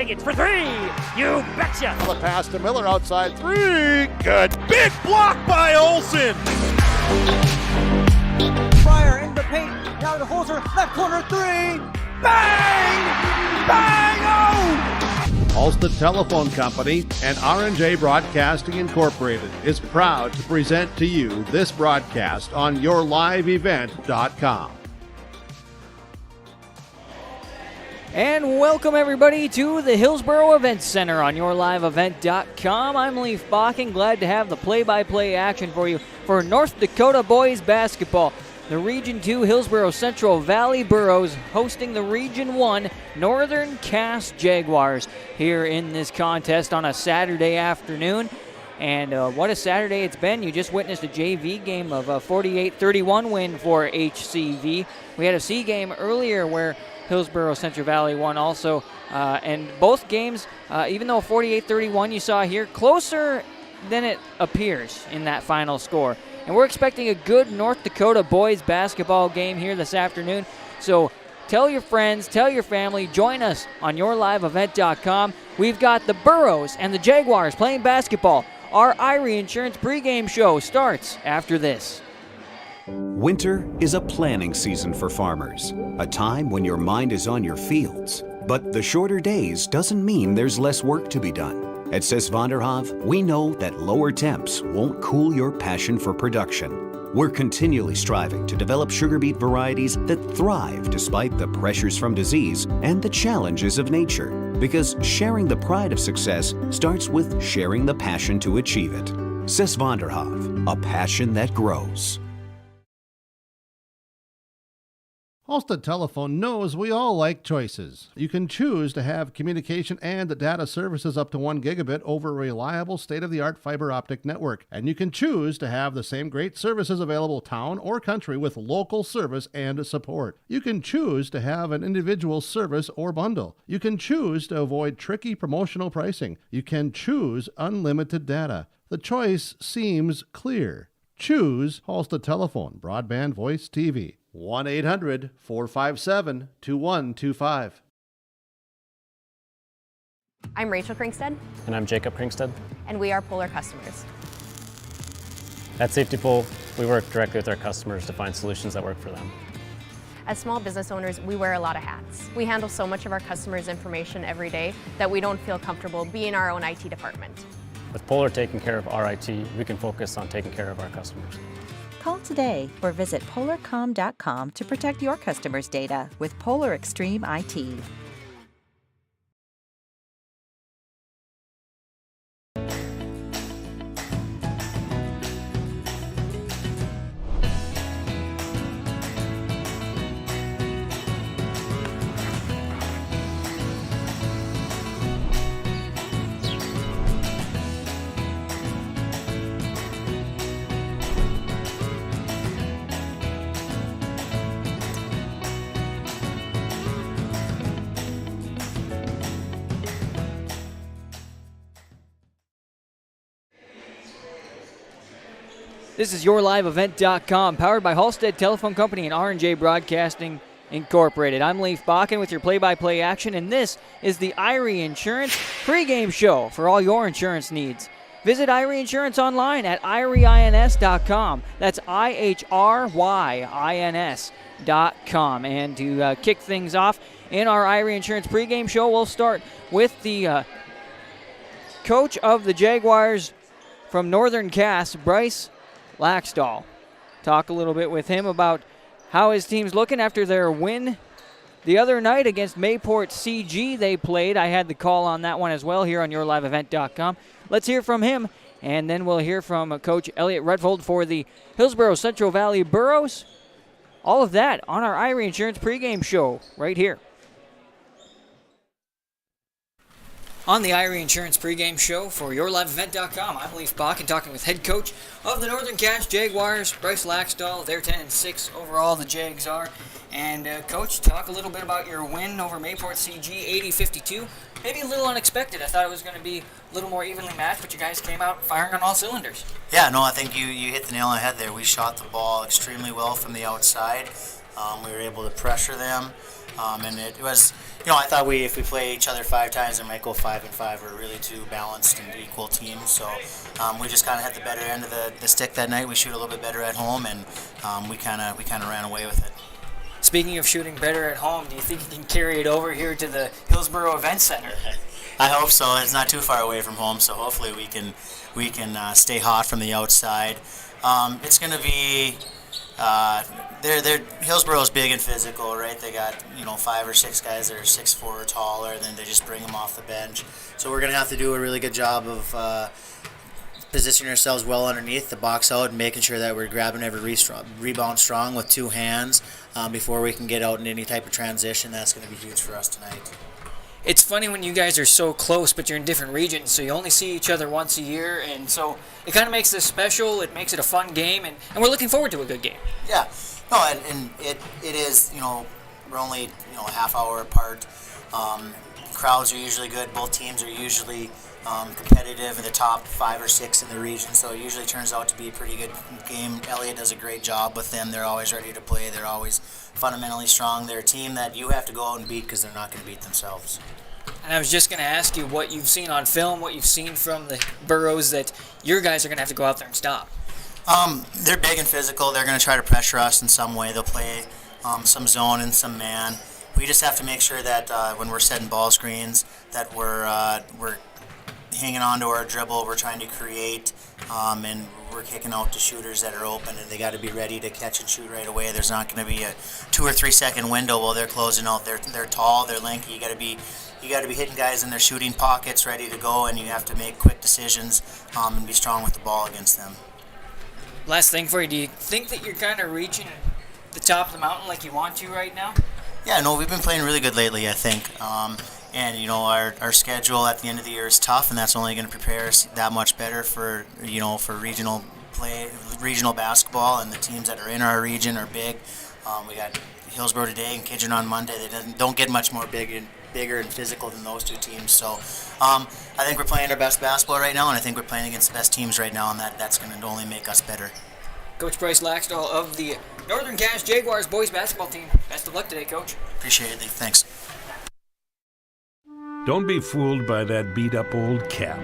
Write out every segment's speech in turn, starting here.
It's for three. You betcha. The pass to Miller outside 3. Good. Big block by Olsen. Fryer in the paint. Now to Holzer. Left corner 3. Bang! Bang! Oh! Ulster Telephone Company and R&J Broadcasting Incorporated is proud to present to you this broadcast on yourliveevent.com. And welcome everybody to the Hillsboro Event Center on yourliveevent.com. I'm Leaf Bakken, glad to have the play-by-play action for you for North Dakota boys basketball. The Region 2 Hillsboro Central Valley Burros hosting the Region 1 Northern Cass Jaguars here in this contest on a Saturday afternoon. And what a Saturday it's been. You just witnessed a JV game of a 48-31 win for HCV. We had a C game earlier where Hillsboro Central Valley won also. And both games, even though 48-31 you saw here, closer than it appears in that final score. And we're expecting a good North Dakota boys basketball game here this afternoon. So tell your friends, tell your family, join us on yourliveevent.com. We've got the Burros and the Jaguars playing basketball. Our Irie Insurance pregame show starts after this. Winter is a planning season for farmers, a time when your mind is on your fields. But the shorter days doesn't mean there's less work to be done. At Sis van der Haaf, we know that lower temps won't cool your passion for production. We're continually striving to develop sugar beet varieties that thrive despite the pressures from disease and the challenges of nature. Because sharing the pride of success starts with sharing the passion to achieve it. Sis van der Haaf, a passion that grows. Ulster Telephone knows we all like choices. You can choose to have communication and data services up to 1 gigabit over a reliable state-of-the-art fiber optic network. And you can choose to have the same great services available town or country with local service and support. You can choose to have an individual service or bundle. You can choose to avoid tricky promotional pricing. You can choose unlimited data. The choice seems clear. Choose Ulster Telephone, broadband voice TV. 1-800-457-2125. I'm Rachel Kringstead. And I'm Jacob Kringstead. And we are Polar customers. At Safety Pool, we work directly with our customers to find solutions that work for them. As small business owners, we wear a lot of hats. We handle so much of our customers' information every day that we don't feel comfortable being our own IT department. With Polar taking care of our IT, we can focus on taking care of our customers. Call today or visit polarcom.com to protect your customers' data with Polar Extreme IT. This is yourliveevent.com, powered by Halstead Telephone Company and R&J Broadcasting Incorporated. I'm Leaf Bakken with your play-by-play action, and this is the Irie Insurance pregame show for all your insurance needs. Visit Irie Insurance online at IRIEINS.com. That's IHRYINS.com. And to kick things off in our Irie Insurance pregame show, we'll start with the coach of the Jaguars from Northern Cass, Bryce Laxdal. Talk a little bit with him about how his team's looking after their win the other night against Mayport CG. They played. I had the call on that one as well here on yourliveevent.com. Let's hear from him, and then we'll hear from Coach Elliot Redfold for the Hillsboro Central Valley Burros. All of that on our Irie Insurance pregame show right here. On the Irie Insurance pregame show for yourliveevent.com, I'm Leaf Bakken talking with head coach of the Northern Cass Jaguars, Bryce Laxdal. They're 10-6 overall, the Jags are. And Coach, talk a little bit about your win over Mayport CG, 80-52. Maybe a little unexpected. I thought it was going to be a little more evenly matched, but you guys came out firing on all cylinders. Yeah, no, I think you hit the nail on the head there. We shot the ball extremely well from the outside. We were able to pressure them. And it was, I thought if we play each other 5 times, it might go 5-5. We're really two balanced and equal teams. So we just kind of had the better end of the stick that night. We shoot a little bit better at home, and we kind of ran away with it. Speaking of shooting better at home, do you think you can carry it over here to the Hillsboro Event Center? I hope so. It's not too far away from home, so hopefully we can stay hot from the outside. It's going to be Hillsboro's big and physical, right? They got 5 or 6 guys that are 6'4" or taller, and then they just bring them off the bench. So we're going to have to do a really good job of positioning ourselves well underneath the box out and making sure that we're grabbing every rebound strong with 2 hands before we can get out in any type of transition. That's going to be huge for us tonight. It's funny when you guys are so close, but you're in different regions, so you only see each other once a year, and so it kind of makes this special. It makes it a fun game, and we're looking forward to a good game. Yeah, no, and it is, we're only a half hour apart. Crowds are usually good. Both teams are usually competitive in the top 5 or 6 in the region, so it usually turns out to be a pretty good game. Elliott does a great job with them. They're always ready to play. They're always fundamentally strong. They're a team that you have to go out and beat because they're not going to beat themselves. And I was just going to ask you what you've seen on film, what you've seen from the Burrows that your guys are going to have to go out there and stop. They're big and physical. They're going to try to pressure us in some way. They'll play some zone and some man. We just have to make sure that when we're setting ball screens that we're hanging on to our dribble, we're trying to create, and we're kicking out to shooters that are open, and they got to be ready to catch and shoot right away. There's not going to be a 2 or 3 second window while they're closing out. They're tall, they're lanky. You got to be hitting guys in their shooting pockets, ready to go, and you have to make quick decisions and be strong with the ball against them. Last thing for you, do you think that you're kind of reaching the top of the mountain like you want to right now? Yeah, no, we've been playing really good lately, I think. And our schedule at the end of the year is tough, and that's only going to prepare us that much better for regional basketball. And the teams that are in our region are big. We got Hillsboro today and Kidron on Monday. They don't get much more bigger and physical than those 2 teams. So I think we're playing our best basketball right now, and I think we're playing against the best teams right now, and that's going to only make us better. Coach Bryce Laxdal of the Northern Cache Jaguars boys basketball team. Best of luck today, Coach. Appreciate it, Lee. Thanks. Don't be fooled by that beat-up old cap.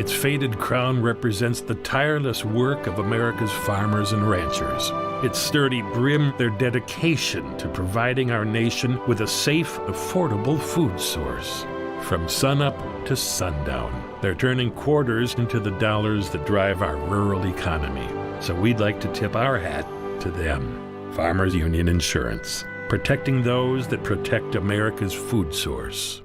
Its faded crown represents the tireless work of America's farmers and ranchers. Its sturdy brim, their dedication to providing our nation with a safe, affordable food source. From sunup to sundown, they're turning quarters into the dollars that drive our rural economy. So we'd like to tip our hat to them. Farmers Union Insurance, protecting those that protect America's food source.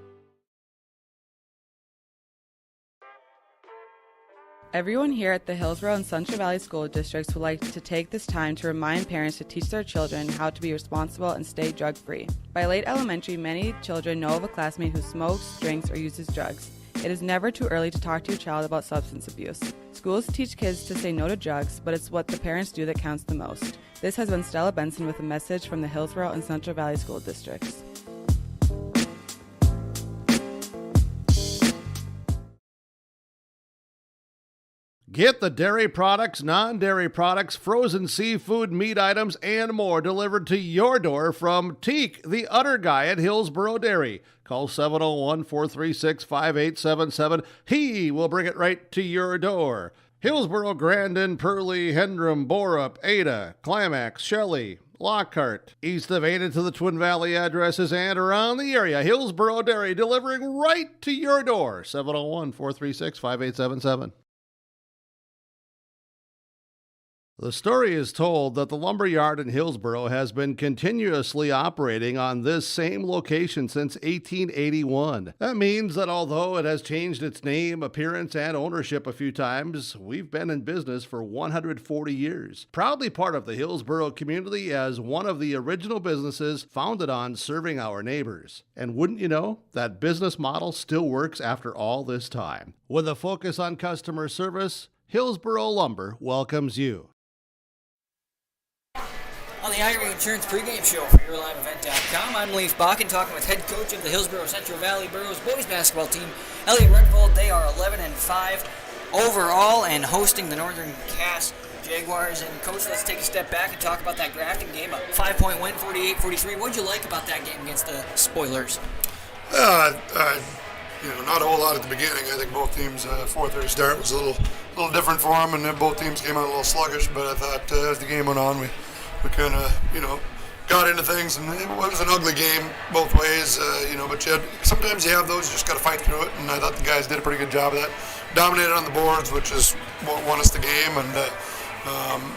Everyone here at the Hillsboro and Central Valley School Districts would like to take this time to remind parents to teach their children how to be responsible and stay drug-free. By late elementary, many children know of a classmate who smokes, drinks, or uses drugs. It is never too early to talk to your child about substance abuse. Schools teach kids to say no to drugs, but it's what the parents do that counts the most. This has been Stella Benson with a message from the Hillsboro and Central Valley School Districts. Get the dairy products, non-dairy products, frozen seafood, meat items, and more delivered to your door from Teak, the Udder Guy at Hillsboro Dairy. Call 701-436-5877. He will bring it right to your door. Hillsboro, Grandin, Purley, Hendrum, Borup, Ada, Climax, Shelley, Lockhart. East of Ada to the Twin Valley addresses and around the area. Hillsboro Dairy delivering right to your door. 701-436-5877. The story is told that the lumber yard in Hillsboro has been continuously operating on this same location since 1881. That means that although it has changed its name, appearance, and ownership a few times, we've been in business for 140 years. Proudly part of the Hillsboro community as one of the original businesses founded on serving our neighbors. And wouldn't you know, that business model still works after all this time. With a focus on customer service, Hillsboro Lumber welcomes you. On the Ira Insurance pregame show for YourLiveEvent.com, I'm Leif Bakken talking with head coach of the Hillsboro Central Valley Burros boys basketball team, Elliott Redvold. They are 11-5 overall and hosting the Northern Cache Jaguars. And, Coach, let's take a step back and talk about that Grafton game. A 5-point win, 48-43. What did you like about that game against the Spoilers? Not a whole lot at the beginning. I think both teams' 4:30 start was a little different for them, and then both teams came out a little sluggish. But I thought as the game went on, we kind of got into things, and it was an ugly game both ways. But sometimes you have those, you just got to fight through it. And I thought the guys did a pretty good job of that. Dominated on the boards, which is what won us the game, and then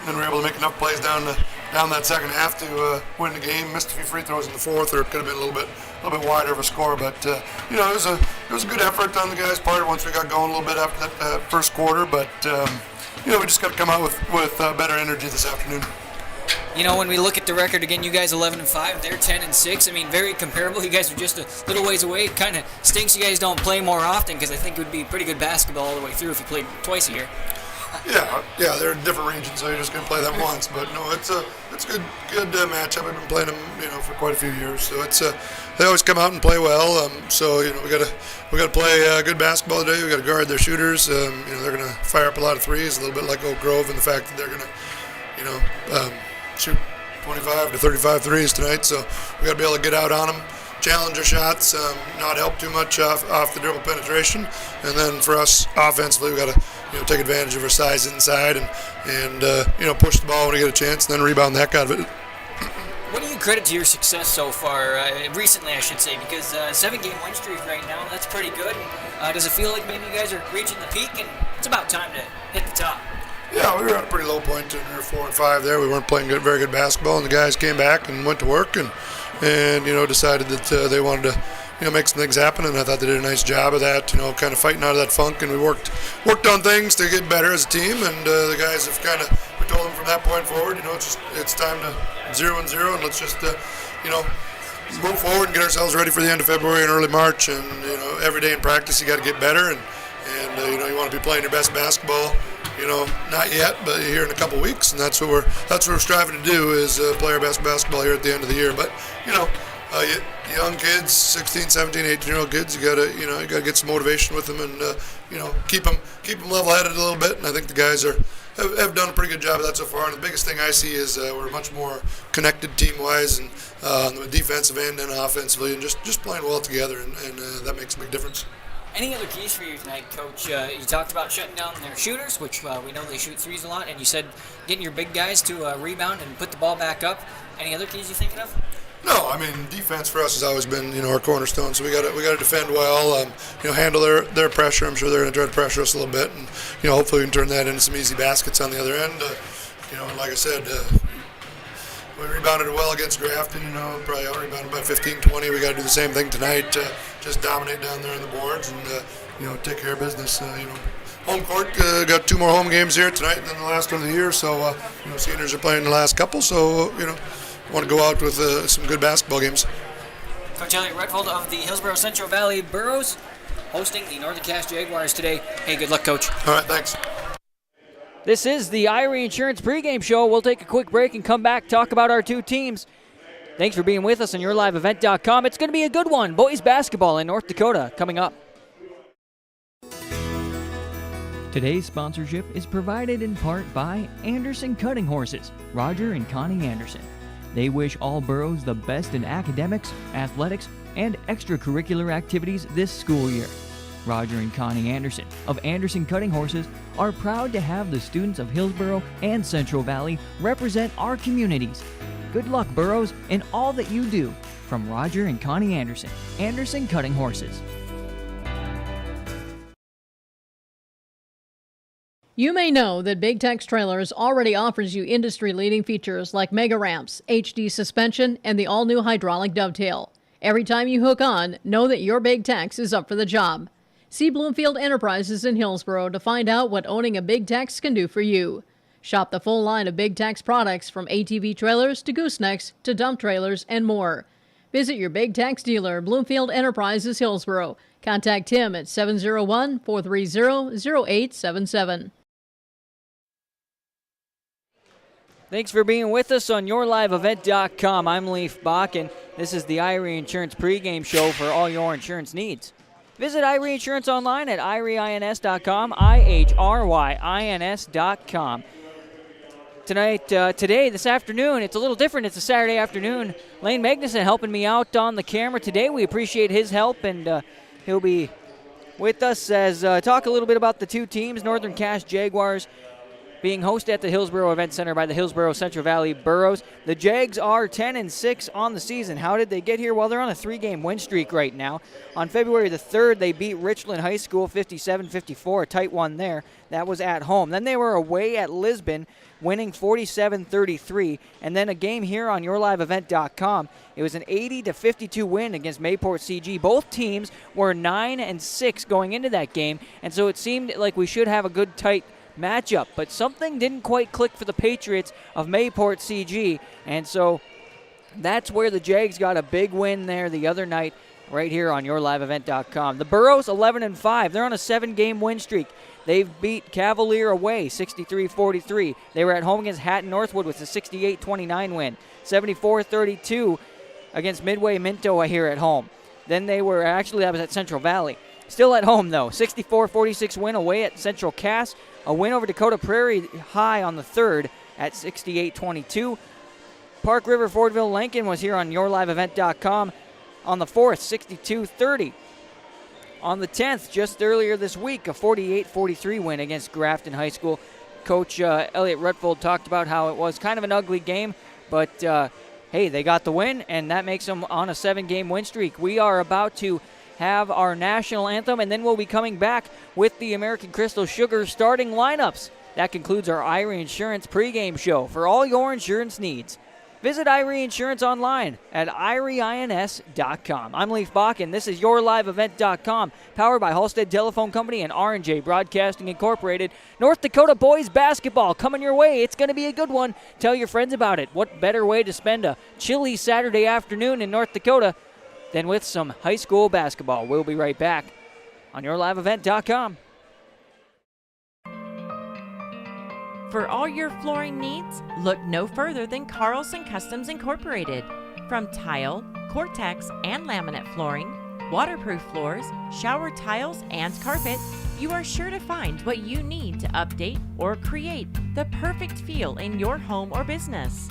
we were able to make enough plays down that second half to win the game. Missed a few free throws in the fourth, or it could have been a little bit wider of a score. But it was a good effort on the guys' part once we got going a little bit after that first quarter. But we just got to come out with better energy this afternoon. When we look at the record again, you guys 11-5, they're 10-6. I mean, very comparable. You guys are just a little ways away. It kind of stinks you guys don't play more often, because I think it would be pretty good basketball all the way through if you played twice a year. Yeah, they're in different regions, so you're just going to play them once. But no, it's a good matchup. I've been playing them, for quite a few years. So they always come out and play well. So we got to play good basketball today. We got to guard their shooters. They're going to fire up a lot of threes, a little bit like Oak Grove, and the fact that they're going to, shoot 25 to 35 threes tonight. So we got to be able to get out on them, challenge their shots, not help too much off the dribble penetration, and then for us offensively, we got to take advantage of our size inside and push the ball when we get a chance, and then rebound the heck out of it. What do you credit to your success so far, recently I should say, because 7-game win streak right now, that's pretty good. Does it feel like maybe you guys are reaching the peak and it's about time to hit the top? Yeah, we were at a pretty low point in our 4 and 5 there. We weren't playing very good basketball, and the guys came back and went to work and decided that they wanted to make some things happen, and I thought they did a nice job of that, kind of fighting out of that funk, and we worked on things to get better as a team, and the guys have we told them from that point forward, it's time to 0-0, and let's just, move forward and get ourselves ready for the end of February and early March, and, every day in practice you got to get better, and you want to be playing your best basketball, not yet, but here in a couple weeks, and that's what we're striving to do is play our best basketball here at the end of the year, but, young kids, 16, 17, 18-year-old kids, you gotta get some motivation with them, and keep them level-headed a little bit. And I think the guys have done a pretty good job of that so far. And the biggest thing I see is we're much more connected team-wise, and on the defensive end and offensively, and just playing well together, and that makes a big difference. Any other keys for you tonight, Coach? You talked about shutting down their shooters, which we know they shoot threes a lot, and you said getting your big guys to rebound and put the ball back up. Any other keys you thinking of? No, defense for us has always been, our cornerstone. So we got to defend well, handle their pressure. I'm sure they're going to try to pressure us a little bit, and hopefully we can turn that into some easy baskets on the other end. Like I said, we rebounded well against Grafton. Probably out rebounded by 15-20. We got to do the same thing tonight. Just dominate down there on the boards and take care of business. Home court, got 2 more home games here tonight than the last one of the year. So seniors are playing the last couple. So want to go out with some good basketball games. Coach Elliot Redfold of the Hillsboro Central Valley Burros hosting the Northern Cass Jaguars today. Hey, good luck, Coach. All right, thanks. This is the Irie Insurance pregame show. We'll take a quick break and come back, talk about our 2 teams. Thanks for being with us on YourLiveEvent.com. It's going to be a good one. Boys basketball in North Dakota coming up. Today's sponsorship is provided in part by Anderson Cutting Horses, Roger and Connie Anderson. They wish all Burros the best in academics, athletics, and extracurricular activities this school year. Roger and Connie Anderson of Anderson Cutting Horses are proud to have the students of Hillsboro and Central Valley represent our communities. Good luck, Burros, in all that you do. From Roger and Connie Anderson, Anderson Cutting Horses. You may know that Big Tex Trailers already offers you industry-leading features like mega ramps, HD suspension, and the all-new hydraulic dovetail. Every time you hook on, know that your Big Tex is up for the job. See Bloomfield Enterprises in Hillsboro to find out what owning a Big Tex can do for you. Shop the full line of Big Tex products from ATV trailers to goosenecks to dump trailers and more. Visit your Big Tex dealer, Bloomfield Enterprises, Hillsboro. Contact Tim at 701-430-0877. Thanks for being with us on YourLiveEvent.com. I'm Leif Bach, and this is the Irie Insurance pregame show for all your insurance needs. Visit Irie Insurance online at IRIINS.com, IHRYINS.com. Today, this afternoon, it's a little different. It's a Saturday afternoon. Lane Magnuson helping me out on the camera today. We appreciate his help, and he'll be with us as talk a little bit about the two teams, Northern Cass Jaguars being hosted at the Hillsboro Event Center by the Hillsboro Central Valley Burros. The Jags are 10-6 on the season. How did they get here? Well, they're on a 3-game win streak right now. On February the 3rd, they beat Richland High School 57-54, a tight one there. That was at home. Then they were away at Lisbon, winning 47-33. And then a game here on YourLiveEvent.com. It was an 80-52 win against Mayport CG. Both teams were 9-6 going into that game, and so it seemed like we should have a good, tight matchup, but something didn't quite click for the Patriots of Mayport CG, and so that's where the Jags got a big win there the other night right here on YourLiveEvent.com. The Burros 11-5. They're on a 7-game win streak. They've beat Cavalier away 63-43. They were at home against Hatton Northwood with a 68-29 win. 74-32 against Midway Minto here at home. Then they were actually, that was at Central Valley. Still at home though, 64-46 win away at Central Cass. A win over Dakota Prairie High on the 3rd at 68-22. Park River Fordville Lincoln was here on YourLiveEvent.com on the 4th, 62-30. On the 10th, just earlier this week, a 48-43 win against Grafton High School. Coach Elliot Rutfold talked about how it was kind of an ugly game, but hey, they got the win, and that makes them on a 7-game win streak. We are about to have our national anthem, and then we'll be coming back with the American Crystal Sugar starting lineups. That concludes our Irie Insurance pregame show for all your insurance needs. Visit Irie Insurance online at irieins.com. I'm Leif Bach, and this is YourLiveEvent.com, powered by Halstead Telephone Company and R&J Broadcasting Incorporated. North Dakota boys basketball coming your way. It's going to be a good one. Tell your friends about it. What better way to spend a chilly Saturday afternoon in North Dakota than with some high school basketball. We'll be right back on YourLiveEvent.com. For all your flooring needs, look no further than Carlson Customs Incorporated. From tile, Cortex, and laminate flooring, waterproof floors, shower tiles, and carpet, you are sure to find what you need to update or create the perfect feel in your home or business.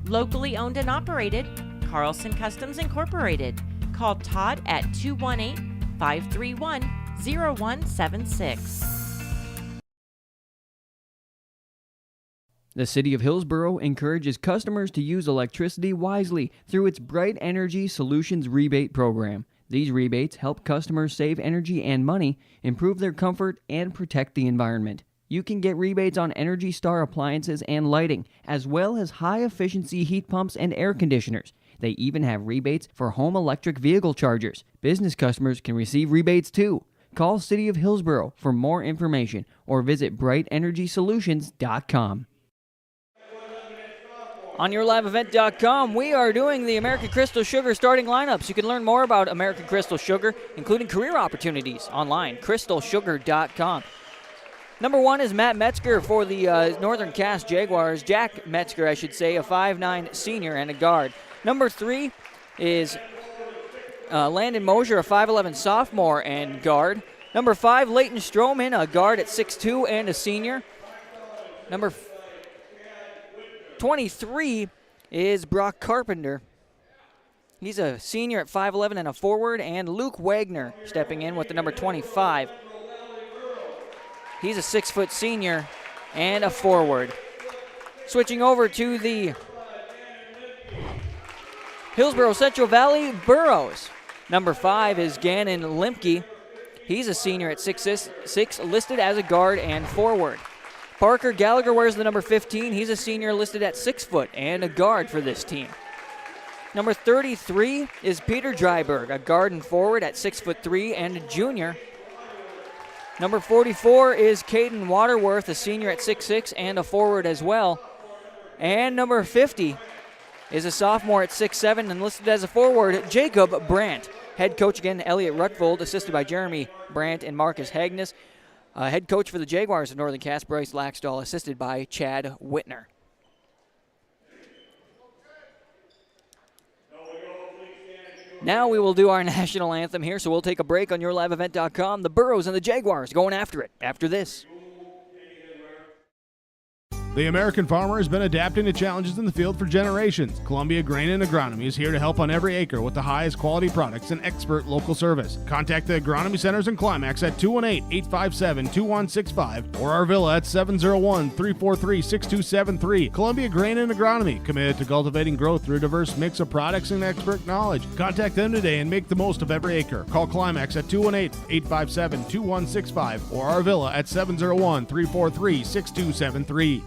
Locally owned and operated, Carlson Customs Incorporated. Call Todd at 218-531-0176. The City of Hillsboro encourages customers to use electricity wisely through its Bright Energy Solutions rebate program. These rebates help customers save energy and money, improve their comfort, and protect the environment. You can get rebates on Energy Star appliances and lighting, as well as high-efficiency heat pumps and air conditioners. They even have rebates for home electric vehicle chargers. Business customers can receive rebates too. Call City of Hillsboro for more information or visit brightenergysolutions.com. On YourLiveEvent.com, we are doing the American Crystal Sugar starting lineups. You can learn more about American Crystal Sugar, including career opportunities, online, crystalsugar.com. Number 1 is Matt Metzger for the Northern Cass Jaguars. Jack Metzger, I should say, a 5'9 senior and a guard. Number 3 is Landon Mosier, a 5'11 sophomore and guard. Number 5, Leighton Stroman, a guard at 6'2 and a senior. Number 23 is Brock Carpenter. He's a senior at 5'11 and a forward. And Luke Wagner stepping in with the number 25. He's a 6-foot senior and a forward. Switching over to the Hillsboro Central Valley Burros. Number 5 is Gannon Limke. He's a senior at 6'6", listed as a guard and forward. Parker Gallagher wears the number 15. He's a senior listed at 6 foot and a guard for this team. Number 33 is Peter Dryberg, a guard and forward at 6'3" and a junior. Number 44 is Caden Waterworth, a senior at 6'6" and a forward as well. And number 50 is a sophomore at 6'7" and listed as a forward, Jacob Brandt. Head coach again, Elliot Rutfold, assisted by Jeremy Brandt and Marcus Hagnes. Head coach for the Jaguars of Northern Cass, Bryce Laxdal, assisted by Chad Whitner. Now we will do our national anthem here, so we'll take a break on YourLiveEvent.com. The Burros and the Jaguars going after it after this. The American farmer has been adapting to challenges in the field for generations. Columbia Grain and Agronomy is here to help on every acre with the highest quality products and expert local service. Contact the Agronomy Centers in Climax at 218-857-2165 or Arvilla at 701-343-6273. Columbia Grain and Agronomy, committed to cultivating growth through a diverse mix of products and expert knowledge. Contact them today and make the most of every acre. Call Climax at 218-857-2165 or Arvilla at 701-343-6273.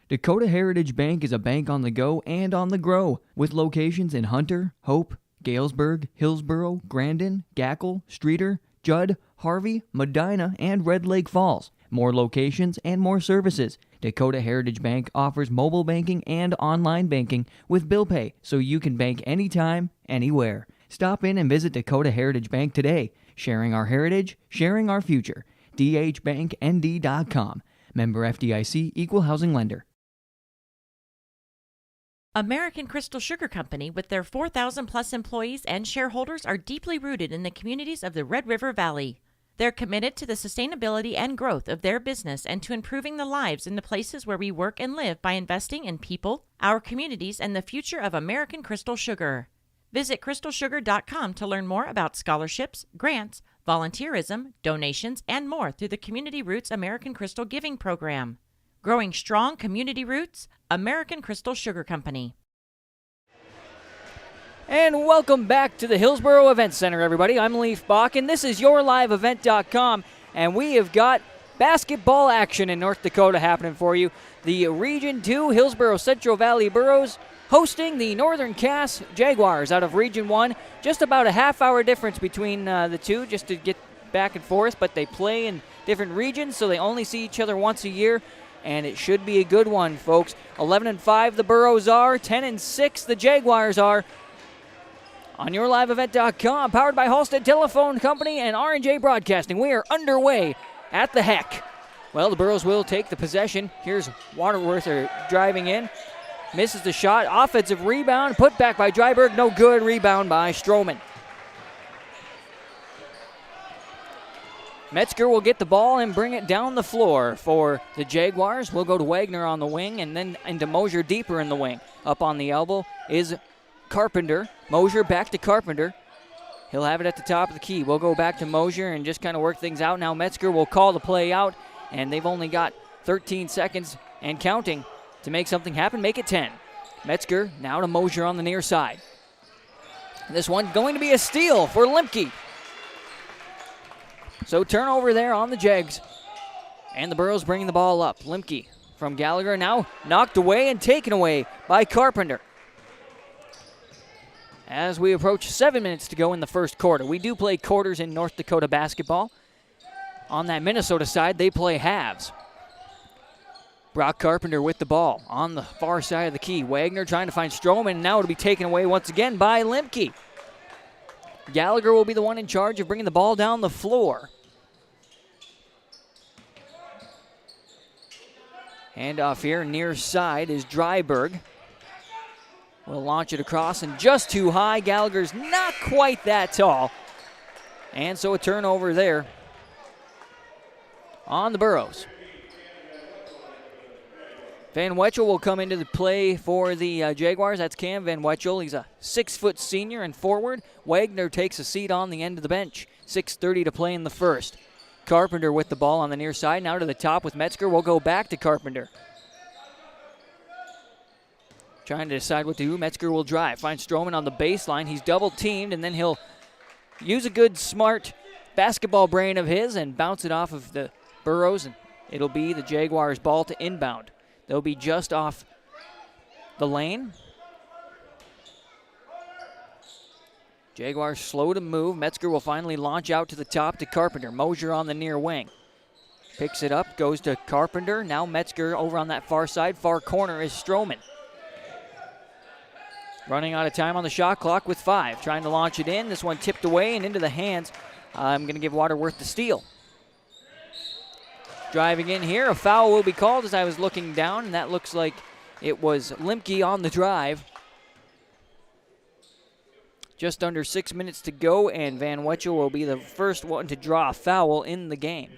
Dakota Heritage Bank is a bank on the go and on the grow, with locations in Hunter, Hope, Galesburg, Hillsboro, Grandin, Gackle, Streeter, Judd, Harvey, Medina, and Red Lake Falls. More locations and more services. Dakota Heritage Bank offers mobile banking and online banking with bill pay, so you can bank anytime, anywhere. Stop in and visit Dakota Heritage Bank today. Sharing our heritage, sharing our future. dhbanknd.com. Member FDIC, Equal Housing Lender. American Crystal Sugar Company, with their 4,000-plus employees and shareholders, are deeply rooted in the communities of the Red River Valley. They're committed to the sustainability and growth of their business and to improving the lives in the places where we work and live by investing in people, our communities, and the future of American Crystal Sugar. Visit crystalsugar.com to learn more about scholarships, grants, volunteerism, donations, and more through the Community Roots American Crystal Giving Program. Growing strong community roots, American Crystal Sugar Company. And welcome back to the Hillsboro Event Center, everybody. I'm Leif Bach, and this is YourLiveEvent.com, and we have got basketball action in North Dakota happening for you. The Region 2 Hillsboro Central Valley Burros hosting the Northern Cass Jaguars out of Region 1. Just about a half-hour difference between the two, just to get back and forth, but they play in different regions, so they only see each other once a year. And it should be a good one, folks. 11-5 the Burros are, 10-6 the Jaguars are. On YourLiveEvent.com, powered by Halstead Telephone Company and R&J Broadcasting, we are underway at the Heck. Well, the Burros will take the possession. Here's Waterworth driving in. Misses the shot. Offensive rebound. Put back by Dryberg. No good. Rebound by Stroman. Metzger will get the ball and bring it down the floor for the Jaguars. We'll go to Wagner on the wing and then into Mosier deeper in the wing. Up on the elbow is Carpenter. Mosier back to Carpenter. He'll have it at the top of the key. We'll go back to Mosier and just kind of work things out. Now Metzger will call the play out, and they've only got 13 seconds and counting to make something happen. Make it 10. Metzger now to Mosier on the near side. This one going to be a steal for Limke. So turnover there on the Jags. And the Burros bringing the ball up. Limke from Gallagher now knocked away and taken away by Carpenter. As we approach 7 minutes to go in the first quarter. We do play quarters in North Dakota basketball. On that Minnesota side, they play halves. Brock Carpenter with the ball on the far side of the key. Wagner trying to find Stroman. Now it'll be taken away once again by Limke. Gallagher will be the one in charge of bringing the ball down the floor. Handoff here near side is Dryberg. Will launch it across and just too high. Gallagher's not quite that tall. And so a turnover there on the Burros. Van Wetchel will come into the play for the Jaguars. That's Cam Van Wetchel. He's a 6-foot senior and forward. Wagner takes a seat on the end of the bench. 6:30 to play in the first. Carpenter with the ball on the near side. Now to the top with Metzger. We'll go back to Carpenter. Trying to decide what to do. Metzger will drive. Finds Stroman on the baseline. He's double teamed, and then he'll use a good, smart basketball brain of his and bounce it off of the Burros, and it'll be the Jaguars' ball to inbound. They'll be just off the lane. Jaguars slow to move. Metzger will finally launch out to the top to Carpenter. Mosier on the near wing. Picks it up, goes to Carpenter. Now Metzger over on that far side. Far corner is Stroman. Running out of time on the shot clock with 5. Trying to launch it in. This one tipped away and into the hands. I'm going to give Waterworth the steal. Driving in here. A foul will be called as I was looking down, and that looks like it was Limke on the drive. Just under 6 minutes to go, and Van Wetchel will be the first one to draw a foul in the game.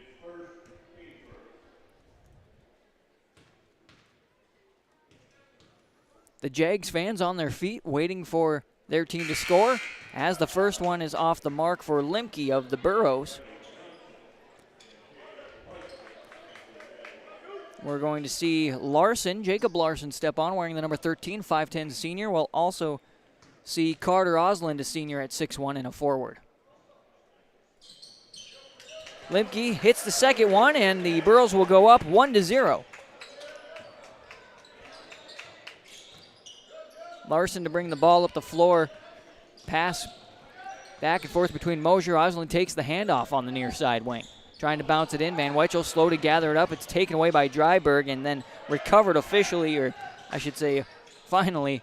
the Jags fans on their feet waiting for their team to score, as the first one is off the mark for Limke of the Burros. We're going to see Larson, Jacob Larson, step on wearing the number 13, 5'10 senior. We'll also see Carter Osland, a senior at 6'1 and a forward. Limke hits the second one, and the Burros will go up 1-0. Larson to bring the ball up the floor. Pass back and forth between Mosier. Osland takes the handoff on the near side wing. Trying to bounce it in. Van Weichel slow to gather it up. It's taken away by Dryberg and then recovered officially, or I should say finally,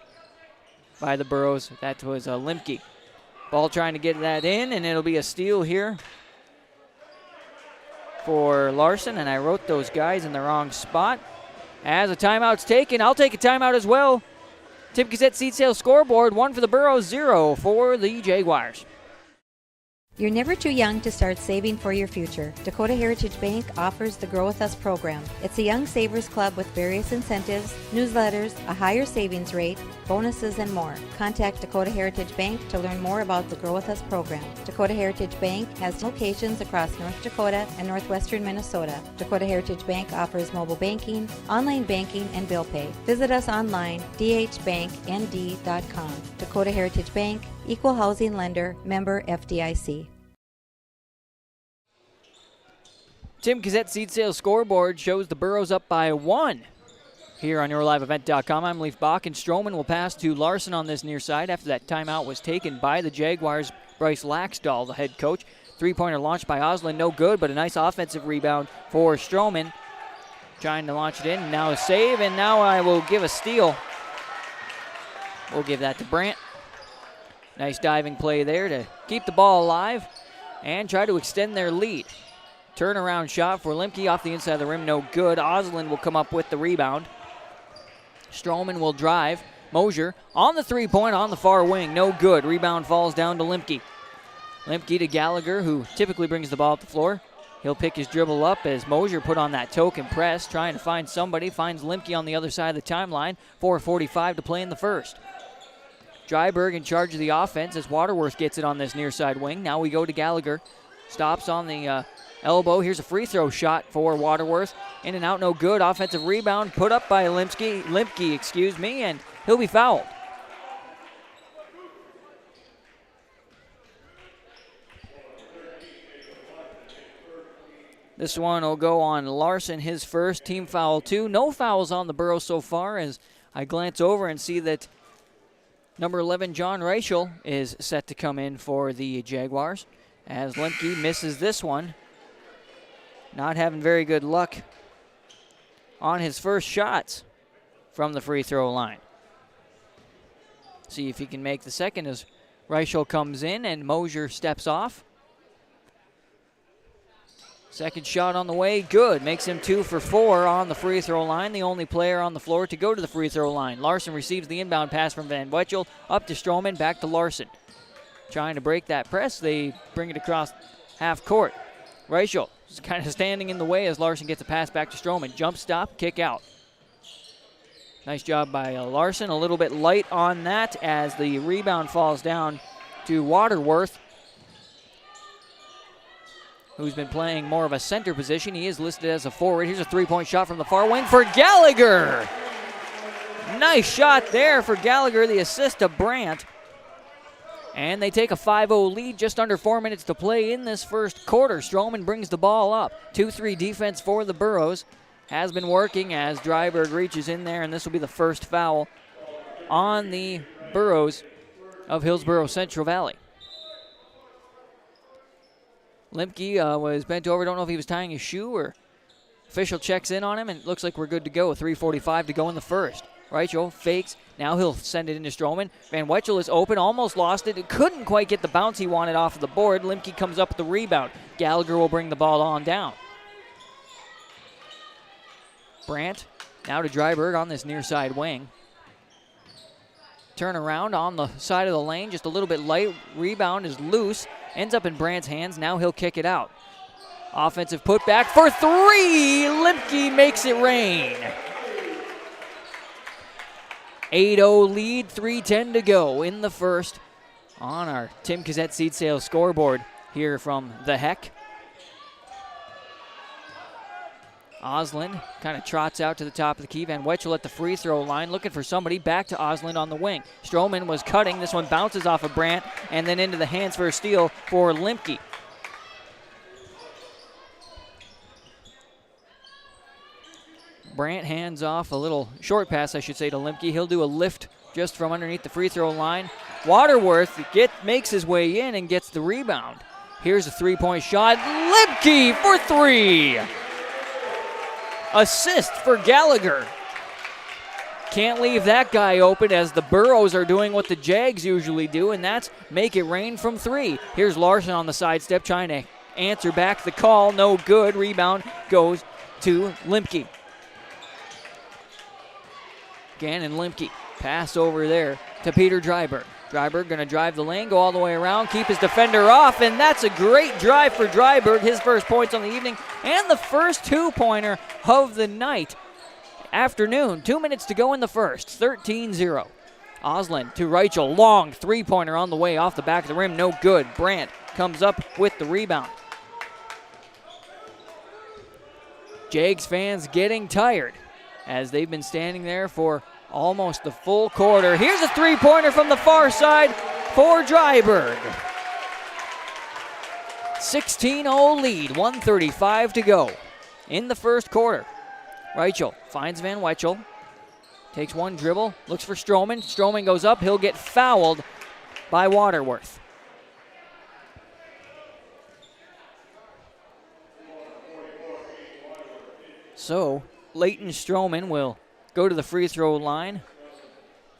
by the Burros. That was Limke. Ball trying to get that in, and it'll be a steal here for Larson. And I wrote those guys in the wrong spot. As a timeout's taken, I'll take a timeout as well. Tim Gazette seat sale scoreboard, 1 for the Burros, 0 for the Jaguars. You're never too young to start saving for your future. Dakota Heritage Bank offers the Grow With Us program. It's a young savers club with various incentives, newsletters, a higher savings rate, bonuses, and more. Contact Dakota Heritage Bank to learn more about the Grow With Us program. Dakota Heritage Bank has locations across North Dakota and northwestern Minnesota. Dakota Heritage Bank offers mobile banking, online banking, and bill pay. Visit us online, dhbanknd.com. Dakota Heritage Bank, Equal Housing Lender, member FDIC. Tim Gazette seat sales scoreboard shows the Burros up by 1 here on YourLiveEvent.com. I'm Leaf Bach, and Stroman will pass to Larson on this near side after that timeout was taken by the Jaguars. Bryce Laxdal, the head coach. Three-pointer launched by Osland, no good, but a nice offensive rebound for Stroman. Trying to launch it in, now a save, and now I will give a steal. We'll give that to Brandt. Nice diving play there to keep the ball alive and try to extend their lead. Turnaround shot for Limke off the inside of the rim, no good. Osland will come up with the rebound. Stroman will drive. Mosier on the three-point on the far wing, no good. Rebound falls down to Limke. Limke to Gallagher, who typically brings the ball up the floor. He'll pick his dribble up as Mosier put on that token press, trying to find somebody. Finds Limke on the other side of the timeline. 4:45 to play in the first. Dryberg in charge of the offense as Waterworth gets it on this near side wing. Now we go to Gallagher. Stops on the elbow. Here's a free throw shot for Waterworth. In and out, no good. Offensive rebound put up by Limke, and he'll be fouled. This one will go on Larson, his first, team foul 2. No fouls on the Burros so far as I glance over and see that number 11, John Reichel, is set to come in for the Jaguars as Limke misses this one. Not having very good luck on his first shots from the free throw line. See if he can make the second as Reichel comes in and Mosier steps off. Second shot on the way, good. Makes him 2 for 4 on the free throw line. The only player on the floor to go to the free throw line. Larson receives the inbound pass from Van Weichel. Up to Stroman, back to Larson. Trying to break that press. They bring it across half court. Reichel is kind of standing in the way as Larson gets a pass back to Stroman. Jump stop, kick out. Nice job by Larson. A little bit light on that as the rebound falls down to Waterworth, who's been playing more of a center position. He is listed as a forward. Here's a three-point shot from the far wing for Gallagher. Nice shot there for Gallagher, the assist to Brandt. And they take a 5-0 lead, just under 4 minutes to play in this first quarter. Stroman brings the ball up. 2-3 defense for the Burros. Has been working as Dryberg reaches in there, and this will be the first foul on the Burros of Hillsboro Central Valley. Limke was bent over. Don't know if he was tying his shoe or official checks in on him, and it looks like we're good to go. 3:45 to go in the first. Reichel fakes. Now he'll send it into Stroman. Van Weichel is open, almost lost it. Couldn't quite get the bounce he wanted off of the board. Limke comes up with the rebound. Gallagher will bring the ball on down. Brandt now to Dryberg on this near side wing. Turn around on the side of the lane, just a little bit light. Rebound is loose. Ends up in Brandt's hands. Now he'll kick it out. Offensive putback for 3. Limke makes it rain. 8-0 lead, 3:10 to go in the first on our Tim Cassette Seed Sales scoreboard here from the Heck. Osland kind of trots out to the top of the key. Van Wetchel at the free throw line looking for somebody. Back to Osland on the wing. Stroman was cutting. This one bounces off of Brandt and then into the hands for a steal for Limke. Brandt hands off a little short pass, I should say, to Limke. He'll do a lift just from underneath the free throw line. Waterworth makes his way in and gets the rebound. Here's a three-point shot. Limke for three. Assist for Gallagher. Can't leave that guy open as the Burros are doing what the Jags usually do, and that's make it rain from three. Here's Larson on the sidestep trying to answer back the call. No good. Rebound goes to Limke. Gannon Limke. Pass over there to Peter Dryberg. Dryberg going to drive the lane, go all the way around, keep his defender off, and that's a great drive for Dryberg. His first points on the evening and the first two-pointer of the night. Afternoon, 2 minutes to go in the first, 13-0. Osland to Reichel, long three-pointer on the way off the back of the rim, no good. Brandt comes up with the rebound. Jags fans getting tired as they've been standing there for almost the full quarter. Here's a three-pointer from the far side for Dryberg. 16-0 lead, 1:35 to go in the first quarter. Reichel finds Van Wetchel, takes one dribble, looks for Stroman. Stroman goes up, he'll get fouled by Waterworth. So, Leighton Stroman will go to the free throw line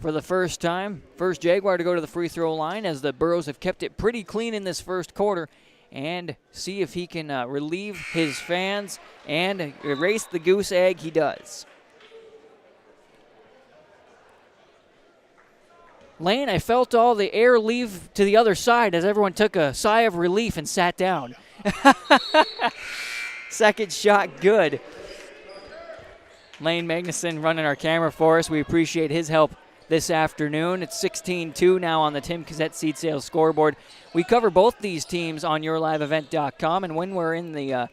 for the first time. First Jaguar to go to the free throw line as the Burros have kept it pretty clean in this first quarter, and see if he can relieve his fans and erase the goose egg. He does. Lane, I felt all the air leave to the other side as everyone took a sigh of relief and sat down. Second shot good. Lane Magnuson running our camera for us. We appreciate his help this afternoon. It's 16-2 now on the Tim Cassette Seed Sales scoreboard. We cover both these teams on yourliveevent.com, and when we're in the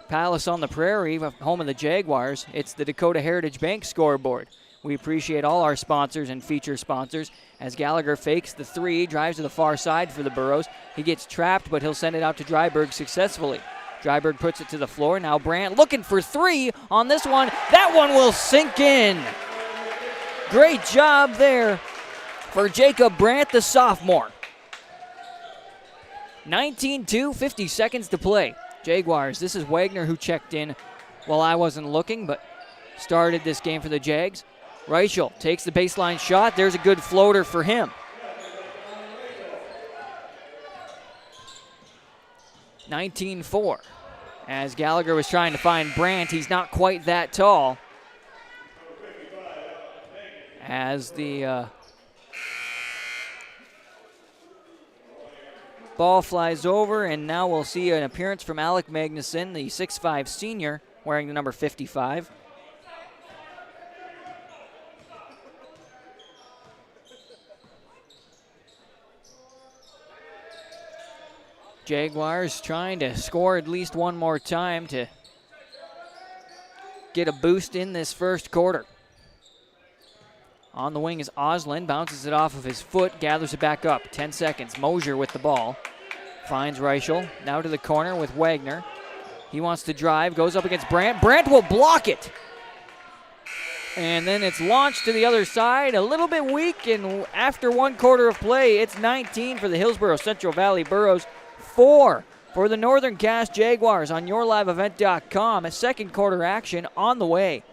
Palace on the Prairie, home of the Jaguars, it's the Dakota Heritage Bank scoreboard. We appreciate all our sponsors and feature sponsors as Gallagher fakes the three, drives to the far side for the Burros. He gets trapped, but he'll send it out to Dryberg successfully. Dryberg puts it to the floor. Now Brandt looking for three on this one. That one will sink in. Great job there for Jacob Brandt, the sophomore. 19-2, 50 seconds to play. Jaguars, this is Wagner who checked in while I wasn't looking, but started this game for the Jags. Reichel takes the baseline shot. There's a good floater for him. 19-4. As Gallagher was trying to find Brandt, he's not quite that tall. As the ball flies over, and now we'll see an appearance from Alec Magnuson, the 6'5 senior, wearing the number 55. Jaguars trying to score at least one more time to get a boost in this first quarter. On the wing is Osland, bounces it off of his foot, gathers it back up. 10 seconds. Mosier with the ball. Finds Reichel. Now to the corner with Wagner. He wants to drive, goes up against Brandt. Brandt will block it. And then it's launched to the other side, a little bit weak, and after one quarter of play, it's 19 for the Hillsboro Central Valley Burros. 4 for the Northern Cast Jaguars on yourliveevent.com. A second quarter action on the way.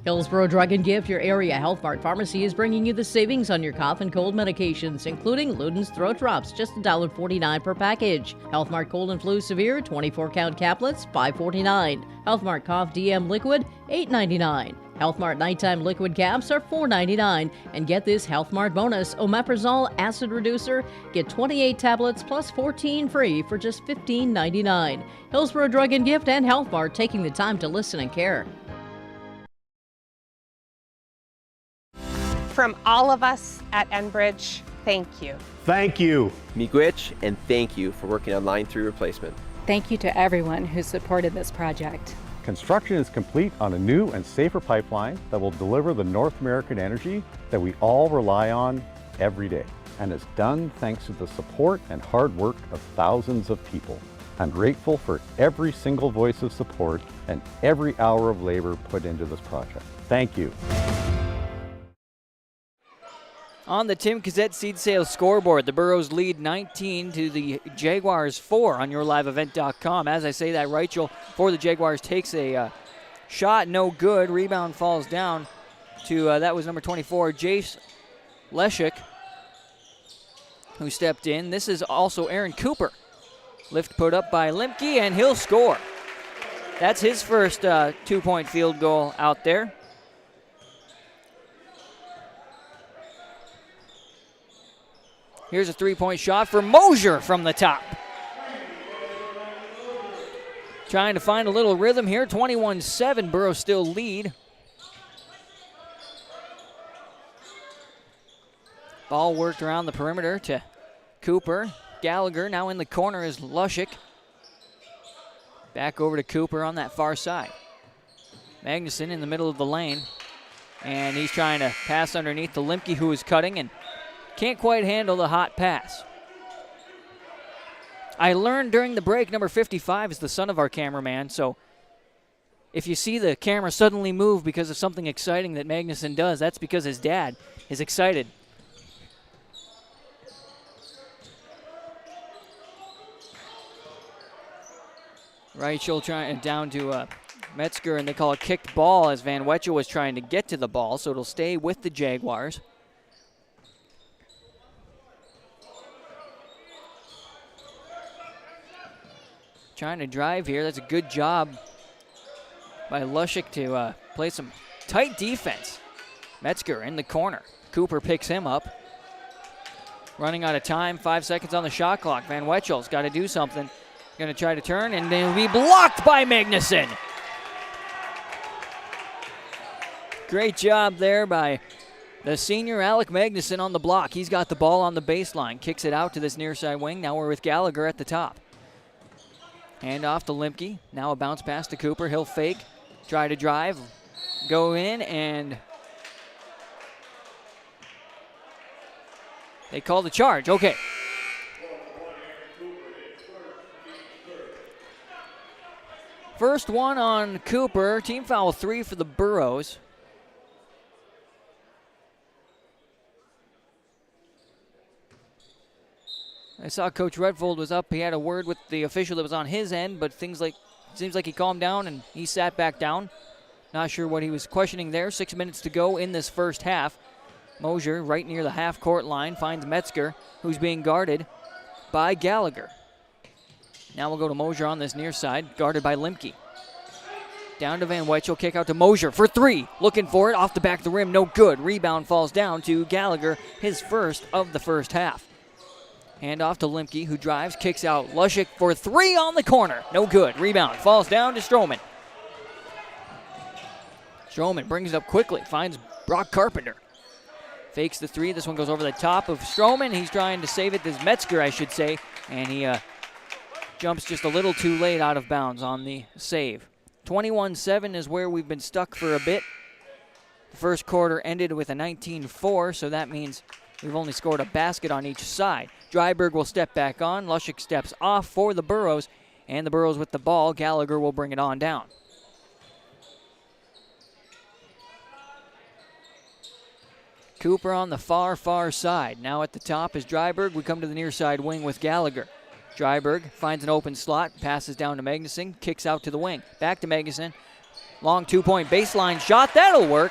Hillsboro Drug and Gift, your area Health Mart pharmacy, is bringing you the savings on your cough and cold medications, including Luden's Throat Drops, just $1.49 per package. Health Mart Cold and Flu Severe, 24-count caplets, $5.49. Health Mart Cough DM Liquid, $8.99. Health Mart Nighttime Liquid Caps are $4.99. And get this Health Mart bonus, Omeprazole Acid Reducer. Get 28 tablets plus 14 free for just $15.99. Hillsboro Drug and Gift and Health Mart, taking the time to listen and care. From all of us at Enbridge, thank you. Thank you. Miigwech, and thank you for working on Line 3 replacement. Thank you to everyone who supported this project. Construction is complete on a new and safer pipeline that will deliver the North American energy that we all rely on every day. And it's done thanks to the support and hard work of thousands of people. I'm grateful for every single voice of support and every hour of labor put into this project. Thank you. On the Tim Cassette Seed Sales scoreboard, the Burros lead 19 to the Jaguars 4 on yourliveevent.com. As I say that, Reichel for the Jaguars takes a shot, no good. Rebound falls down to, that was number 24, Jace Leshik, who stepped in. This is also Aaron Cooper. Lift put up by Limke, and he'll score. That's his first 2-point field goal out there. Here's a 3-point shot for Mosier from the top. Trying to find a little rhythm here. 21-7, Burros still lead. Ball worked around the perimeter to Cooper. Gallagher now in the corner is Lushik. Back over to Cooper on that far side. Magnuson in the middle of the lane. And he's trying to pass underneath to Limke, who is cutting and can't quite handle the hot pass. I learned during the break, number 55 is the son of our cameraman, so if you see the camera suddenly move because of something exciting that Magnuson does, that's because his dad is excited. Reichel trying down to Metzger, and they call a kicked ball as Van Wetchel was trying to get to the ball, so it'll stay with the Jaguars. Trying to drive here. That's a good job by Lushik to play some tight defense. Metzger in the corner. Cooper picks him up. Running out of time. 5 seconds on the shot clock. Van Wetchel's got to do something. Going to try to turn, and they'll be blocked by Magnuson. Great job there by the senior Alec Magnuson on the block. He's got the ball on the baseline. Kicks it out to this near side wing. Now we're with Gallagher at the top. Hand off to Limke. Now a bounce pass to Cooper. He'll fake, try to drive, go in, and they call the charge. Okay. First one on Cooper. Team foul 3 for the Burros. I saw Coach Redfold was up. He had a word with the official that was on his end, but seems like he calmed down and he sat back down. Not sure what he was questioning there. 6 minutes to go in this first half. Mosier right near the half-court line finds Metzger, who's being guarded by Gallagher. Now we'll go to Mosier on this near side, guarded by Limke. Down to Van Wetchel, kick out to Mosier for 3. Looking for it, off the back of the rim, no good. Rebound falls down to Gallagher, his first of the first half. Hand off to Limke, who drives, kicks out. Lushik for 3 on the corner. No good. Rebound falls down to Stroman. Stroman brings it up quickly, finds Brock Carpenter. Fakes the 3. This one goes over the top of Stroman. He's trying to save it. This is Metzger, I should say. And he jumps just a little too late out of bounds on the save. 21-7 is where we've been stuck for a bit. The first quarter ended with a 19-4, so that means we've only scored a basket on each side. Dryberg will step back on. Lushik steps off for the Burros, and the Burros with the ball. Gallagher will bring it on down. Cooper on the far, far side. Now at the top is Dryberg. We come to the near side wing with Gallagher. Dryberg finds an open slot, passes down to Magnuson, kicks out to the wing. Back to Magnuson. Long 2-point baseline shot. That'll work.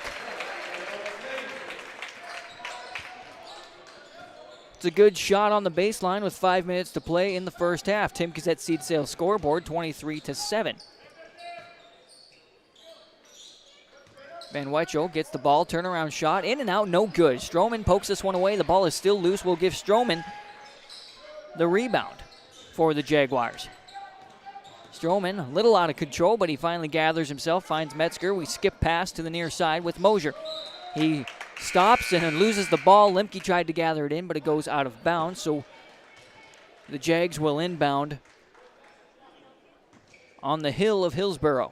It's a good shot on the baseline with 5 minutes to play in the first half. Tim Cassette Seed Sales scoreboard, 23-7. Van Wetchel gets the ball, turnaround shot, in and out, no good. Stroman pokes this one away. The ball is still loose. We'll give Stroman the rebound for the Jaguars. Stroman, a little out of control, but he finally gathers himself, finds Metzger. We skip past to the near side with Mosier. He stops and then loses the ball. Limke tried to gather it in, but it goes out of bounds, so the Jags will inbound on the hill of Hillsboro.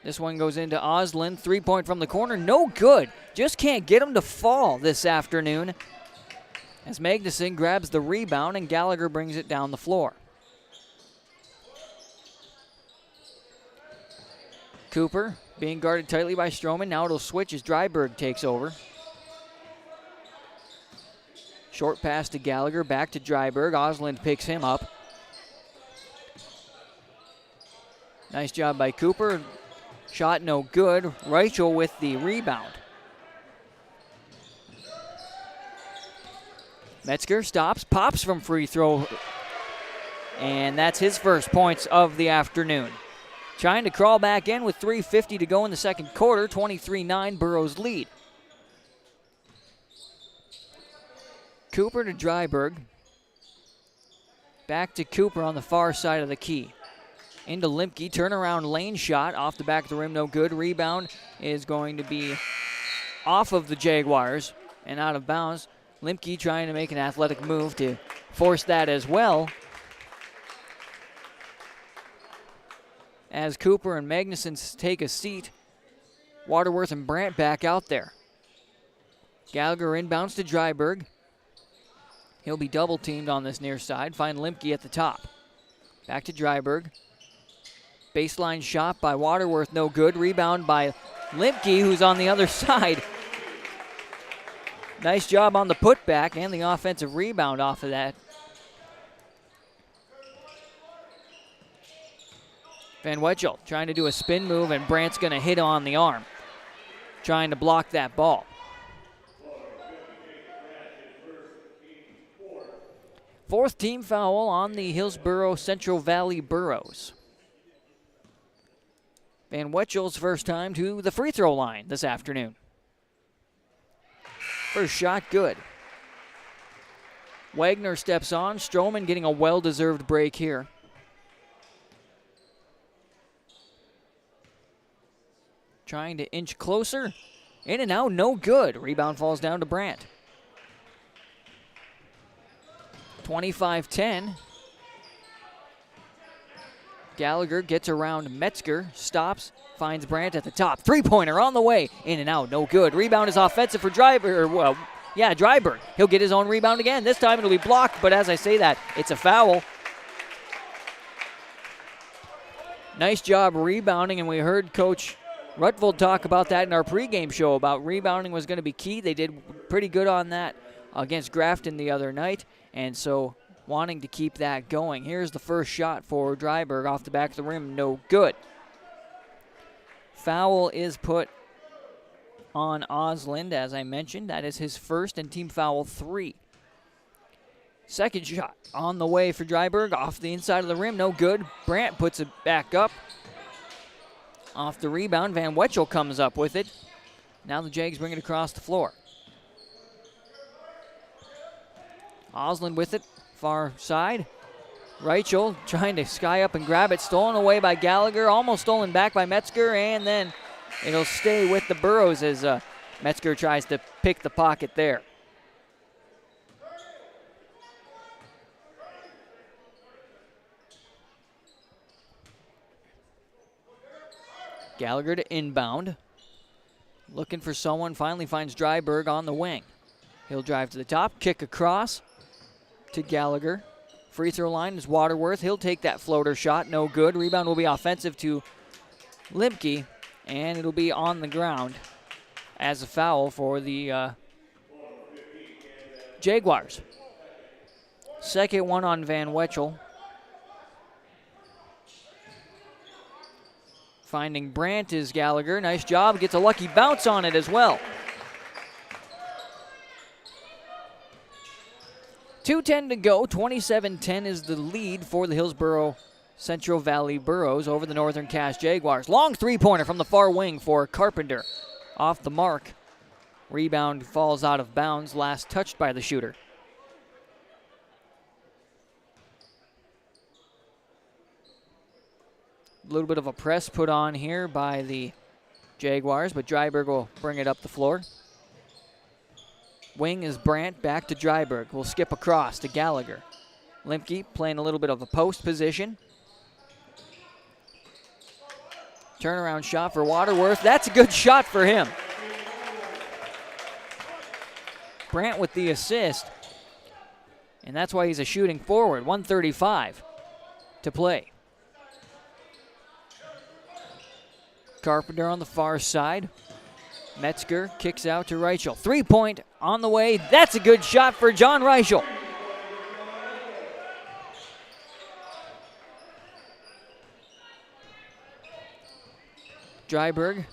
This one goes into Osland. 3-point from the corner. No good. Just can't get him to fall this afternoon. As Magnuson grabs the rebound and Gallagher brings it down the floor. Cooper being guarded tightly by Stroman. Now it'll switch as Dryberg takes over. Short pass to Gallagher. Back to Dryberg. Osland picks him up. Nice job by Cooper. Shot no good. Reichel with the rebound. Metzger stops, pops from free throw, and that's his first points of the afternoon. Trying to crawl back in with 3:50 to go in the second quarter. 23-9, Burroughs lead. Cooper to Dryberg. Back to Cooper on the far side of the key. Into Limke, turnaround lane shot off the back of the rim, no good. Rebound is going to be off of the Jaguars and out of bounds. Limke trying to make an athletic move to force that as well. As Cooper and Magnuson take a seat, Waterworth and Brandt back out there. Gallagher inbounds to Dryberg. He'll be double teamed on this near side. Find Limke at the top. Back to Dryberg. Baseline shot by Waterworth, no good. Rebound by Limke, who's on the other side. Nice job on the putback and the offensive rebound off of that. Van Wetchel trying to do a spin move, and Brandt's going to hit on the arm, trying to block that ball. Fourth team foul on the Hillsboro Central Valley Burros. Van Wetchel's first time to the free throw line this afternoon. First shot, good. Wagner steps on. Stroman getting a well-deserved break here. Trying to inch closer. In and out, no good. Rebound falls down to Brandt. 25-10. Gallagher gets around Metzger, stops, finds Brandt at the top. Three-pointer on the way. In and out, no good. Rebound is offensive for Dryberg. He'll get his own rebound again. This time it'll be blocked, but as I say that, it's a foul. Nice job rebounding, and we heard Coach Rutvold talk about that in our pregame show about rebounding was going to be key. They did pretty good on that against Grafton the other night, and so wanting to keep that going. Here's the first shot for Dryberg off the back of the rim, no good. Foul is put on Osland, as I mentioned. That is his first and team foul 3. Second shot on the way for Dryberg off the inside of the rim, no good. Brandt puts it back up. Off the rebound, Van Wetchel comes up with it. Now the Jags bring it across the floor. Osland with it, far side. Reichel trying to sky up and grab it. Stolen away by Gallagher. Almost stolen back by Metzger. And then it'll stay with the Burros as Metzger tries to pick the pocket there. Gallagher to inbound. Looking for someone. Finally finds Dryberg on the wing. He'll drive to the top. Kick across to Gallagher. Free throw line is Waterworth. He'll take that floater shot. No good. Rebound will be offensive to Limke, and it'll be on the ground as a foul for the Jaguars. Second one on Van Wetchel. Finding Brandt is Gallagher. Nice job. Gets a lucky bounce on it as well. 2:10 to go. 27-10 is the lead for the Hillsboro Central Valley Burros over the Northern Cass Jaguars. Long three-pointer from the far wing for Carpenter. Off the mark. Rebound falls out of bounds. Last touched by the shooter. A little bit of a press put on here by the Jaguars, but Dryburgh will bring it up the floor. Wing is Brandt, back to Dryburgh. We'll skip across to Gallagher. Limke playing a little bit of a post position. Turnaround shot for Waterworth. That's a good shot for him. Brandt with the assist. And that's why he's a shooting forward. 1:35 to play. Carpenter on the far side. Metzger kicks out to Reichel. 3-point on the way. That's a good shot for John Reichel. Dryburgh.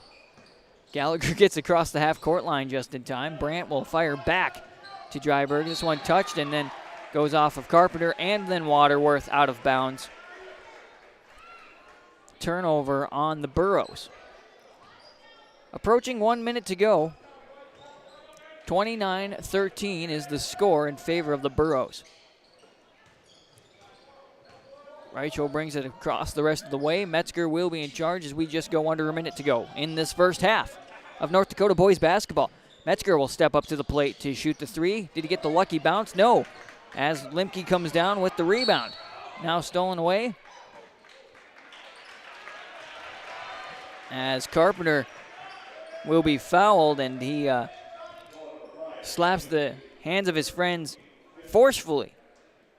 Gallagher gets across the half-court line just in time. Brandt will fire back to Dryburgh. This one touched and then goes off of Carpenter and then Waterworth out of bounds. Turnover on the Burros. Approaching 1 minute to go. 29-13 is the score in favor of the Burros. Reichel brings it across the rest of the way. Metzger will be in charge as we just go under a minute to go in this first half of North Dakota boys basketball. Metzger will step up to the plate to shoot the three. Did he get the lucky bounce? No, as Limke comes down with the rebound. Now stolen away. As Carpenter will be fouled, and he slaps the hands of his friends forcefully,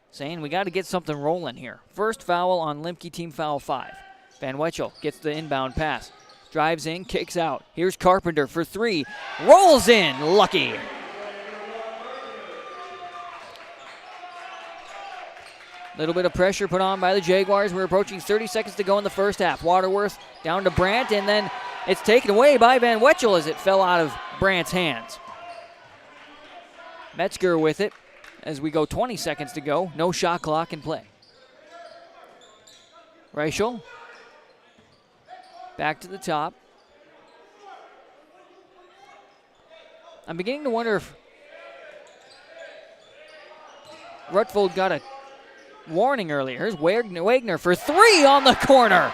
saying we got to get something rolling here. First foul on Limke, team foul 5. Van Wetchel gets the inbound pass. Drives in, kicks out. Here's Carpenter for three. Rolls in, lucky. Little bit of pressure put on by the Jaguars. We're approaching 30 seconds to go in the first half. Waterworth down to Brandt, and then it's taken away by Van Wetchel as it fell out of Brandt's hands. Metzger with it as we go 20 seconds to go. No shot clock in play. Reichel back to the top. I'm beginning to wonder if Rutfold got a warning earlier. Here's Wagner for three on the corner.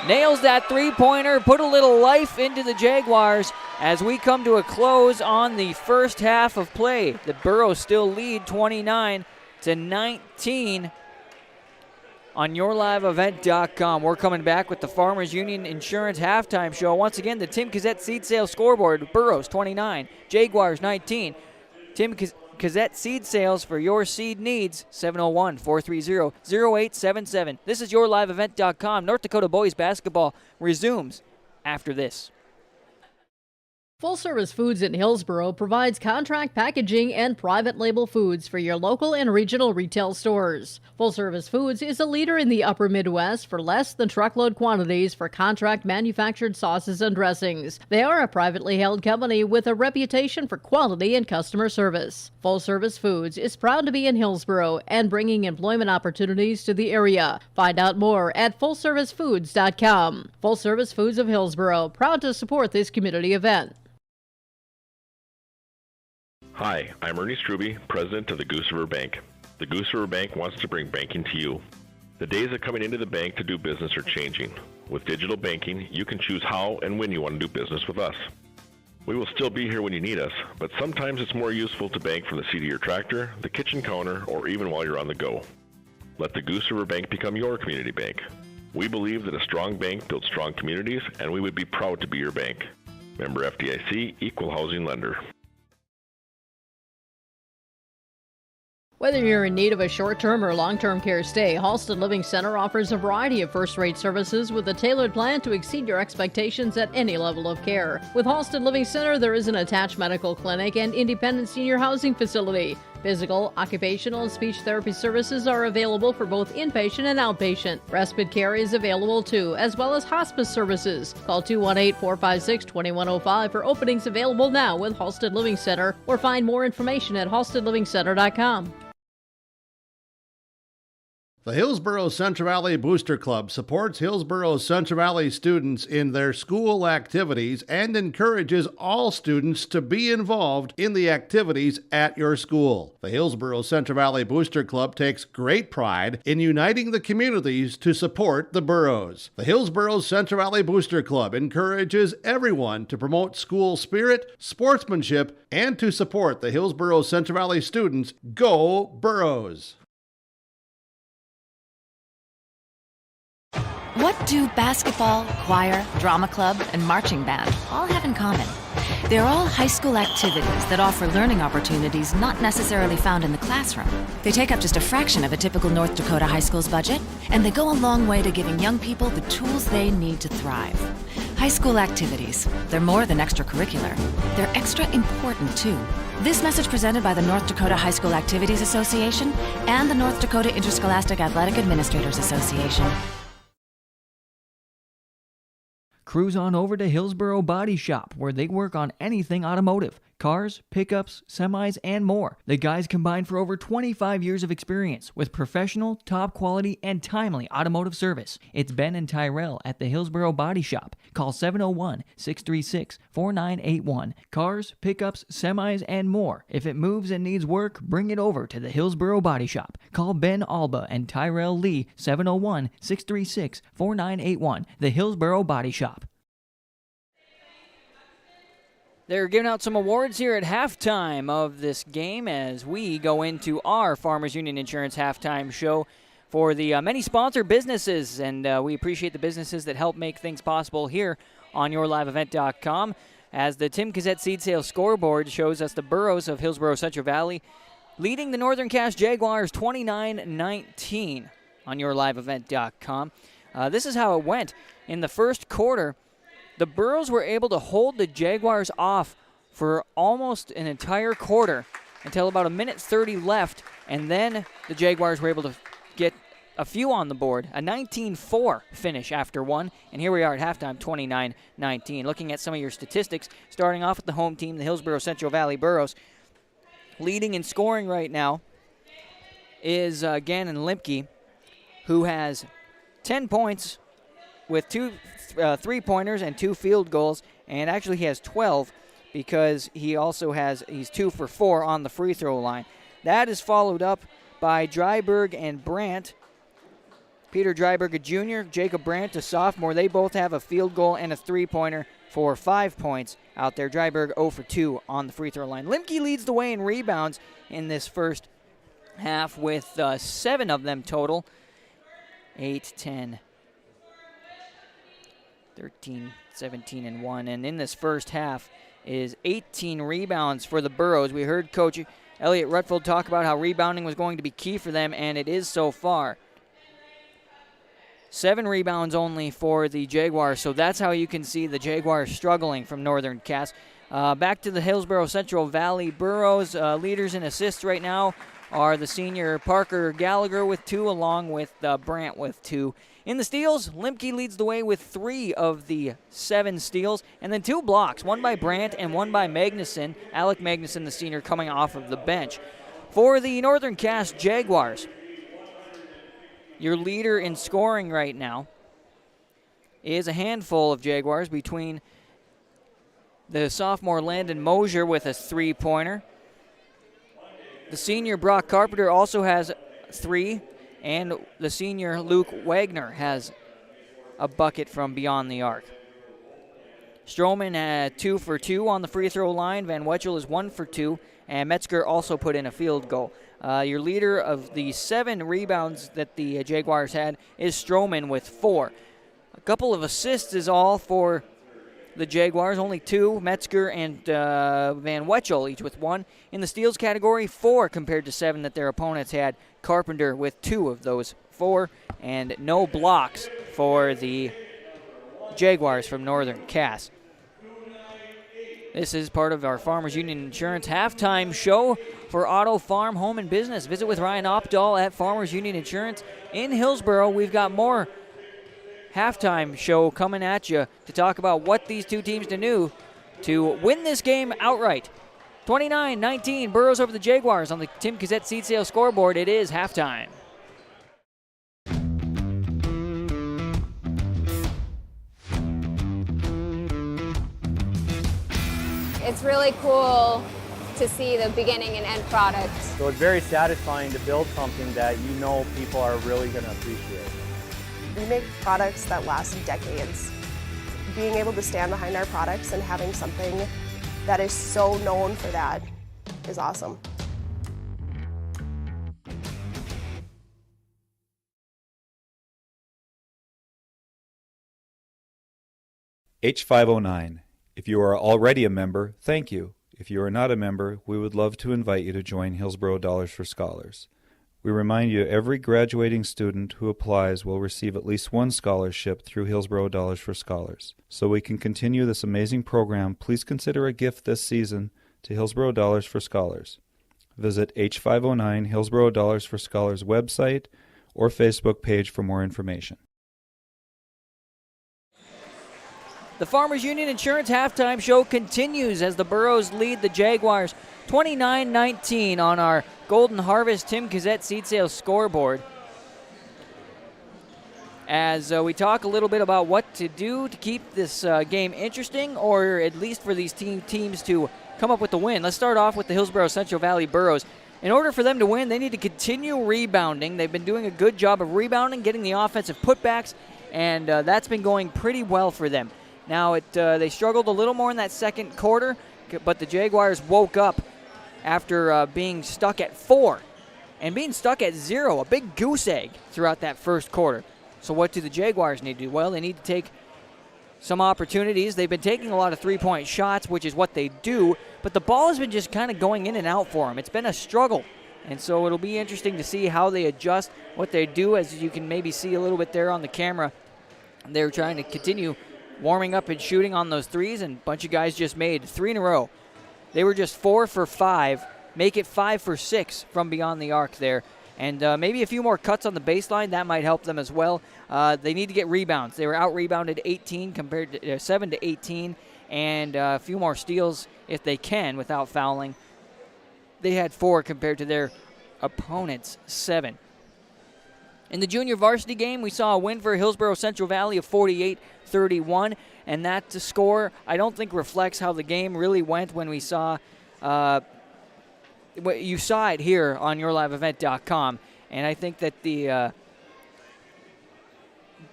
Nails that three-pointer, put a little life into the Jaguars as we come to a close on the first half of play. The Burros still lead 29-19 on yourliveevent.com. We're coming back with the Farmers Union Insurance Halftime Show. Once again, the Tim Kazette Seed Sales scoreboard. Burros 29, Jaguars 19. Tim Kazette Seed Sales for your seed needs, 701-430-0877. This is yourliveevent.com. North Dakota boys basketball resumes after this. Full Service Foods in Hillsboro provides contract packaging and private label foods for your local and regional retail stores. Full Service Foods is a leader in the upper Midwest for less than truckload quantities for contract manufactured sauces and dressings. They are a privately held company with a reputation for quality and customer service. Full Service Foods is proud to be in Hillsboro and bringing employment opportunities to the area. Find out more at fullservicefoods.com. Full Service Foods of Hillsboro, proud to support this community event. Hi, I'm Ernie Struby, president of the Goose River Bank. The Goose River Bank wants to bring banking to you. The days of coming into the bank to do business are changing. With digital banking, you can choose how and when you want to do business with us. We will still be here when you need us, but sometimes it's more useful to bank from the seat of your tractor, the kitchen counter, or even while you're on the go. Let the Goose River Bank become your community bank. We believe that a strong bank builds strong communities, and we would be proud to be your bank. Member FDIC, Equal Housing Lender. Whether you're in need of a short-term or long-term care stay, Halsted Living Center offers a variety of first-rate services with a tailored plan to exceed your expectations at any level of care. With Halsted Living Center, there is an attached medical clinic and independent senior housing facility. Physical, occupational, and speech therapy services are available for both inpatient and outpatient. Respite care is available too, as well as hospice services. Call 218-456-2105 for openings available now with Halsted Living Center, or find more information at halstedlivingcenter.com. The Hillsboro Central Valley Booster Club supports Hillsboro's Central Valley students in their school activities and encourages all students to be involved in the activities at your school. The Hillsboro Central Valley Booster Club takes great pride in uniting the communities to support the boroughs. The Hillsboro Central Valley Booster Club encourages everyone to promote school spirit, sportsmanship, and to support the Hillsboro Central Valley students. Go Boroughs! What do basketball, choir, drama club, and marching band all have in common? They're all high school activities that offer learning opportunities not necessarily found in the classroom. They take up just a fraction of a typical North Dakota high school's budget, and they go a long way to giving young people the tools they need to thrive. High school activities, they're more than extracurricular. They're extra important, too. This message presented by the North Dakota High School Activities Association and the North Dakota Interscholastic Athletic Administrators Association. Cruise on over to Hillsboro Body Shop, where they work on anything automotive. Cars, pickups, semis, and more. The guys combine for over 25 years of experience with professional, top quality, and timely automotive service. It's Ben and Tyrell at the Hillsboro Body Shop. Call 701-636-4981. Cars, pickups, semis, and more. If it moves and needs work, bring it over to the Hillsboro Body Shop. Call Ben Alba and Tyrell Lee, 701-636-4981. The Hillsboro Body Shop. They're giving out some awards here at halftime of this game as we go into our Farmers Union Insurance halftime show for the many sponsor businesses, and we appreciate the businesses that help make things possible here on YourLiveEvent.com. As the Tim Cassette Seed Sales scoreboard shows us the boroughs of Hillsboro Central Valley leading the Northern Cass Jaguars 29-19 on YourLiveEvent.com. This is how it went. In the first quarter, the boroughs were able to hold the Jaguars off for almost an entire quarter until about 1:30 left, and then the Jaguars were able to get a few on the board, a 19-4 finish after one, and here we are at halftime, 29-19. Looking at some of your statistics, starting off with the home team, the Hillsboro Central Valley Boroughs. Leading in scoring right now is Gannon Limke, who has 10 points with two three-pointers and 2 field goals, and actually he has 12 because he's 2 for 4 on the free throw line. That is followed up by Dryberg and Brandt. Peter Dryberg, a junior, Jacob Brandt, a sophomore. They both have a field goal and a three-pointer for 5 points out there. Dryberg 0 for 2 on the free throw line. Limke leads the way in rebounds in this first half with 7 of them total. 8, 10, 13, 17, and 1. And in this first half is 18 rebounds for the Boroughs. We heard Coach Elliot Rutfield talk about how rebounding was going to be key for them, and it is so far. 7 rebounds only for the Jaguars, so that's how you can see the Jaguars struggling from Northern Cass. Back to the Hillsboro Central Valley Boroughs. Leaders in assists right now are the senior Parker Gallagher with 2, along with Brandt with 2. In the steals, Limke leads the way with 3 of the 7 steals, and then 2 blocks, one by Brandt and one by Magnuson. Alec Magnuson, the senior, coming off of the bench. For the Northern Cass Jaguars, your leader in scoring right now is a handful of Jaguars between the sophomore Landon Mosier with a 3-pointer. The senior Brock Carpenter also has 3. And the senior Luke Wagner has a bucket from beyond the arc. Stroman had 2 for 2 on the free throw line. Van Wetchel is 1 for 2. And Metzger also put in a field goal. Your leader of the 7 rebounds that the Jaguars had is Stroman with 4. A couple of assists is all for the Jaguars, only 2, Metzger and Van Wetchel, each with 1. In the steals category, 4 compared to 7 that their opponents had. Carpenter with 2 of those 4, and no blocks for the Jaguars from Northern Cass. This is part of our Farmers Union Insurance halftime show for Auto, Farm, Home, and Business. Visit with Ryan Opdahl at Farmers Union Insurance in Hillsboro. We've got more halftime show coming at you to talk about what these two teams do to win this game outright. 29-19, Boroughs over the Jaguars on the Tim Cassette Seed Sale scoreboard. It is halftime. It's really cool to see the beginning and end product. So it's very satisfying to build something that you know people are really going to appreciate. We make products that last decades. Being able to stand behind our products and having something that is so known for that is awesome. H509. If you are already a member, thank you. If you are not a member, we would love to invite you to join Hillsboro Dollars for Scholars. We remind you every graduating student who applies will receive at least one scholarship through Hillsboro Dollars for Scholars. So we can continue this amazing program, please consider a gift this season to Hillsboro Dollars for Scholars. Visit H509 Hillsboro Dollars for Scholars website or Facebook page for more information. The Farmers Union Insurance halftime show continues as the Burros lead the Jaguars 29-19 on our Golden Harvest Tim Cassette seed sales scoreboard. As we talk a little bit about what to do to keep this game interesting, or at least for these teams to come up with the win. Let's start off with the Hillsboro Central Valley Burros. In order for them to win, they need to continue rebounding. They've been doing a good job of rebounding, getting the offensive putbacks, and that's been going pretty well for them. Now, they struggled a little more in that second quarter, but the Jaguars woke up after being stuck at 4 and being stuck at 0, a big goose egg throughout that first quarter. So what do the Jaguars need to do? Well, they need to take some opportunities. They've been taking a lot of three-point shots, which is what they do, but the ball has been just kind of going in and out for them. It's been a struggle, and so it'll be interesting to see how they adjust, what they do, as you can maybe see a little bit there on the camera. They're trying to continue warming up and shooting on those threes, and a bunch of guys just made 3 in a row. They were just 4 for 5, make it 5 for 6 from beyond the arc there. And maybe a few more cuts on the baseline, that might help them as well. They need to get rebounds. They were out-rebounded 18 compared to 7 to 18, and a few more steals if they can without fouling. They had 4 compared to their opponents' 7. In the junior varsity game, we saw a win for Hillsboro Central Valley of 48-31, and that score I don't think reflects how the game really went when we saw you saw it here on YourLiveEvent.com, and I think that the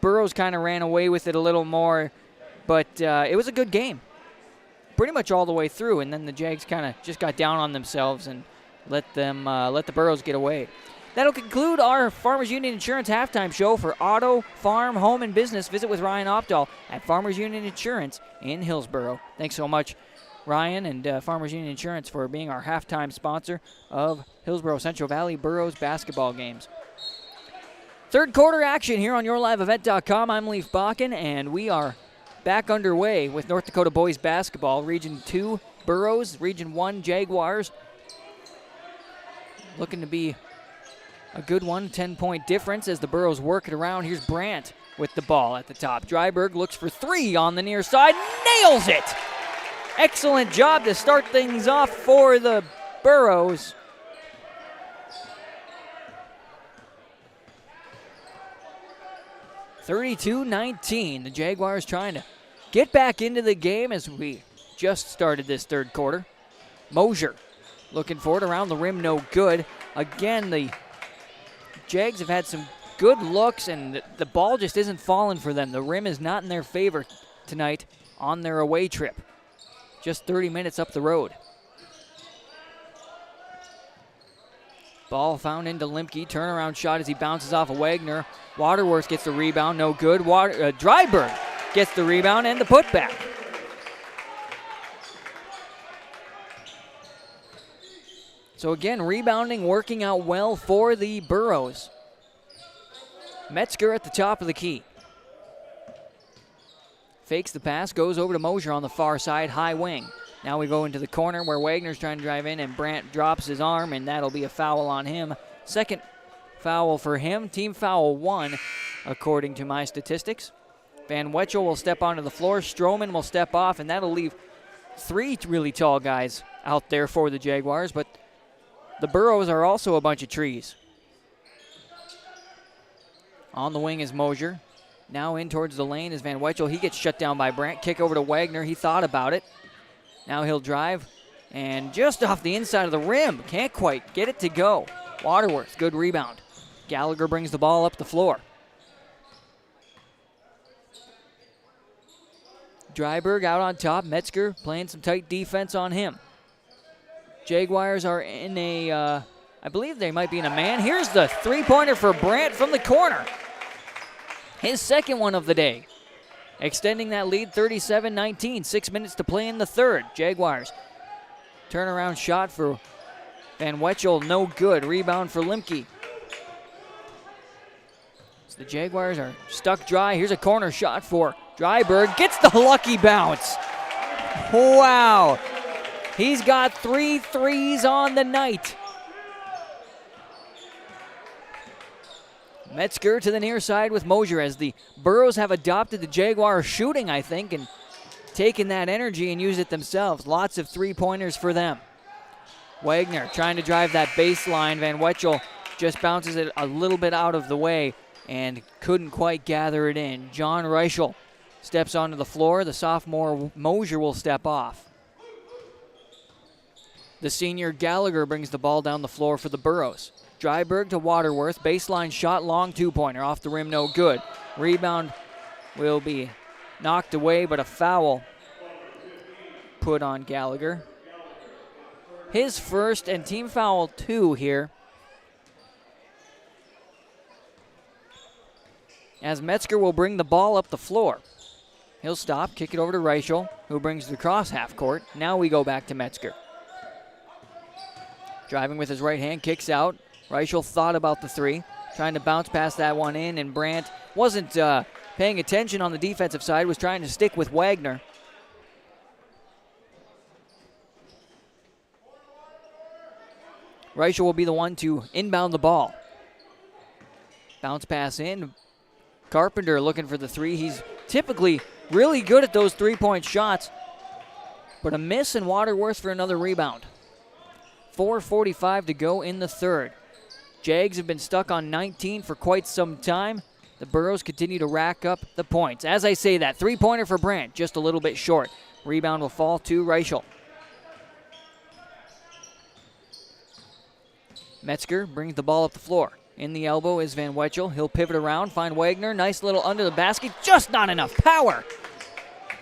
Burros kind of ran away with it a little more, but it was a good game pretty much all the way through, and then the Jags kind of just got down on themselves and let the Burros get away. That'll conclude our Farmers Union Insurance halftime show for auto, farm, home, and business. Visit with Ryan Opdahl at Farmers Union Insurance in Hillsboro. Thanks so much, Ryan and Farmers Union Insurance, for being our halftime sponsor of Hillsboro Central Valley Burros basketball games. Third quarter action here on YourLiveEvent.com. I'm Leif Bakken, and we are back underway with North Dakota boys basketball. Region 2 Burros, Region 1 Jaguars. Looking to be a good one, 10-point difference as the Burros work it around. Here's Brandt with the ball at the top. Dryberg looks for 3 on the near side, nails it! Excellent job to start things off for the Burros. (32-19). The Jaguars trying to get back into the game as we just started this third quarter. Mosier looking for it around the rim, no good. Again, the Jags have had some good looks, and the ball just isn't falling for them. The rim is not in their favor tonight on their away trip. Just 30 minutes up the road. Ball found into Limke. Turnaround shot as he bounces off of Wagner. Waterworth gets the rebound, no good. Dryberg gets the rebound and the putback. So again, rebounding working out well for the Burros. Metzger at the top of the key. Fakes the pass, goes over to Mosier on the far side, high wing. Now we go into the corner where Wagner's trying to drive in, and Brandt drops his arm, and that'll be a foul on him. Second foul for him, team foul 1, according to my statistics. Van Wetchel will step onto the floor, Stroman will step off, and that'll leave 3 really tall guys out there for the Jaguars, but the Burros are also a bunch of trees. On the wing is Mosier. Now in towards the lane is Van Wetchel. He gets shut down by Brandt. Kick over to Wagner. He thought about it. Now he'll drive, and just off the inside of the rim. Can't quite get it to go. Waterworth, good rebound. Gallagher brings the ball up the floor. Dryberg out on top. Metzger playing some tight defense on him. Jaguars are in a, I believe they might be in a man. Here's the three-pointer for Brandt from the corner. His second one of the day. Extending that lead 37-19. 6 minutes to play in the third. Jaguars. Turnaround shot for Van Wetchel, no good. Rebound for Limke. So the Jaguars are stuck dry. Here's a corner shot for Dryberg. Gets the lucky bounce. Wow. He's got 3 threes on the night. Metzger to the near side with Mosier as the Burros have adopted the Jaguar shooting, I think, and taken that energy and used it themselves. Lots of three-pointers for them. Wagner trying to drive that baseline. Van Wetchel just bounces it a little bit out of the way and couldn't quite gather it in. John Reichel steps onto the floor. The sophomore Mosier will step off. The senior Gallagher brings the ball down the floor for the Burros. Dryberg to Waterworth. Baseline shot, long two-pointer. Off the rim, no good. Rebound will be knocked away, but a foul put on Gallagher. His first and team foul 2 here. As Metzger will bring the ball up the floor. He'll stop, kick it over to Reichel, who brings the cross half court. Now we go back to Metzger. Driving with his right hand, kicks out. Reichel thought about the three, trying to bounce past that one in, and Brandt wasn't paying attention on the defensive side, was trying to stick with Wagner. Reichel will be the one to inbound the ball. Bounce pass in. Carpenter looking for the three. He's typically really good at those three-point shots, but a miss, and Waterworth for another rebound. 4:45 to go in the third. Jags have been stuck on 19 for quite some time. The Burros continue to rack up the points. As I say that, three-pointer for Brandt, just a little bit short. Rebound will fall to Reichel. Metzger brings the ball up the floor. In the elbow is Van Wetchel. He'll pivot around, find Wagner. Nice little under the basket. Just not enough power.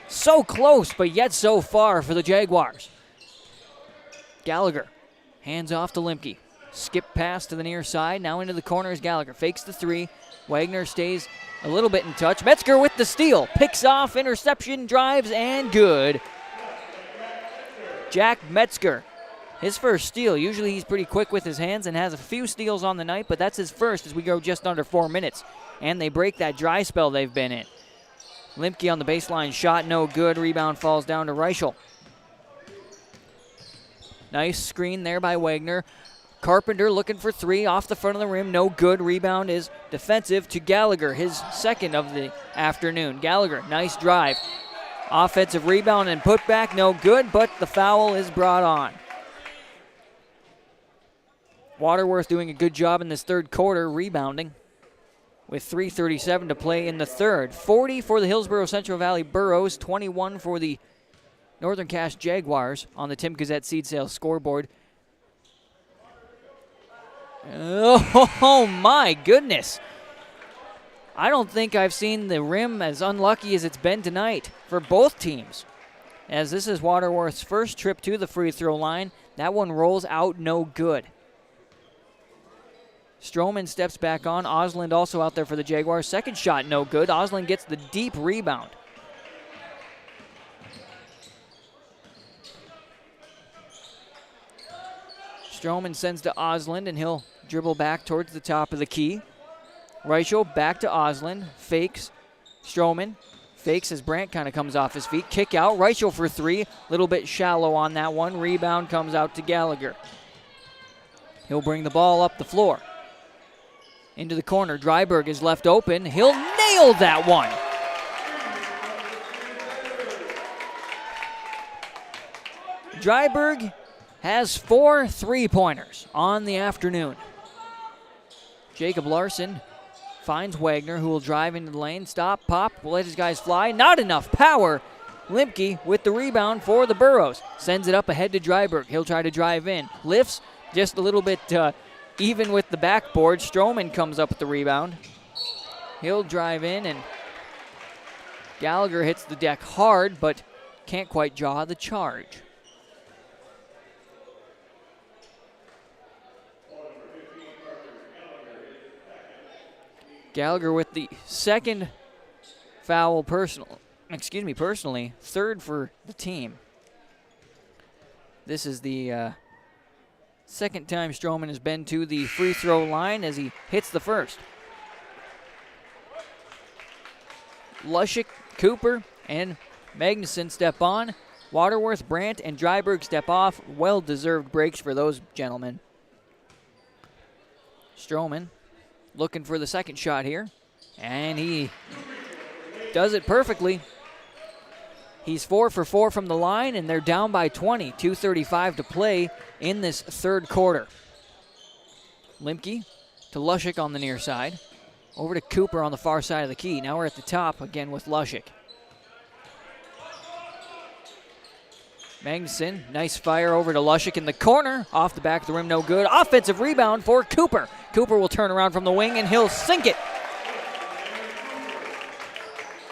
So close, but yet so far for the Jaguars. Gallagher hands off to Limke. Skip pass to the near side. Now into the corner is Gallagher. Fakes the three. Wagner stays a little bit in touch. Metzger with the steal. Picks off, interception, drives, and good. Jack Metzger. His first steal. Usually he's pretty quick with his hands and has a few steals on the night, but that's his first as we go just under 4 minutes. And they break that dry spell they've been in. Limke on the baseline shot, no good. Rebound falls down to Reichel. Nice screen there by Wagner. Carpenter looking for three off the front of the rim, no good. Rebound is defensive to Gallagher, his second of the afternoon. Gallagher, nice drive. Offensive rebound and putback, no good, but the foul is brought on. Waterworth doing a good job in this third quarter, rebounding with 3:37 to play in the third. 40 for the Hillsboro Central Valley Burros, 21 for the Northern Cache Jaguars on the Tim Gazette Seed Sales scoreboard. Oh my goodness. I don't think I've seen the rim as unlucky as it's been tonight for both teams. As this is Waterworth's first trip to the free throw line. That one rolls out no good. Stroman steps back on. Osland also out there for the Jaguars. Second shot, no good. Osland gets the deep rebound. Stroman sends to Osland, and he'll dribble back towards the top of the key. Reichel back to Osland. Fakes. Stroman fakes as Brandt kind of comes off his feet. Kick out. Reichel for three. Little bit shallow on that one. Rebound comes out to Gallagher. He'll bring the ball up the floor. Into the corner. Dryberg is left open. He'll nail that one. Dryberg has 4 3-pointers on the afternoon. Jacob Larson finds Wagner, who will drive into the lane. Stop, pop, will let his guys fly. Not enough power. Limke with the rebound for the Burros. Sends it up ahead to Dryberg. He'll try to drive in. Lifts just a little bit even with the backboard. Stroman comes up with the rebound. He'll drive in, and Gallagher hits the deck hard, but can't quite draw the charge. Gallagher with the second foul personally, third for the team. This is the second time Stroman has been to the free throw line as he hits the first. Lushik, Cooper, and Magnuson step on. Waterworth, Brandt, and Dryberg step off. Well-deserved breaks for those gentlemen. Stroman looking for the second shot here, and he does it perfectly. He's 4 for 4 from the line, and they're down by 20. 2:35 to play in this third quarter. Limke to Lushik on the near side. Over to Cooper on the far side of the key. Now we're at the top again with Lushik. Magnuson, nice fire over to Lushik in the corner. Off the back of the rim, no good. Offensive rebound for Cooper. Cooper will turn around from the wing, and he'll sink it.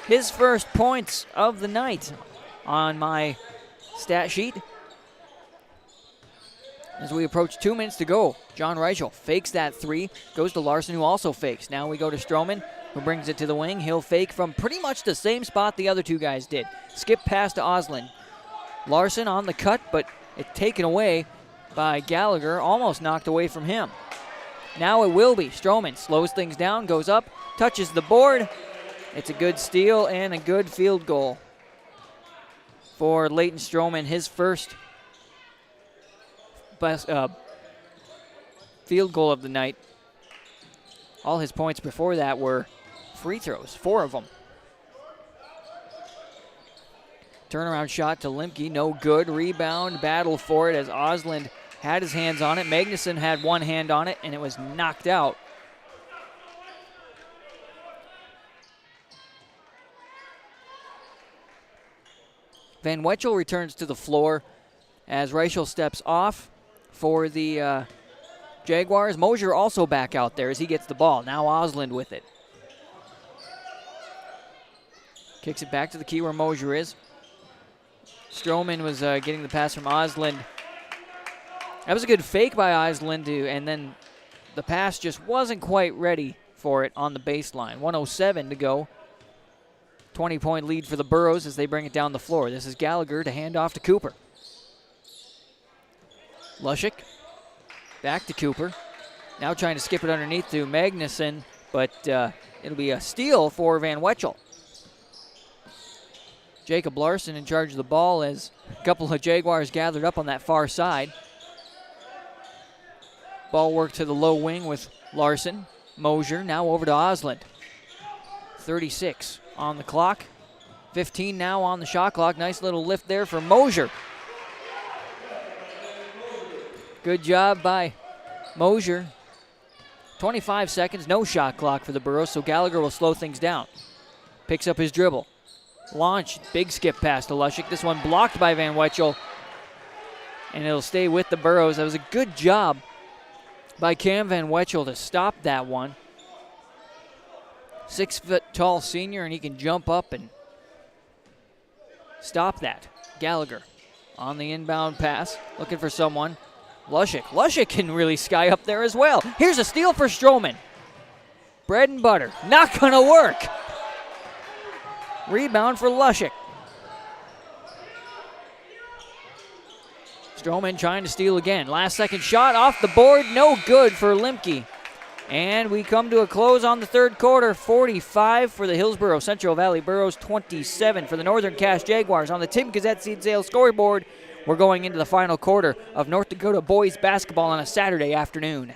His first points of the night on my stat sheet. As we approach 2 minutes to go, John Reichel fakes that three, goes to Larson, who also fakes. Now we go to Stroman, who brings it to the wing. He'll fake from pretty much the same spot the other two guys did. Skip pass to Osland. Larson on the cut, but it's taken away by Gallagher, almost knocked away from him. Now it will be. Stroman slows things down, goes up, touches the board. It's a good steal and a good field goal for Leighton Stroman, his first field goal of the night. All his points before that were free throws, 4 of them. Turnaround shot to Limke, no good. Rebound, battle for it as Osland had his hands on it. Magnuson had one hand on it, and it was knocked out. Van Wetchel returns to the floor as Reichel steps off for the Jaguars. Mosier also back out there as he gets the ball. Now Osland with it. Kicks it back to the key where Mosier is. Stroman was getting the pass from Osland. That was a good fake by Osland, and then the pass just wasn't quite ready for it on the baseline. 1:07 to go. 20-point lead for the Burros as they bring it down the floor. This is Gallagher to hand off to Cooper. Lushik back to Cooper. Now trying to skip it underneath to Magnuson, but it'll be a steal for Van Wetchel. Jacob Larson in charge of the ball as a couple of Jaguars gathered up on that far side. Ball work to the low wing with Larson. Mosier now over to Osland. 36 on the clock. 15 now on the shot clock. Nice little lift there for Mosier. Good job by Mosier. 25 seconds, no shot clock for the Burros, so Gallagher will slow things down. Picks up his dribble. Launch, big skip pass to Lushik. This one blocked by Van Wetchel, and it'll stay with the Burros. That was a good job by Cam Van Wetchel to stop that one. 6-foot-tall senior, and he can jump up and stop that. Gallagher on the inbound pass, looking for someone. Lushik. Lushik can really sky up there as well. Here's a steal for Stroman. Bread and butter. Not going to work. Rebound for Lushik. Stroman trying to steal again. Last second shot off the board. No good for Limke. And we come to a close on the third quarter. 45 for the Hillsboro Central Valley Burros, 27 for the Northern Cache Jaguars. On the Tim Gazette Seed Sales scoreboard, we're going into the final quarter of North Dakota boys basketball on a Saturday afternoon.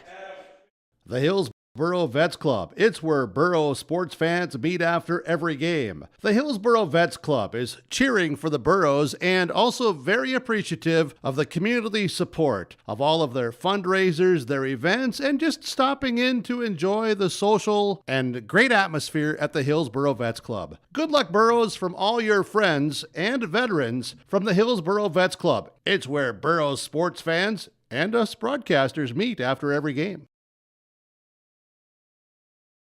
The Hillsboro Hillsboro Vets Club. It's where Boro sports fans meet after every game. The Hillsboro Vets Club is cheering for the Boros and also very appreciative of the community support of all of their fundraisers, their events, and just stopping in to enjoy the social and great atmosphere at the Hillsboro Vets Club. Good luck, Boros, from all your friends and veterans from the Hillsboro Vets Club. It's where Boro sports fans and us broadcasters meet after every game.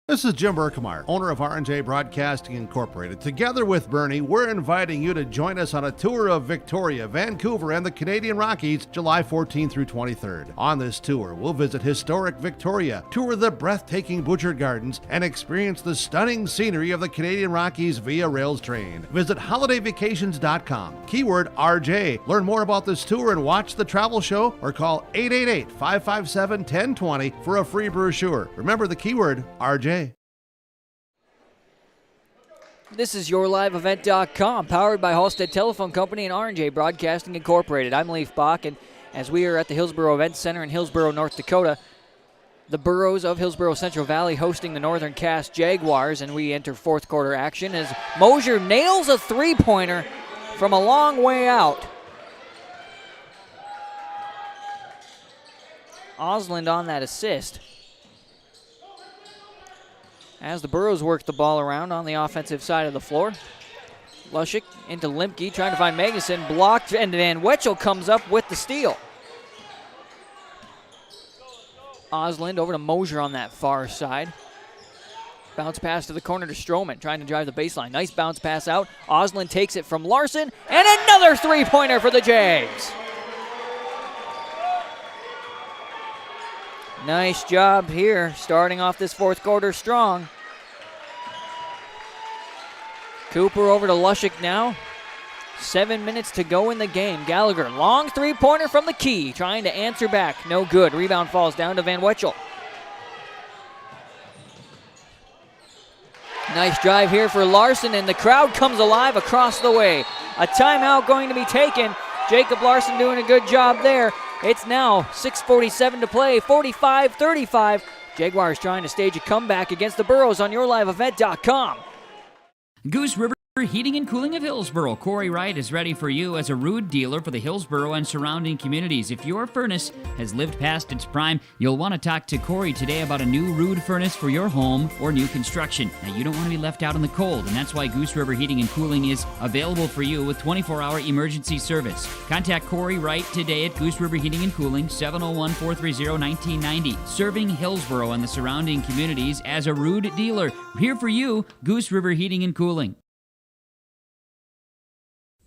This is Jim Berkemar, owner of R&J Broadcasting Incorporated. Together with Bernie, we're inviting you to join us on a tour of Victoria, Vancouver, and the Canadian Rockies, July 14th through 23rd. On this tour, we'll visit historic Victoria, tour the breathtaking Butchert Gardens, and experience the stunning scenery of the Canadian Rockies via rails train. Visit holidayvacations.com, keyword RJ. Learn more about this tour and watch the travel show, or call 888-557-1020 for a free brochure. Remember the keyword RJ. This is YourLiveEvent.com, powered by Halstead Telephone Company and R&J Broadcasting Incorporated. I'm Leif Bach, and as we are at the Hillsboro Event Center in Hillsboro, North Dakota, the Burros of Hillsboro Central Valley hosting the Northern Cass Jaguars, and we enter fourth quarter action as Mosier nails a three-pointer from a long way out. Osland on that assist. As the Burros work the ball around on the offensive side of the floor. Lushik into Limke, trying to find Magnuson, blocked, and Van Wetchel comes up with the steal. Osland over to Mosier on that far side. Bounce pass to the corner to Stroman, trying to drive the baseline. Nice bounce pass out. Osland takes it from Larson, and another three-pointer for the Jags. Nice job here, starting off this fourth quarter strong. Cooper over to Lushik now. 7 minutes to go in the game. Gallagher, long three-pointer from the key, trying to answer back. No good. Rebound falls down to Van Wetchel. Nice drive here for Larson, and the crowd comes alive across the way. A timeout going to be taken. Jacob Larson doing a good job there. It's now 6:47 to play, 45-35. Jaguars trying to stage a comeback against the Burros on YourLiveEvent.com. Goose River Heating and Cooling of Hillsboro. Corey Wright is ready for you as a Ruud dealer for the Hillsboro and surrounding communities. If your furnace has lived past its prime, you'll want to talk to Corey today about a new Ruud furnace for your home or new construction. Now, you don't want to be left out in the cold, and that's why Goose River Heating and Cooling is available for you with 24-hour emergency service. Contact Corey Wright today at Goose River Heating and Cooling, 701-430-1990. Serving Hillsboro and the surrounding communities as a Ruud dealer. Here for you, Goose River Heating and Cooling.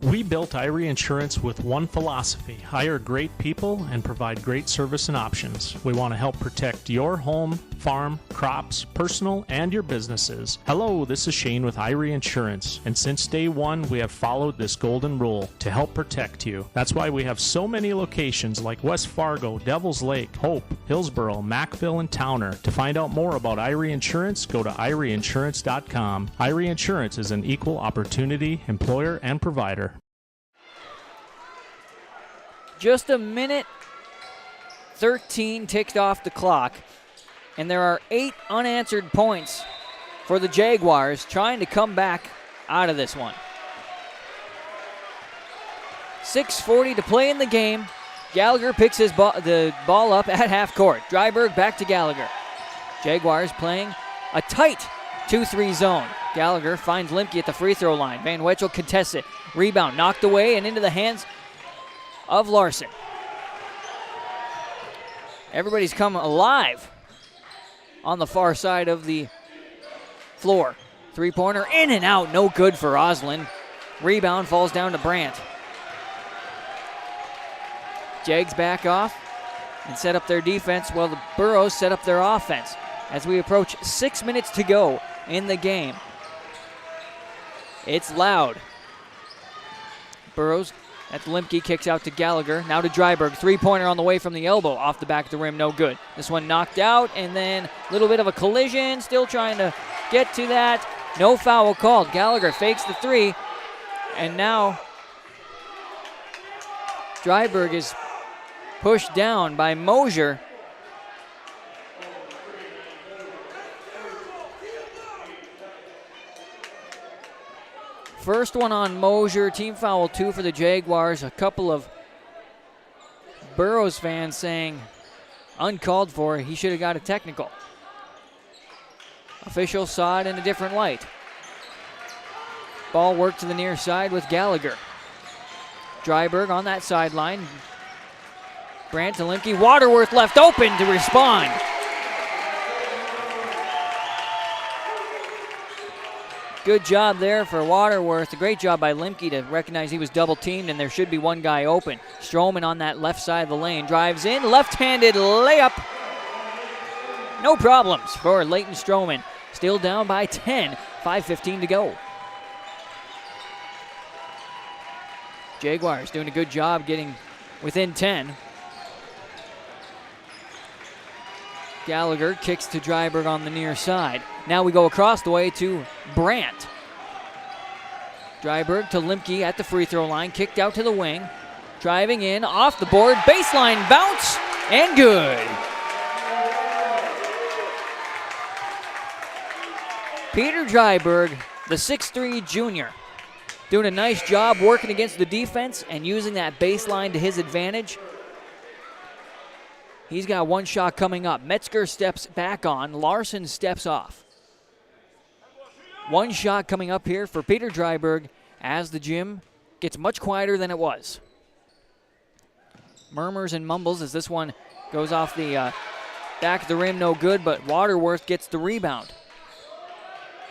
We built Irie Insurance with one philosophy: hire great people and provide great service and options. We want to help protect your home, farm, crops, personal, and your businesses. Hello, this is Shane with Irie Insurance, and since day one, we have followed this golden rule to help protect you. That's why we have so many locations like West Fargo, Devils Lake, Hope, Hillsboro, Mackville, and Towner. To find out more about Irie Insurance, go to IrieInsurance.com. Irie Insurance is an equal opportunity employer and provider. Just a minute 13 ticked off the clock, and there are 8 unanswered points for the Jaguars trying to come back out of this one. 6:40 to play in the game. Gallagher picks the ball up at half court. Dryberg back to Gallagher. Jaguars playing a tight 2-3 zone. Gallagher finds Limke at the free throw line. Van Wetchel contests it. Rebound knocked away and into the hands of Larson. Everybody's come alive on the far side of the floor. Three-pointer in and out, no good for Osland. Rebound falls down to Brandt. Jags back off and set up their defense while the Burros set up their offense as we approach 6 minutes to go in the game. It's loud. Burros at Limke, kicks out to Gallagher. Now to Dryberg. Three-pointer on the way from the elbow. Off the back of the rim, no good. This one knocked out, and then a little bit of a collision. Still trying to get to that. No foul called. Gallagher fakes the three, and now Dryberg is pushed down by Mosier. First one on Mosier, team foul 2 for the Jaguars. A couple of Burrows fans saying uncalled for, he should have got a technical. Officials saw it in a different light. Ball worked to the near side with Gallagher. Dryberg on that sideline. Brandt to Limke. Waterworth left open to respond. Good job there for Waterworth. A great job by Limke to recognize he was double teamed and there should be one guy open. Stroman on that left side of the lane. Drives in. Left-handed layup. No problems for Leighton Stroman. Still down by 10. 5:15 to go. Jaguars doing a good job getting within 10. Gallagher kicks to Dryberg on the near side. Now we go across the way to Brandt. Dryberg to Limke at the free throw line. Kicked out to the wing. Driving in, off the board. Baseline bounce, and good. Peter Dryberg, the 6'3 junior, doing a nice job working against the defense and using that baseline to his advantage. He's got one shot coming up. Metzger steps back on. Larson steps off. One shot coming up here for Peter Dryberg as the gym gets much quieter than it was. Murmurs and mumbles as this one goes off the back of the rim, no good, but Waterworth gets the rebound.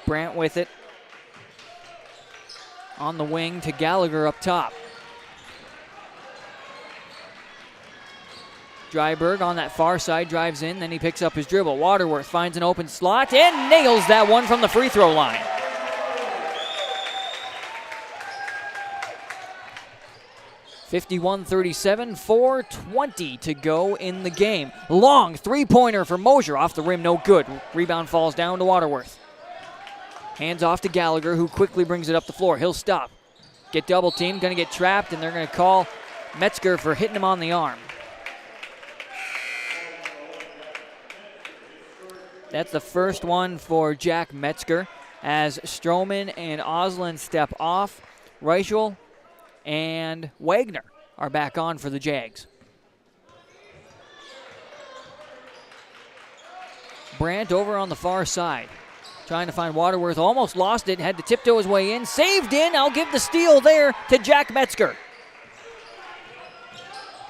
Brandt with it. On the wing to Gallagher up top. Dryberg on that far side drives in, then he picks up his dribble. Waterworth finds an open slot and nails that one from the free throw line. (51-37), 4:20 to go in the game. Long three-pointer for Mosier, off the rim, no good. Rebound falls down to Waterworth. Hands off to Gallagher, who quickly brings it up the floor. He'll stop. Get double teamed, gonna get trapped, and they're gonna call Metzger for hitting him on the arm. That's the first one for Jack Metzger as Stroman and Oslin step off. Reichel and Wagner are back on for the Jags. Brandt over on the far side. Trying to find Waterworth. Almost lost it. Had to tiptoe his way in. Saved in. I'll give the steal there to Jack Metzger.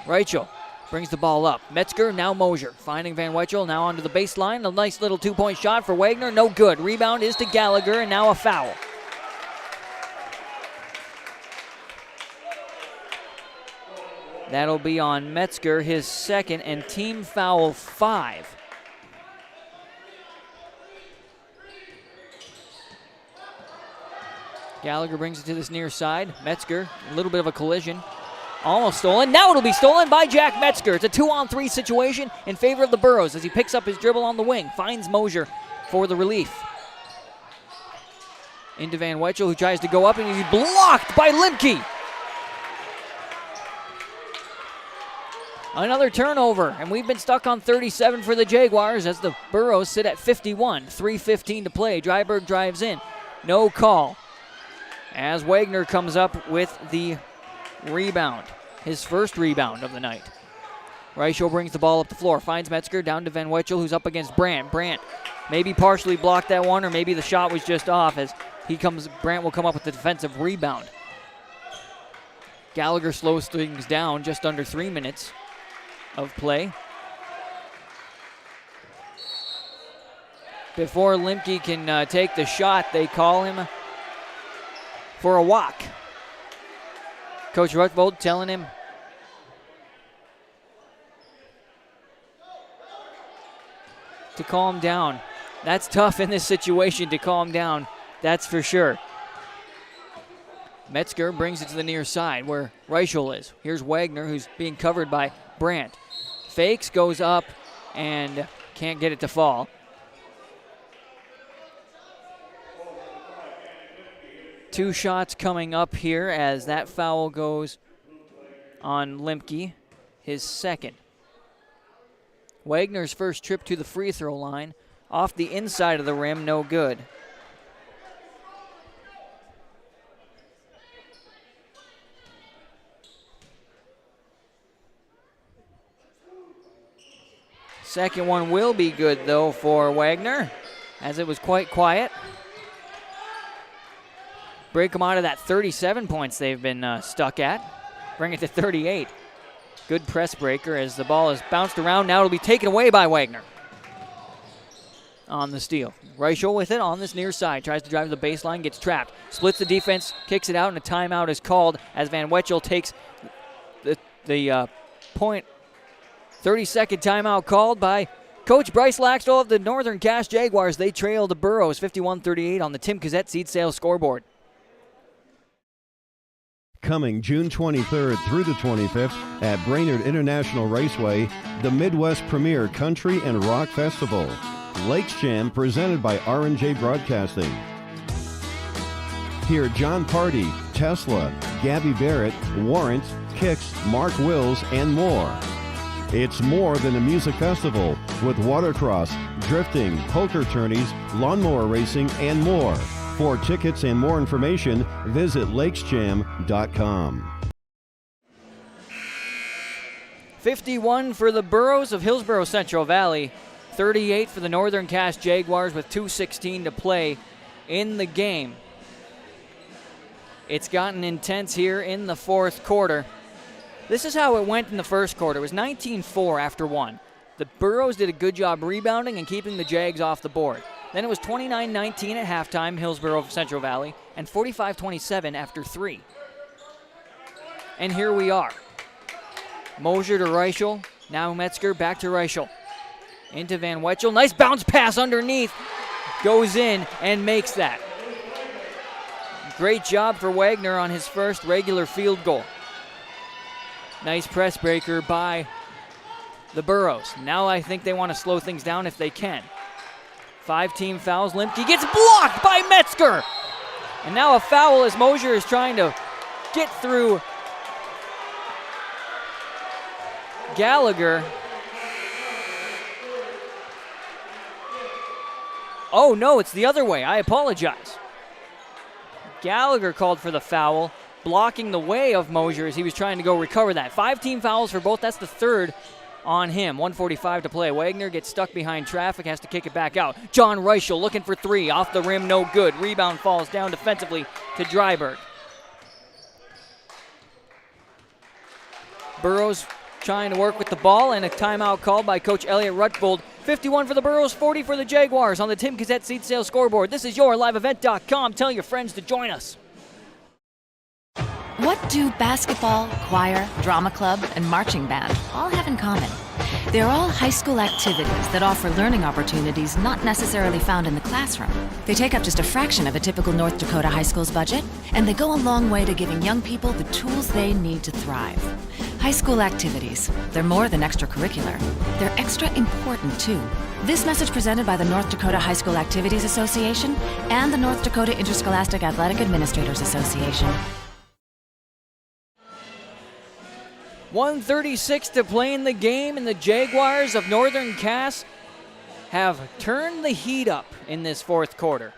Reichel brings the ball up. Metzger, now Mosier. Finding Van Weichel, now onto the baseline. A nice little two-point shot for Wagner. No good. Rebound is to Gallagher, and now a foul. That'll be on Metzger, his second, and team foul 5. Gallagher brings it to this near side. Metzger, a little bit of a collision. Almost stolen. Now it'll be stolen by Jack Metzger. It's a 2-on-3 situation in favor of the Burrows as he picks up his dribble on the wing. Finds Mosier for the relief. Into Van Weichel, who tries to go up, and he's blocked by Limke. Another turnover, and we've been stuck on 37 for the Jaguars as the Burrows sit at 51. 3:15 to play. Dryberg drives in. No call. As Wagner comes up with the rebound, his first rebound of the night. Reichel brings the ball up the floor, finds Metzger down to Van Weichel, who's up against Brandt. Brandt maybe partially blocked that one, or maybe the shot was just off as Brandt will come up with the defensive rebound. Gallagher slows things down, just under 3 minutes of play. Before Limke can take the shot, they call him for a walk. Coach Rutvold telling him to calm down. That's tough in this situation to calm down, that's for sure. Metzger brings it to the near side where Reichel is. Here's Wagner, who's being covered by Brandt. Fakes, goes up, and can't get it to fall. Two shots coming up here as that foul goes on Limke, his second. Wagner's first trip to the free throw line, off the inside of the rim, no good. Second one will be good, though, for Wagner, as it was quite quiet. Break them out of that 37 points they've been stuck at. Bring it to 38. Good press breaker as the ball is bounced around. Now it'll be taken away by Wagner. On the steal. Reichel with it on this near side. Tries to drive to the baseline, gets trapped. Splits the defense, kicks it out, and a timeout is called as Van Wetchel takes the point. 30-second timeout called by Coach Bryce Laxdell of the Northern Cass Jaguars. They trail the Burros 51-38 on the Tim Cassette Seed Sales scoreboard. Coming June 23rd through the 25th at Brainerd International Raceway, the Midwest Premier Country and Rock Festival. Lakes Jam presented by R&J Broadcasting. Hear John Party, Tesla, Gabby Barrett, Warrant, Kicks, Mark Wills, and more. It's more than a music festival with watercross, drifting, poker tourneys, lawnmower racing, and more. For tickets and more information, visit lakesjam.com. 51 for the Burros of Hillsboro Central Valley. 38 for the Northern Cass Jaguars with 2:16 to play in the game. It's gotten intense here in the fourth quarter. This is how it went in the first quarter. It was 19-4 after one. The Burros did a good job rebounding and keeping the Jags off the board. Then it was 29-19 at halftime, Hillsboro Central Valley, and 45-27 after three. And here we are. Mosier to Reichel. Now Metzger back to Reichel. Into Van Wetchel. Nice bounce pass underneath. Goes in and makes that. Great job for Wagner on his first regular field goal. Nice press breaker by the Burros. Now I think they want to slow things down if they can. 5 team fouls. Limke gets blocked by Metzger. And now a foul as Mosier is trying to get through Gallagher. Oh, no, it's the other way. I apologize. Gallagher called for the foul, blocking the way of Mosier as he was trying to go recover that. 5 team fouls for both. That's the third on him. 1:45 to play. Wagner gets stuck behind traffic, has to kick it back out. John Reichel looking for three. Off the rim, no good. Rebound falls down defensively to Dryberg. Burros trying to work with the ball, and a timeout called by Coach Elliott Rutgold. 51 for the Burros, 40 for the Jaguars on the Tim Cassette Seed Sales scoreboard. This is your liveevent.com. Tell your friends to join us. What do basketball, choir, drama club, and marching band all have in common? They're all high school activities that offer learning opportunities not necessarily found in the classroom. They take up just a fraction of a typical North Dakota high school's budget, and they go a long way to giving young people the tools they need to thrive. High school activities, they're more than extracurricular. They're extra important, too. This message presented by the North Dakota High School Activities Association and the North Dakota Interscholastic Athletic Administrators Association. 1:36 to play in the game, and the Jaguars of Northern Cass have turned the heat up in this fourth quarter.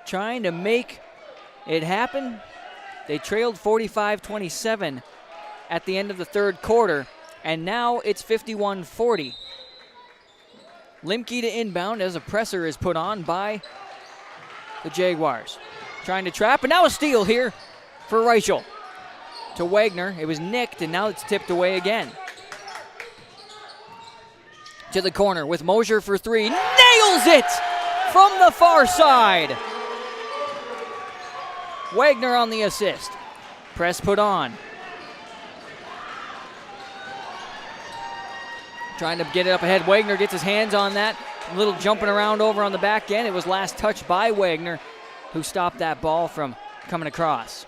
Trying to make it happen. They trailed 45-27 at the end of the third quarter, and now it's 51-40. Limke to inbound as a presser is put on by the Jaguars. Trying to trap, and now a steal here for Reichel. To Wagner. It was nicked, and now it's tipped away again. To the corner with Mosier for three. Nails it from the far side. Wagner on the assist. Press put on. Trying to get it up ahead. Wagner gets his hands on that. A little jumping around over on the back end. It was last touched by Wagner, who stopped that ball from coming across.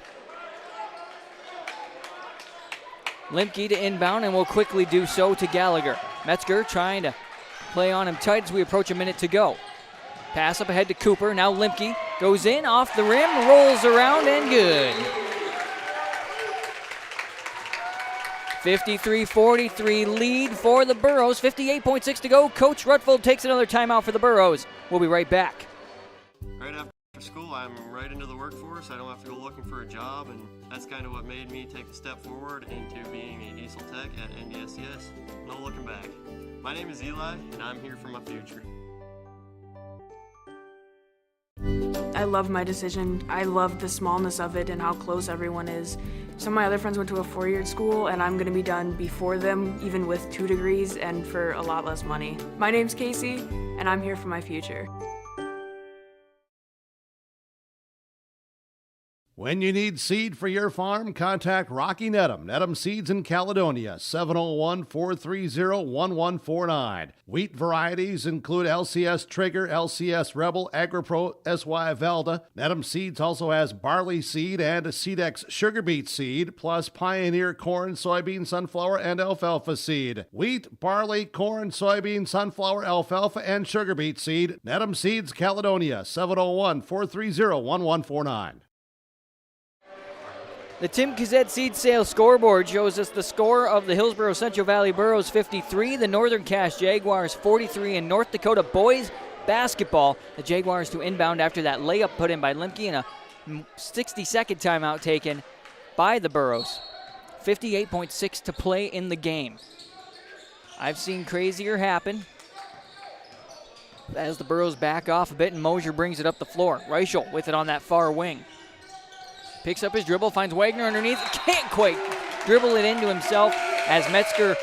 Limke to inbound, and will quickly do so to Gallagher. Metzger trying to play on him tight as we approach a minute to go. Pass up ahead to Cooper. Now Limke goes in, off the rim, rolls around, and good. 53-43 lead for the Burros. 58.6 to go. Coach Rutfold takes another timeout for the Burros. We'll be right back. Right after school, I'm right into the workforce. I don't have to go looking for a job, and that's kind of what made me take the step forward into being a diesel tech at NDSCS. No looking back. My name is Eli, and I'm here for my future. I love my decision. I love the smallness of it and how close everyone is. Some of my other friends went to a 4-year school, and I'm going to be done before them, even with 2 degrees and for a lot less money. My name's Casey, and I'm here for my future. When you need seed for your farm, contact Rocky Nedham. Nedham Seeds in Caledonia, 701-430-1149. Wheat varieties include LCS Trigger, LCS Rebel, AgriPro, SY Velda. Nedham Seeds also has barley seed and Seedex sugar beet seed, plus Pioneer corn, soybean, sunflower, and alfalfa seed. Wheat, barley, corn, soybean, sunflower, alfalfa, and sugar beet seed. Nedham Seeds, Caledonia, 701-430-1149. The Tim Kazette Seed Sales scoreboard shows us the score of the Hillsboro Central Valley Burros 53, the Northern Cache Jaguars 43 in North Dakota boys basketball. The Jaguars to inbound after that layup put in by Limke and a 60-second timeout taken by the Burros. 58.6 to play in the game. I've seen crazier happen as the Burros back off a bit and Mosier brings it up the floor. Reichel with it on that far wing. Picks up his dribble, finds Wagner underneath. Can't quite dribble it into himself as Metzger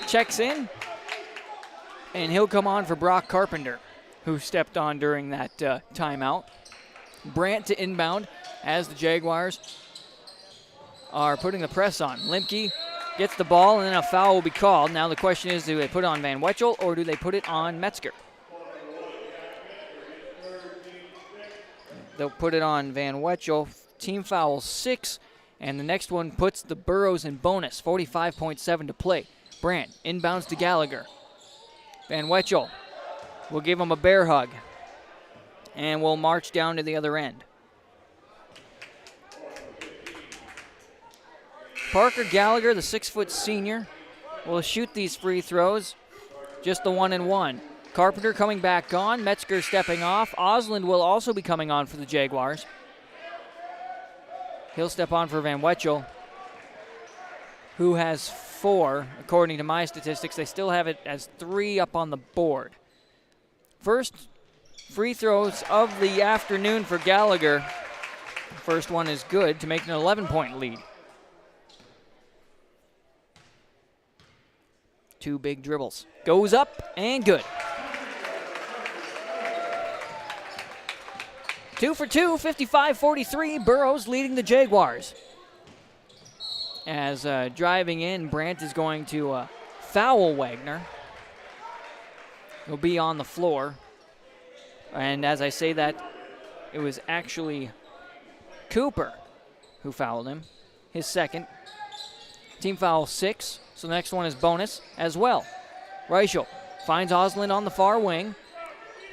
checks in. And he'll come on for Brock Carpenter, who stepped on during that timeout. Brandt to inbound as the Jaguars are putting the press on. Limke gets the ball, and then a foul will be called. Now the question is, do they put it on Van Wetchel or do they put it on Metzger? They'll put it on Van Wetchel. Team foul 6, and the next one puts the Burros in bonus. 45.7 to play. Brandt inbounds to Gallagher. Van Wetchel will give him a bear hug, and will march down to the other end. Parker Gallagher, the 6-foot senior, will shoot these free throws. Just the 1 and 1. Carpenter coming back on. Metzger stepping off. Osland will also be coming on for the Jaguars. He'll step on for Van Wetchel, who has 4, according to my statistics. They still have it as 3 up on the board. First free throws of the afternoon for Gallagher. First one is good to make an 11-point lead. 2 big dribbles. Goes up and good. 2 for 2, 55-43, Burros leading the Jaguars. As driving in, Brandt is going to foul Wagner. He'll be on the floor. And as I say that, it was actually Cooper who fouled him, his second. Team foul 6, so the next one is bonus as well. Reichel finds Osland on the far wing.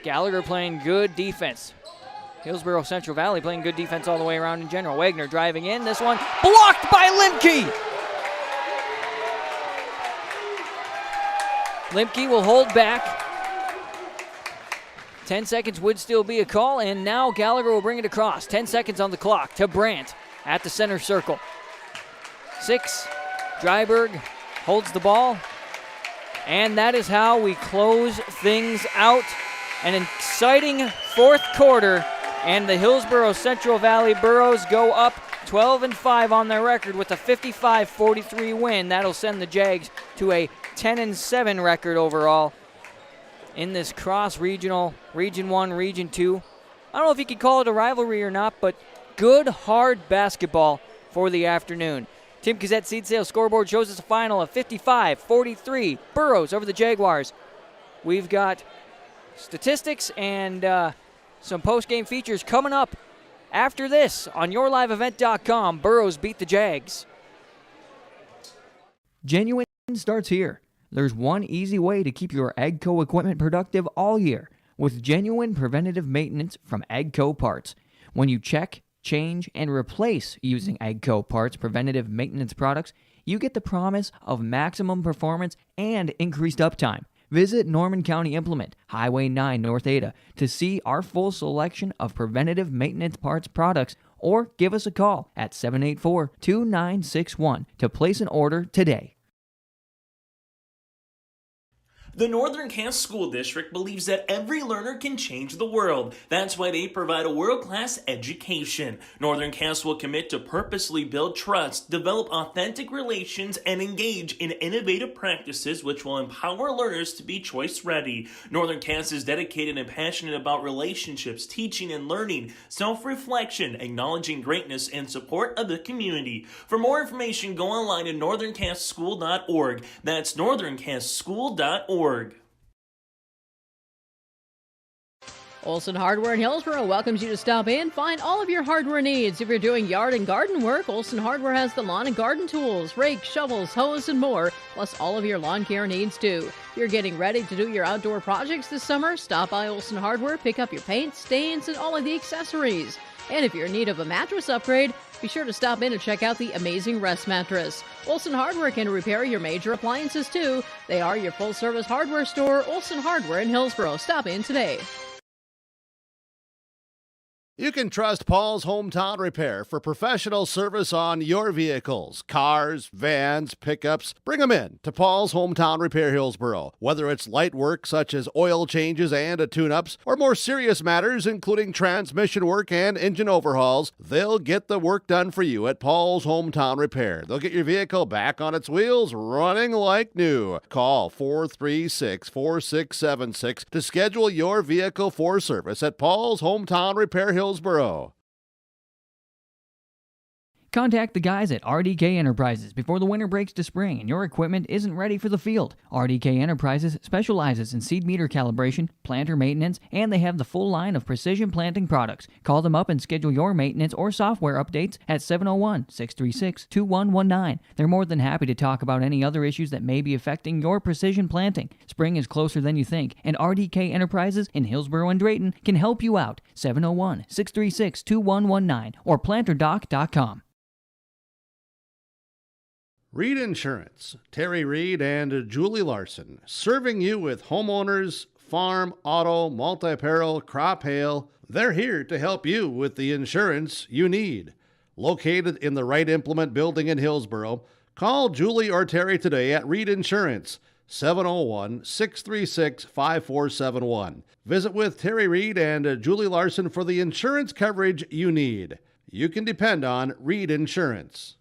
Gallagher playing good defense. Hillsboro Central Valley playing good defense all the way around in general. Wagner driving in. This one blocked by Limke. Limke will hold back. 10 seconds would still be a call, and now Gallagher will bring it across. 10 seconds on the clock to Brandt at the center circle. 6, Dryberg holds the ball, and that is how we close things out. An exciting fourth quarter, and the Hillsboro Central Valley Burros go up 12-5 on their record with a 55-43 win. That'll send the Jags to a 10-7 record overall in this cross-regional, Region 1, Region 2. I don't know if you could call it a rivalry or not, but good, hard basketball for the afternoon. Tim Kazette Seed Sales scoreboard shows us a final of 55-43, Burros over the Jaguars. We've got statistics and some post-game features coming up after this on YourLiveEvent.com. Burros beat the Jags. Genuine starts here. There's one easy way to keep your AGCO equipment productive all year with genuine preventative maintenance from AGCO Parts. When you check, change, and replace using AGCO Parts preventative maintenance products, you get the promise of maximum performance and increased uptime. Visit Norman County Implement, Highway 9 North Ada, to see our full selection of preventative maintenance parts products, or give us a call at 784-2961 to place an order today. The Northern Cass School District believes that every learner can change the world. That's why they provide a world-class education. Northern Cass will commit to purposely build trust, develop authentic relations, and engage in innovative practices which will empower learners to be choice-ready. Northern Cass is dedicated and passionate about relationships, teaching and learning, self-reflection, acknowledging greatness, and support of the community. For more information, go online to northerncasschool.org. That's northerncasschool.org. Olson Hardware in Hillsboro welcomes you to stop in. Find all of your hardware needs. If you're doing yard and garden work, Olson Hardware has the lawn and garden tools, rakes, shovels, hose, and more, plus all of your lawn care needs too. If you're getting ready to do your outdoor projects this summer, stop by Olson Hardware, pick up your paint, stains, and all of the accessories. And if you're in need of a mattress upgrade, be sure to stop in and check out the amazing Rest Mattress. Olson Hardware can repair your major appliances too. They are your full-service hardware store, Olson Hardware in Hillsboro. Stop in today. You can trust Paul's Hometown Repair for professional service on your vehicles, cars, vans, pickups. Bring them in to Paul's Hometown Repair Hillsboro. Whether it's light work such as oil changes and tune-ups, or more serious matters including transmission work and engine overhauls, they'll get the work done for you at Paul's Hometown Repair. They'll get your vehicle back on its wheels, running like new. Call 436-4676 to schedule your vehicle for service at Paul's Hometown Repair Hillsboro. Contact the guys at RDK Enterprises before the winter breaks to spring and your equipment isn't ready for the field. RDK Enterprises specializes in seed meter calibration, planter maintenance, and they have the full line of precision planting products. Call them up and schedule your maintenance or software updates at 701-636-2119. They're more than happy to talk about any other issues that may be affecting your precision planting. Spring is closer than you think, and RDK Enterprises in Hillsboro and Drayton can help you out. 701-636-2119 or planterdoc.com. Reed Insurance, Terry Reed and Julie Larson, serving you with homeowners, farm, auto, multi-peril, crop hail. They're here to help you with the insurance you need. Located in the Wright Implement Building in Hillsboro, call Julie or Terry today at Reed Insurance, 701-636-5471. Visit with Terry Reed and Julie Larson for the insurance coverage you need. You can depend on Reed Insurance.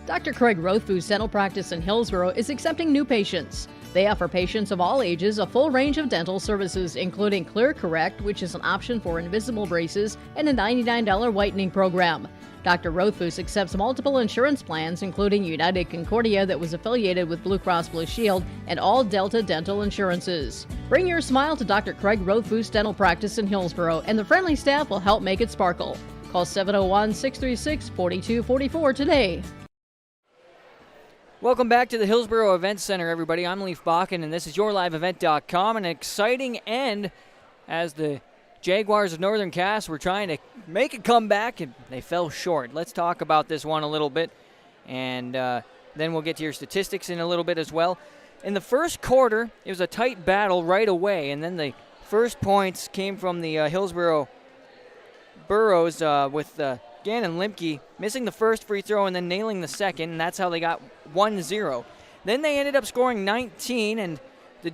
Dr. Craig Rothfuss Dental Practice in Hillsboro is accepting new patients. They offer patients of all ages a full range of dental services, including Clear Correct, which is an option for invisible braces, and a $99 whitening program. Dr. Rothfuss accepts multiple insurance plans, including United Concordia that was affiliated with Blue Cross Blue Shield and all Delta dental insurances. Bring your smile to Dr. Craig Rothfuss Dental Practice in Hillsboro, and the friendly staff will help make it sparkle. Call 701-636-4244 today. Welcome back to the Hillsboro Event Center, everybody. I'm Leif Bakken, and this is YourLiveEvent.com. An exciting end as the Jaguars of Northern Cass were trying to make a comeback, and they fell short. Let's talk about this one a little bit, and then we'll get to your statistics in a little bit as well. In the first quarter, it was a tight battle right away, and then the first points came from the Hillsboro Burros with Gannon Limke missing the first free throw and then nailing the second, and that's how they got 1-0. Then they ended up scoring 19, and the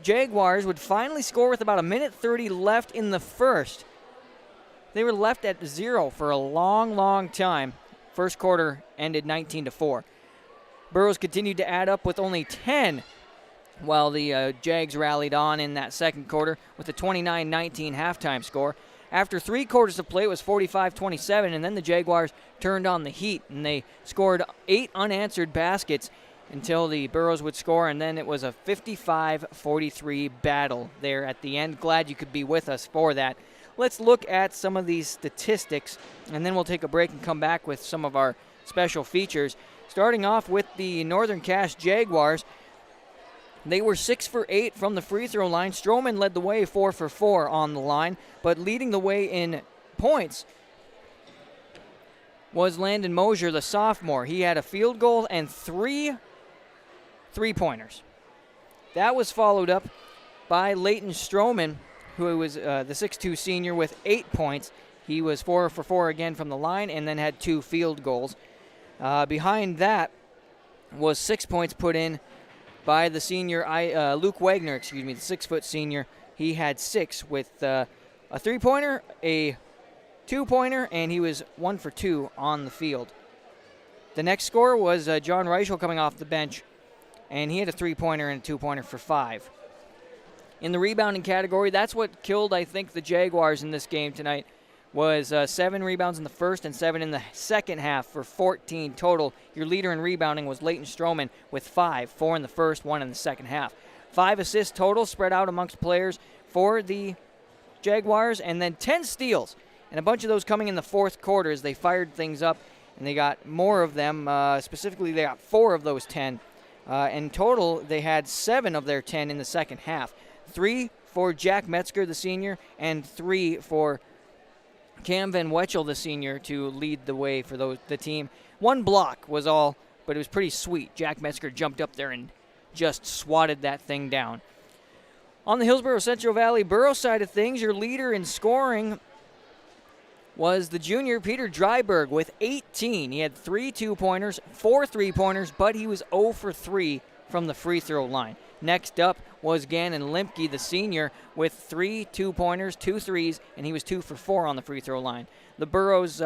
Jaguars would finally score with about 1:30 left in the first. They were left at 0 for a long, long time. First quarter ended 19-4. Burros continued to add up with only 10, while the Jags rallied on in that second quarter with a 29-19 halftime score. After 3 quarters of play, it was 45-27, and then the Jaguars turned on the heat, and they scored 8 unanswered baskets until the Burros would score, and then it was a 55-43 battle there at the end. Glad you could be with us for that. Let's look at some of these statistics, and then we'll take a break and come back with some of our special features. Starting off with the Northern Cass Jaguars. They were 6 for 8 from the free throw line. Stroman led the way 4 for 4 on the line, but leading the way in points was Landon Mosier, the sophomore. He had a field goal and 3 three-pointers. That was followed up by Leighton Stroman, who was the 6'2 senior with 8 points. He was 4 for 4 again from the line and then had 2 field goals. Behind that was 6 points put in by the senior, Luke Wagner, the 6-foot senior. He had 6 with a 3-pointer, a 2-pointer, and he was 1 for 2 on the field. The next scorer was John Reichel coming off the bench, and he had a 3-pointer and a 2-pointer for 5. In the rebounding category, that's what killed, I think, the Jaguars in this game tonight, was 7 rebounds in the first and 7 in the second half for 14 total. Your leader in rebounding was Leighton Stroman with 5, 4 in the first, 1 in the second half. 5 assists total spread out amongst players for the Jaguars, and then 10 steals, and a bunch of those coming in the fourth quarter as they fired things up, and they got more of them. Specifically, they got 4 of those 10. In total, they had 7 of their 10 in the second half. 3 for Jack Metzger, the senior, and 3 for Cam Van Wetchel, the senior, to lead the way for the team. 1 block was all, but it was pretty sweet. Jack Metzger jumped up there and just swatted that thing down. On the Hillsboro Central Valley Borough side of things, your leader in scoring was the junior Peter Dryberg with 18. He had 3 2-pointers, 4 3-pointers, but he was 0 for 3 from the free throw line. Next up was Gannon Limke, the senior, with 3 2-pointers, 2 threes, and he was 2 for 4 on the free throw line. The Burrows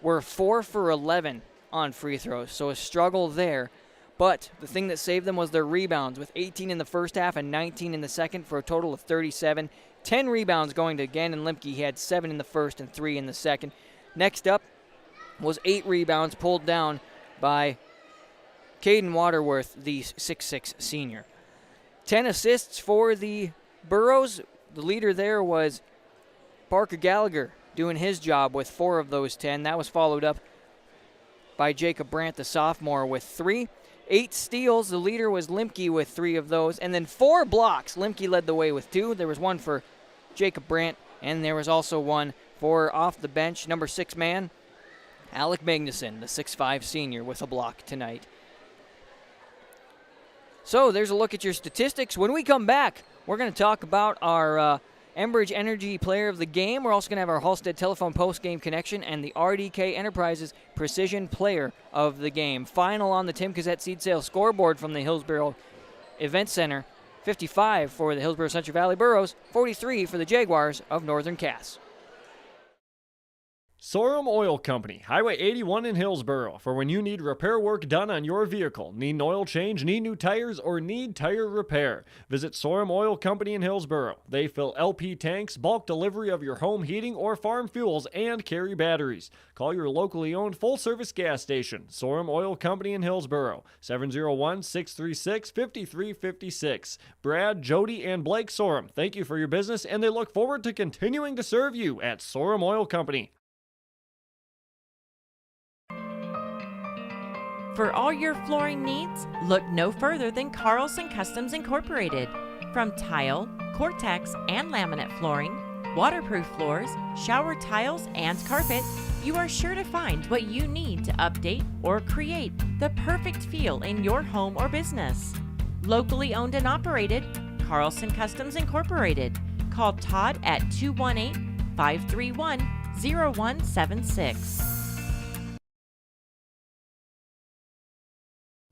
were 4 for 11 on free throws, so a struggle there. But the thing that saved them was their rebounds, with 18 in the first half and 19 in the second for a total of 37. 10 rebounds going to Gannon Limke. He had 7 in the first and 3 in the second. Next up was 8 rebounds pulled down by Caden Waterworth, the 6'6 senior. 10 assists for the Burrows. The leader there was Parker Gallagher doing his job with 4 of those 10. That was followed up by Jacob Brandt, the sophomore, with 3. 8 steals. The leader was Limke with 3 of those. And then 4 blocks. Limke led the way with 2. There was 1 for Jacob Brandt, and there was also 1 for off the bench, number 6 man, Alec Magnuson, the 6'5 senior, with a block tonight. So there's a look at your statistics. When we come back, we're going to talk about our Enbridge Energy Player of the Game. We're also going to have our Halstead Telephone post-game connection and the RDK Enterprises Precision Player of the Game. Final on the Tim Cassette Seed Sale scoreboard from the Hillsboro Event Center. 55 for the Hillsboro Central Valley Burros, 43 for the Jaguars of Northern Cass. Sorum Oil Company, Highway 81 in Hillsboro. For when you need repair work done on your vehicle, need an oil change, need new tires, or need tire repair, visit Sorum Oil Company in Hillsboro. They fill LP tanks, bulk delivery of your home heating or farm fuels, and carry batteries. Call your locally owned full-service gas station, Sorum Oil Company in Hillsboro, 701-636-5356. Brad, Jody, and Blake Sorum, thank you for your business, and they look forward to continuing to serve you at Sorum Oil Company. For all your flooring needs, look no further than Carlson Customs Incorporated. From tile, Cortex, and laminate flooring, waterproof floors, shower tiles, and carpet, you are sure to find what you need to update or create the perfect feel in your home or business. Locally owned and operated, Carlson Customs Incorporated. Call Todd at 218-531-0176.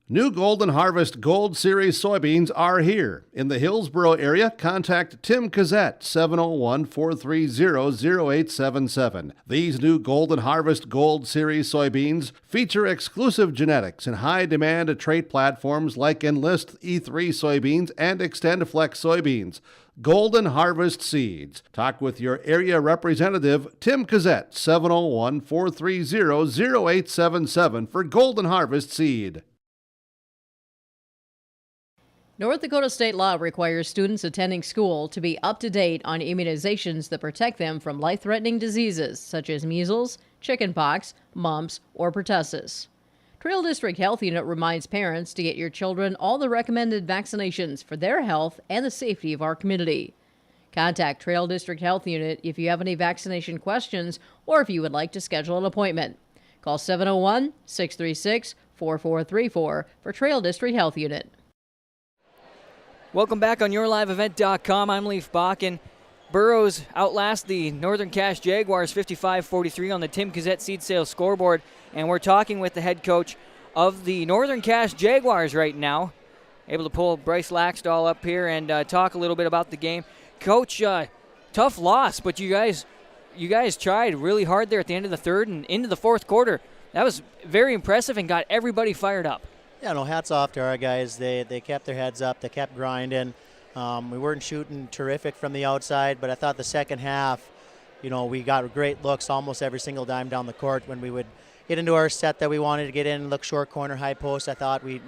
New Golden Harvest Gold Series soybeans are here. In the Hillsboro area, contact Tim Cassette, 701-430-0877. These new Golden Harvest Gold Series soybeans feature exclusive genetics and high-demand trait platforms like Enlist E3 soybeans and XtendFlex soybeans. Golden Harvest Seeds. Talk with your area representative, Tim Cassette, 701-430-0877 for Golden Harvest Seed. North Dakota state law requires students attending school to be up to date on immunizations that protect them from life-threatening diseases such as measles, chickenpox, mumps, or pertussis. Trail District Health Unit reminds parents to get your children all the recommended vaccinations for their health and the safety of our community. Contact Trail District Health Unit if you have any vaccination questions or if you would like to schedule an appointment. Call 701-636-4434 for Trail District Health Unit. Welcome back on YourLiveEvent.com. I'm Leaf Bakken. Burrows outlast the Northern Cache Jaguars 55-43 on the Tim Cassette Seed Sales scoreboard, and we're talking with the head coach of the Northern Cache Jaguars right now. Able to pull Bryce Laxdal up here and talk a little bit about the game. Coach, tough loss, but you guys tried really hard there at the end of the third and into the fourth quarter. That was very impressive and got everybody fired up. Yeah, no, hats off to our guys. They kept their heads up. They kept grinding. We weren't shooting terrific from the outside, but I thought the second half, we got great looks almost every single dime down the court when we would get into our set that we wanted to get in, look short corner, high post. I thought we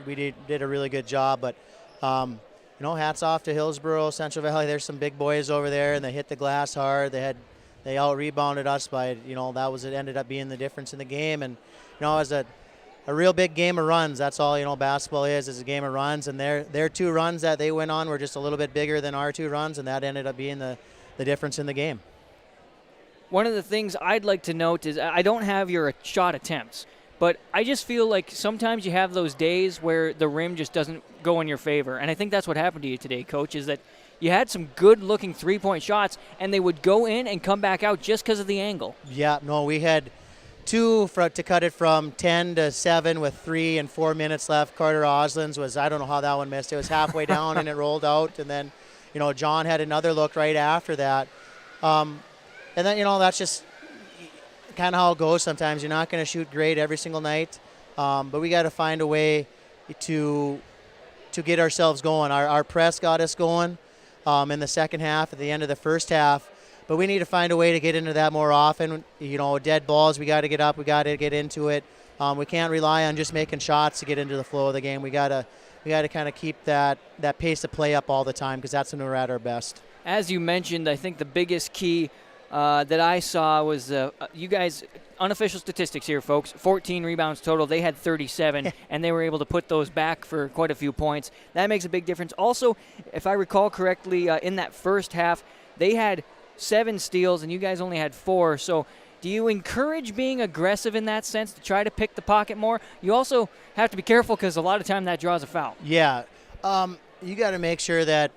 did a really good job, but hats off to Hillsboro, Central Valley. There's some big boys over there, and they hit the glass hard. They out-rebounded us by, it ended up being the difference in the game. And, it was a real big game of runs. That's all, basketball is a game of runs. And their 2 runs that they went on were just a little bit bigger than our 2 runs, and that ended up being the difference in the game. One of the things I'd like to note is I don't have your shot attempts, but I just feel like sometimes you have those days where the rim just doesn't go in your favor. And I think that's what happened to you today, Coach, is that you had some good-looking three-point shots, and they would go in and come back out just because of the angle. Yeah, no, we had 2 to cut it from 10 to 7 with 3 and 4 minutes left. Carter Oslin's was, I don't know how that one missed. It was halfway down and it rolled out. And then, John had another look right after that. And then, that's just kind of how it goes sometimes. You're not going to shoot great every single night, but we got to find a way to get ourselves going. Our press got us going in the second half, at the end of the first half, but we need to find a way to get into that more often. Dead balls, we got to get up, we got to get into it. We can't rely on just making shots to get into the flow of the game. We got to kind of keep that pace of play up all the time, because that's when we're at our best. As you mentioned, I think the biggest key that I saw was you guys, unofficial statistics here, folks, 14 rebounds total. They had 37, and they were able to put those back for quite a few points. That makes a big difference. Also, if I recall correctly, in that first half, they had 7 steals, and you guys only had 4. So do you encourage being aggressive in that sense to try to pick the pocket more? You also have to be careful, because a lot of time that draws a foul. Yeah. You got to make sure that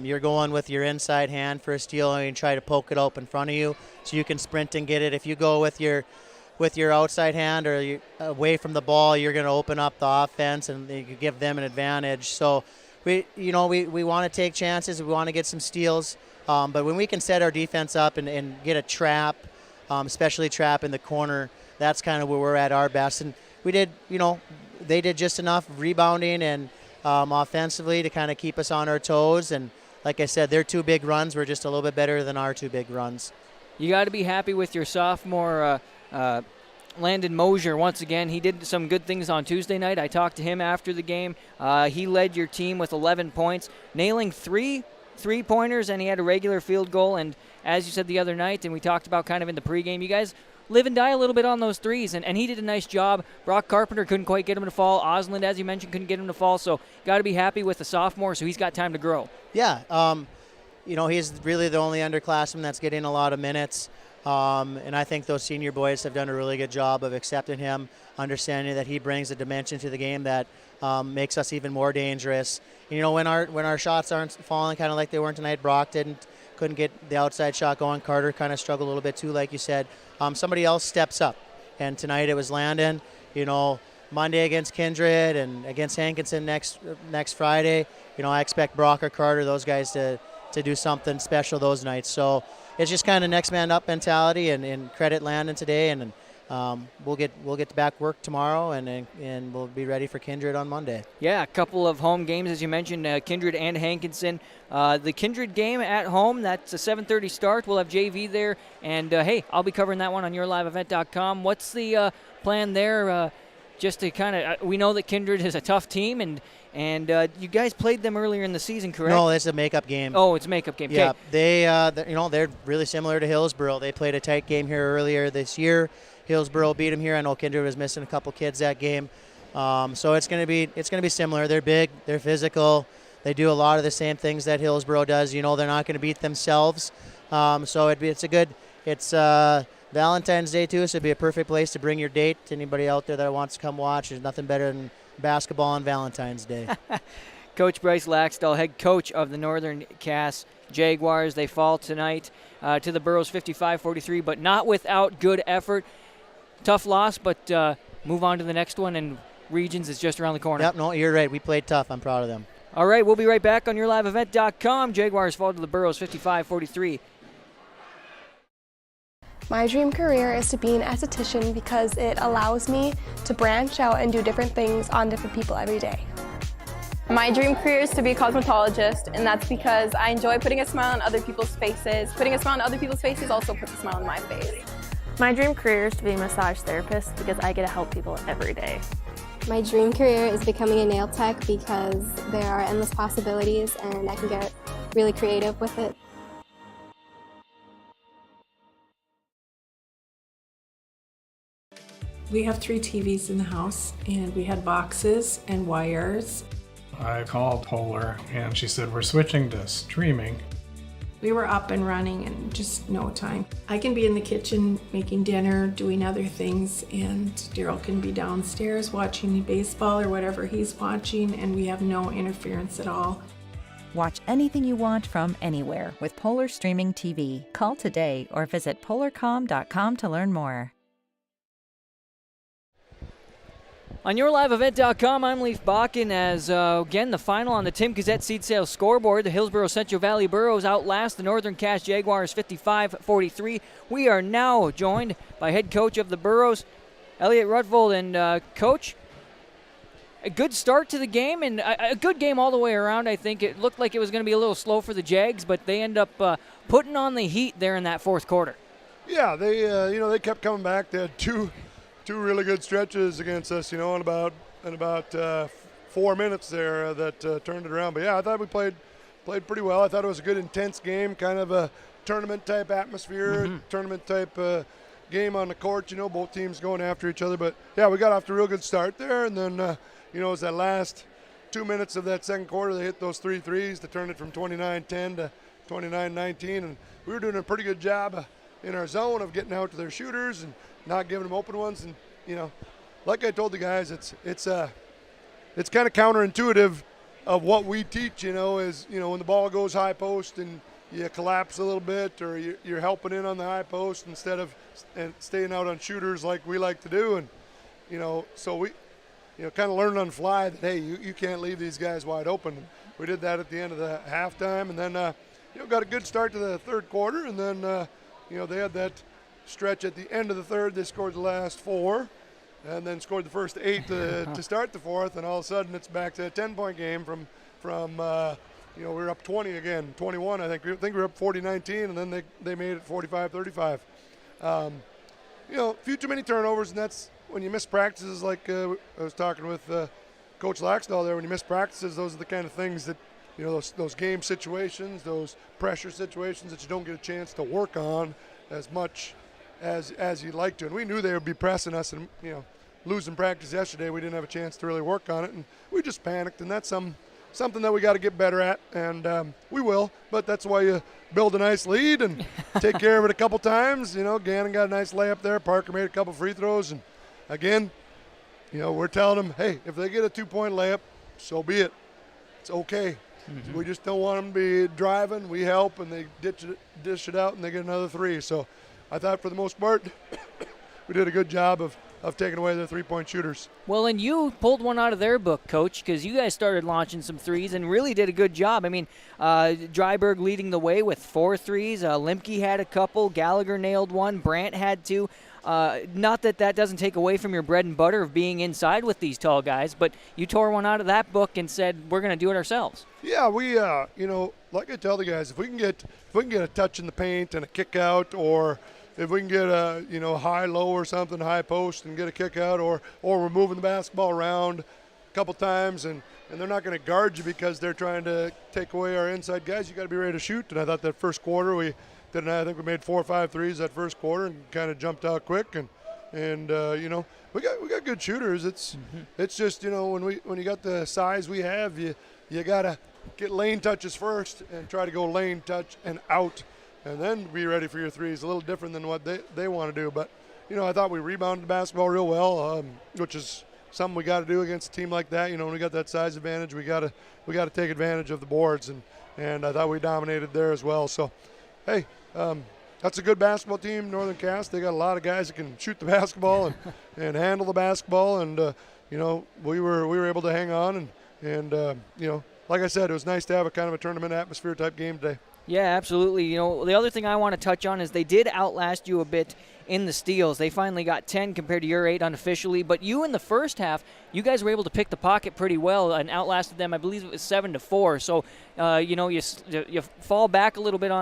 you're going with your inside hand for a steal and try to poke it up in front of you so you can sprint and get it. If you go with your outside hand or away from the ball, you're going to open up the offense and you can give them an advantage. So we want to take chances. We want to get some steals. But when we can set our defense up and get a trap, especially trap in the corner, that's kind of where we're at our best. And we did, they did just enough rebounding and offensively to kind of keep us on our toes. And like I said, their 2 big runs were just a little bit better than our 2 big runs. You got to be happy with your sophomore, Landon Mosier. Once again, he did some good things on Tuesday night. I talked to him after the game. He led your team with 11 points, nailing 3 3-pointers, and he had a regular field goal. And as you said the other night, and we talked about kind of in the pregame, you guys live and die a little bit on those threes, and he did a nice job. Brock Carpenter couldn't quite get him to fall. Osland, as you mentioned, couldn't get him to fall. So got to be happy with the sophomore, so he's got time to grow. Yeah, he's really the only underclassman that's getting a lot of minutes. And I think those senior boys have done a really good job of accepting him, understanding that he brings a dimension to the game that makes us even more dangerous. When our shots aren't falling kind of like they weren't tonight, Brock couldn't get the outside shot going. Carter kind of struggled a little bit too, like you said. Somebody else steps up, and tonight it was Landon. Monday against Kindred and against Hankinson next Friday. I expect Brock or Carter, those guys, to do something special those nights. So it's just kind of next man up mentality, and credit Landon today, and we'll get to back work tomorrow, and we'll be ready for Kindred on Monday. Yeah, a couple of home games, as you mentioned, Kindred and Hankinson. The Kindred game at home, that's a 7:30 start. We'll have JV there, and hey, I'll be covering that one on YourLiveEvent.com. What's the plan there? Just to kind of, we know that Kindred is a tough team, and you guys played them earlier in the season, correct? No, it's a makeup game. Oh, it's a makeup game. Yeah, they're really similar to Hillsboro. They played a tight game here earlier this year. Hillsboro beat them here. I know Kindred was missing a couple kids that game, so it's gonna be similar. They're big, they're physical, They do a lot of the same things that Hillsboro does. They're not going to beat themselves. So it's Valentine's Day too, so it'd be a perfect place to bring your date to anybody out there that wants to come watch. There's nothing better than basketball on Valentine's Day. Coach Bryce Laxdal, head coach of the Northern Cass Jaguars. They fall tonight to the Burros 55-43, but not without good effort. Tough loss, but move on to the next one, and Regions is just around the corner. Yep, no, you're right. We played tough. I'm proud of them. All right, we'll be right back on YourLiveEvent.com. Jaguars fall to the Burros 55-43. My dream career is to be an esthetician because it allows me to branch out and do different things on different people every day. My dream career is to be a cosmetologist, and that's because I enjoy putting a smile on other people's faces. Putting a smile on other people's faces also puts a smile on my face. My dream career is to be a massage therapist because I get to help people every day. My dream career is becoming a nail tech because there are endless possibilities and I can get really creative with it. We have 3 TVs in the house, and we had boxes and wires. I called Polar and she said, we're switching to streaming. We were up and running in just no time. I can be in the kitchen making dinner, doing other things, and Daryl can be downstairs watching baseball or whatever he's watching, and we have no interference at all. Watch anything you want from anywhere with Polar Streaming TV. Call today or visit polarcom.com to learn more. On YourLiveEvent.com, I'm Leaf Bakken as, again, the final on the Tim Gazette seed sales scoreboard. The Hillsboro Central Valley Burros outlast the Northern Cass Jaguars 55-43. We are now joined by head coach of the Burros, Elliot Rutvold. And, Coach, a good start to the game and a good game all the way around. I think it looked like it was going to be a little slow for the Jags, but they end up putting on the heat there in that fourth quarter. Yeah, they kept coming back. They had two really good stretches against us, in about 4 minutes there that turned it around. But yeah, I thought we played pretty well. I thought it was a good, intense game, kind of a tournament-type atmosphere, tournament-type game on the court. Both teams going after each other. But yeah, we got off to a real good start there, and then it was that last 2 minutes of that second quarter they hit those 3 threes to turn it from 29-10 to 29-19, and we were doing a pretty good job in our zone of getting out to their shooters and not giving them open ones. And like I told the guys, it's kind of counterintuitive of what we teach. Is when the ball goes high post and you collapse a little bit, or you're helping in on the high post instead of staying out on shooters like we like to do. And so we kind of learned on the fly that hey, you can't leave these guys wide open. We did that at the end of the halftime, and then got a good start to the third quarter, and then they had that stretch at the end of the third. They scored the last 4 and then scored the first 8 to start the fourth, and all of a sudden it's back to a 10-point game from we were up 20 again, 21 I think we were up 40-19, and then they made it 45-35. A few too many turnovers, and that's when you miss practices like I was talking with Coach Laxdal there. When you miss practices, those are the kind of things that those game situations, those pressure situations that you don't get a chance to work on as much as you'd like to. And we knew they would be pressing us, and losing practice yesterday, we didn't have a chance to really work on it, and we just panicked. And that's something that we got to get better at, and we will. But that's why you build a nice lead and take care of it a couple times. Gannon got a nice layup there. Parker made a couple free throws, and again, we're telling them, hey, if they get a 2-point layup, so be it. It's okay. We just don't want them to be driving. We help, and they dish it out, and they get another 3. So I thought for the most part we did a good job of taking away their 3-point shooters. Well, and you pulled one out of their book, Coach, because you guys started launching some threes and really did a good job. I mean, Dryberg leading the way with 4 threes. Limke had a couple. Gallagher nailed one. Brandt had 2. Not that doesn't take away from your bread and butter of being inside with these tall guys, but you tore one out of that book and said, we're going to do it ourselves. Yeah, we, like I tell the guys, if we can get a touch in the paint and a kick out, or if we can get a, high-low or something, high post and get a kick out, or we're moving the basketball around a couple times, and they're not going to guard you because they're trying to take away our inside guys, you got to be ready to shoot. And I thought that first quarter I think we made 4 or 5 threes that first quarter and kind of jumped out quick, and we got good shooters. It's just when you got the size we have, you gotta get lane touches first and try to go lane touch and out, and then be ready for your threes. A little different than what they want to do. But, I thought we rebounded the basketball real well, which is something we got to do against a team like that. When we got that size advantage, we got to take advantage of the boards, and I thought we dominated there as well. So, hey, that's a good basketball team, Northern Cass. They got a lot of guys that can shoot the basketball and handle the basketball, and we were able to hang on, and like I said, it was nice to have a kind of a tournament atmosphere type game today. Yeah, absolutely. The other thing I want to touch on is they did outlast you a bit in the steals. They finally got 10 compared to your 8 unofficially, but you in the first half, you guys were able to pick the pocket pretty well and outlasted them. I believe it was 7-4. So, you fall back a little bit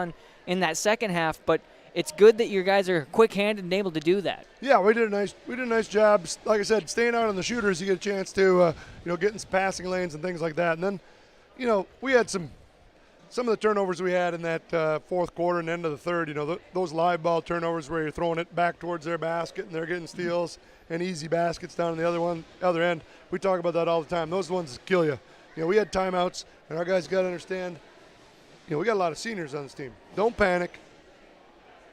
in that second half, but it's good that your guys are quick-handed and able to do that. Yeah, we did a nice job. Like I said, staying out on the shooters, you get a chance to get in some passing lanes and things like that. And then, we had some of the turnovers we had in that fourth quarter and end of the third. Those live ball turnovers where you're throwing it back towards their basket and they're getting steals and easy baskets down on the other end. We talk about that all the time. Those are the ones that kill you. We had timeouts, and our guys got to understand. We got a lot of seniors on this team. Don't panic.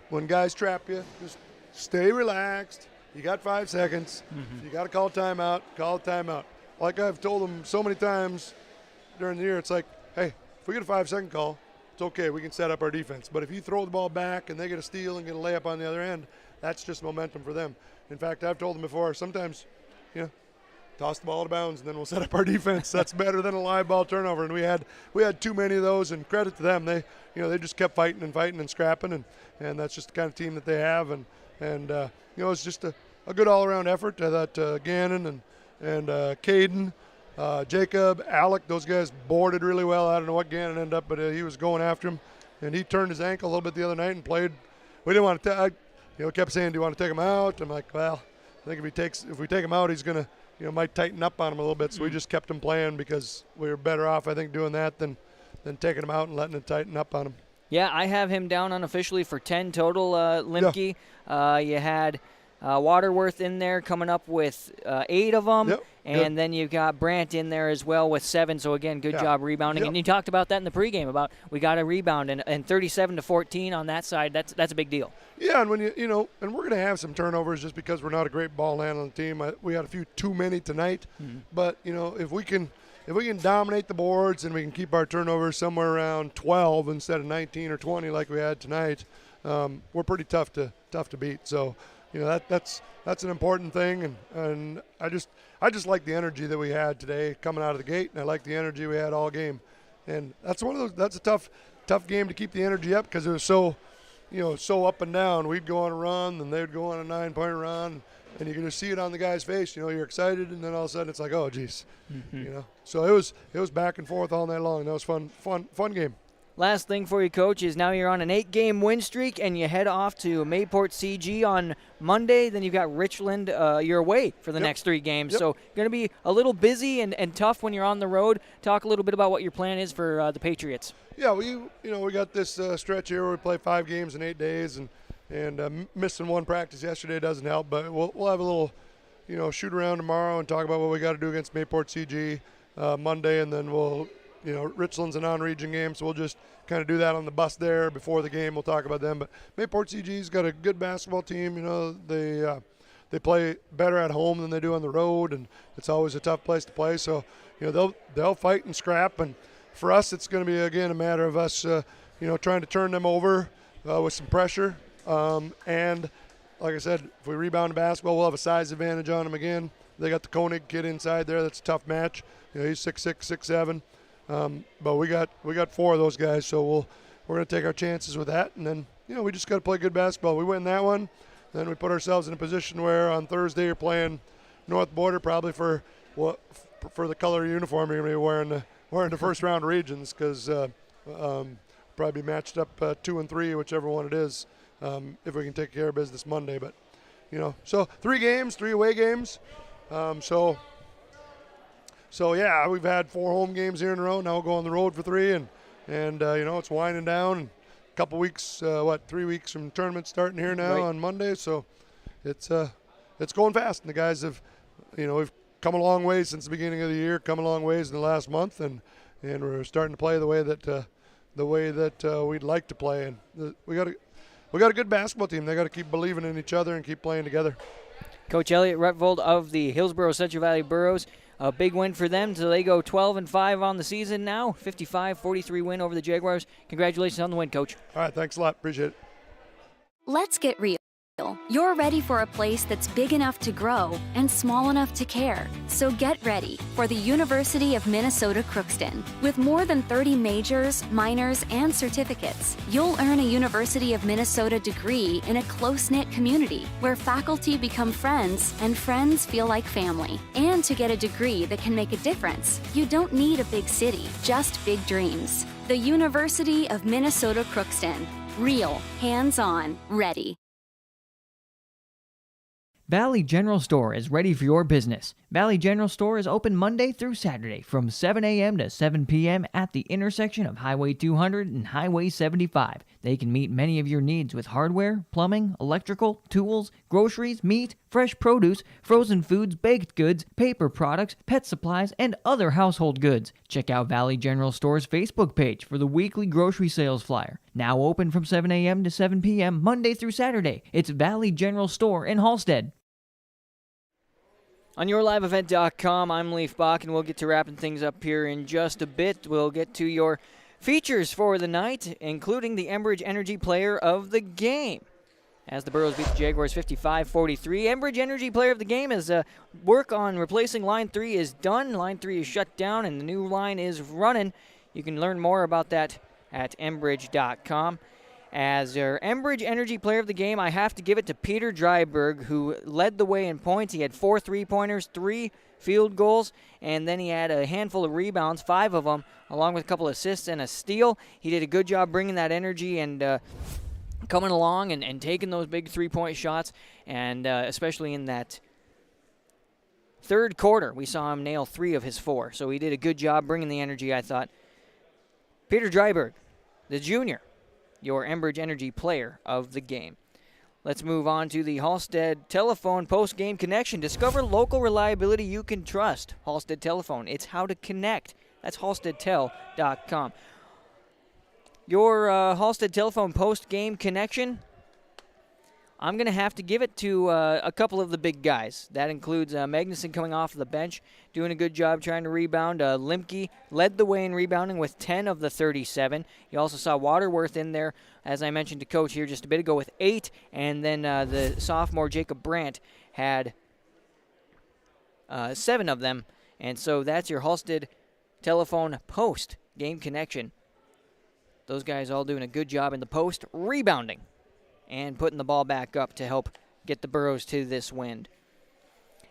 When guys trap you, just stay relaxed. You got 5 seconds. If you got to call timeout, call a timeout. Like I've told them so many times during the year, it's like, hey, if we get a 5-second call, it's okay. We can set up our defense. But if you throw the ball back and they get a steal and get a layup on the other end, that's just momentum for them. In fact, I've told them before, sometimes, toss the ball out of bounds and then we'll set up our defense. That's better than a live ball turnover. And we had too many of those, and credit to them. They just kept fighting and scrapping, and that's just the kind of team that they have. And it's just a good all-around effort. I thought Gannon and Caden, Jacob, Alec, those guys boarded really well. I don't know what Gannon ended up, but he was going after him, and he turned his ankle a little bit the other night and played. We didn't want to. Kept saying, "Do you want to take him out?" I'm like, well, I think if we take him out, he's gonna, might tighten up on him a little bit. So we just kept him playing because we were better off, I think, doing that than taking him out and letting it tighten up on him. Yeah, I have him down unofficially for 10 total, Limke. Yeah. You had Waterworth in there coming up with 8 of them. Yep. And then you've got Brandt in there as well with 7. So, again, good job rebounding. Yep. And you talked about that in the pregame about we got to rebound. And 37-14 on that side, that's a big deal. Yeah, and when and we're going to have some turnovers just because we're not a great ball handling team. We had a few too many tonight. Mm-hmm. But, if we can dominate the boards and we can keep our turnovers somewhere around 12 instead of 19 or 20 like we had tonight, we're pretty tough to beat. So, that's an important thing, and I just like the energy that we had today coming out of the gate, and I like the energy we had all game. And that's a tough game to keep the energy up because it was so up and down. We'd go on a run, and they'd go on a 9-point run, and you can just see it on the guy's face. You're excited, and then all of a sudden it's like, oh, geez. Mm-hmm. So it was back and forth all night long. That was fun game. Last thing for you, Coach, is now you're on an 8-game win streak, and you head off to Mayport CG on Monday. Then you've got Richland your way for the next 3 games. Yep. So going to be a little busy and tough when you're on the road. Talk a little bit about what your plan is for the Patriots. Yeah, we got this stretch here where we play 5 games in 8 days, and missing 1 practice yesterday doesn't help. But we'll have a little, shoot around tomorrow and talk about what we got to do against Mayport CG Monday, and then we'll. Richland's a non-region game, so we'll just kind of do that on the bus there before the game. We'll talk about them. But Mayport CG's got a good basketball team. They play better at home than they do on the road, and it's always a tough place to play. So, they'll fight and scrap. And for us, it's going to be, again, a matter of us, trying to turn them over with some pressure. And like I said, if we rebound the basketball, we'll have a size advantage on them again. They got the Koenig kid inside there. That's a tough match. He's 6'6", 6'7". But we got 4 of those guys, so we're going to take our chances with that. And then, we just got to play good basketball. We win that one. Then we put ourselves in a position where on Thursday you're playing North Border probably for the color uniform you're going to be wearing the first round regions because probably matched up 2 and 3, whichever one it is, if we can take care of business Monday. But, so 3 games, 3 away games. So yeah, we've had 4 home games here in a row. Now we'll go on the road for 3, and it's winding down. And a couple weeks, 3 weeks from tournament starting here now on Monday. So it's going fast. And the guys have, we've come a long way since the beginning of the year, come a long ways in the last month, and and we're starting to play the way that we'd like to play. And we got a good basketball team. They got to keep believing in each other and keep playing together. Coach Elliot Rutvold of the Hillsboro Central Valley Burros. A big win for them, so they go 12-5 on the season now. 55-43 win over the Jaguars. Congratulations on the win, Coach. All right, thanks a lot. Appreciate it. Let's get real. You're ready for a place that's big enough to grow and small enough to care. So get ready for the University of Minnesota Crookston. With more than 30 majors, minors, and certificates, you'll earn a University of Minnesota degree in a close-knit community where faculty become friends and friends feel like family. And to get a degree that can make a difference, you don't need a big city, just big dreams. The University of Minnesota Crookston. Real, hands-on, ready. Valley General Store is ready for your business. Valley General Store is open Monday through Saturday from 7 a.m. to 7 p.m. at the intersection of Highway 200 and Highway 75. They can meet many of your needs with hardware, plumbing, electrical, tools, groceries, meat, fresh produce, frozen foods, baked goods, paper products, pet supplies, and other household goods. Check out Valley General Store's Facebook page for the weekly grocery sales flyer. Now open from 7 a.m. to 7 p.m. Monday through Saturday. It's Valley General Store in Halstead. On YourLiveEvent.com, I'm Leaf Bach, and we'll get to wrapping things up here in just a bit. We'll get to your features for the night, including the Enbridge Energy Player of the Game. As the Burros beat the Jaguars 55-43, Enbridge Energy Player of the Game is work on replacing Line 3 is done. Line 3 is shut down, and the new line is running. You can learn more about that at Enbridge.com. As our Enbridge Energy Player of the Game, I have to give it to Peter Dryberg, who led the way in points. He had 4 3-pointers, 3 field goals, and then he had a handful of rebounds, 5 of them, along with a couple assists and a steal. He did a good job bringing that energy and coming along and taking those big 3-point shots, and especially in that third quarter, we saw him nail 3 of his 4. So he did a good job bringing the energy, I thought. Peter Dryberg, the junior, your Enbridge Energy Player of the Game. Let's move on to the Halstead Telephone post-game connection. Discover local reliability you can trust. Halstead Telephone. It's how to connect. That's halsteadtel.com. Your Halstead Telephone post-game connection, I'm going to have to give it to a couple of the big guys. That includes Magnuson coming off the bench, doing a good job trying to rebound. Limke led the way in rebounding with 10 of the 37. You also saw Waterworth in there, as I mentioned to Coach here just a bit ago, with 8. And then the sophomore Jacob Brandt had 7 of them. And so that's your Halstead Telephone post-game connection. Those guys all doing a good job in the post, rebounding and putting the ball back up to help get the Burros to this win.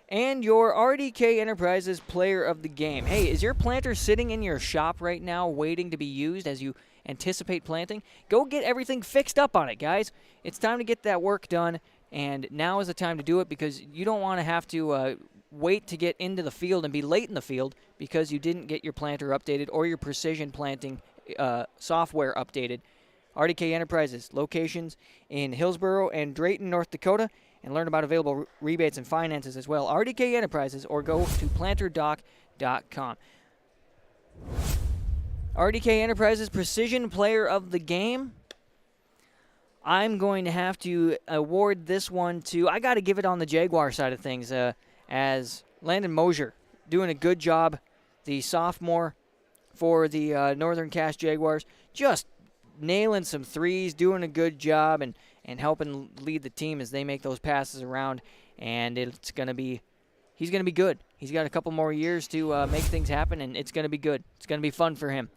And your RDK Enterprises Player of the Game. Hey, is your planter sitting in your shop right now waiting to be used as you anticipate planting? Go get everything fixed up on it, guys. It's time to get that work done, and now is the time to do it because you don't want to have to wait to get into the field and be late in the field because you didn't get your planter updated or your precision planting software updated. RDK Enterprises, locations in Hillsboro and Drayton, North Dakota, and learn about available rebates and finances as well. RDK Enterprises, or go to planterdoc.com. RDK Enterprises Precision Player of the Game. I'm going to have to award this one to, I got to give it on the Jaguar side of things, as Landon Mosier doing a good job, the sophomore for the Northern Cass Jaguars, just nailing some threes, doing a good job, and helping lead the team as they make those passes around. And he's going to be good. He's got a couple more years to make things happen, and it's going to be good. It's going to be fun for him.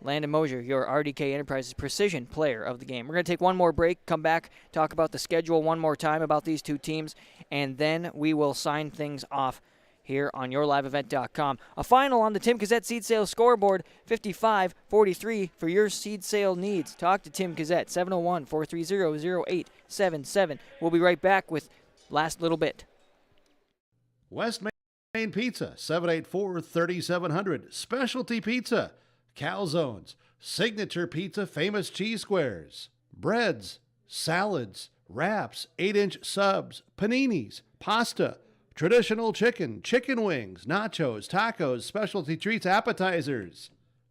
Landon Mosier, your RDK Enterprises Precision Player of the Game. We're going to take one more break, come back, talk about the schedule one more time about these two teams, and then we will sign things off here on YourLiveEvent.com. A final on the Tim Cassette Seed Sale scoreboard, 55-43 for your seed sale needs. Talk to Tim Cassette, 701-430-0877. We'll be right back with last little bit. West Main Pizza, 784-3700. Specialty Pizza, calzones, signature pizza, famous cheese squares, breads, salads, wraps, 8-inch subs, paninis, pasta, traditional chicken, chicken wings, nachos, tacos, specialty treats, appetizers.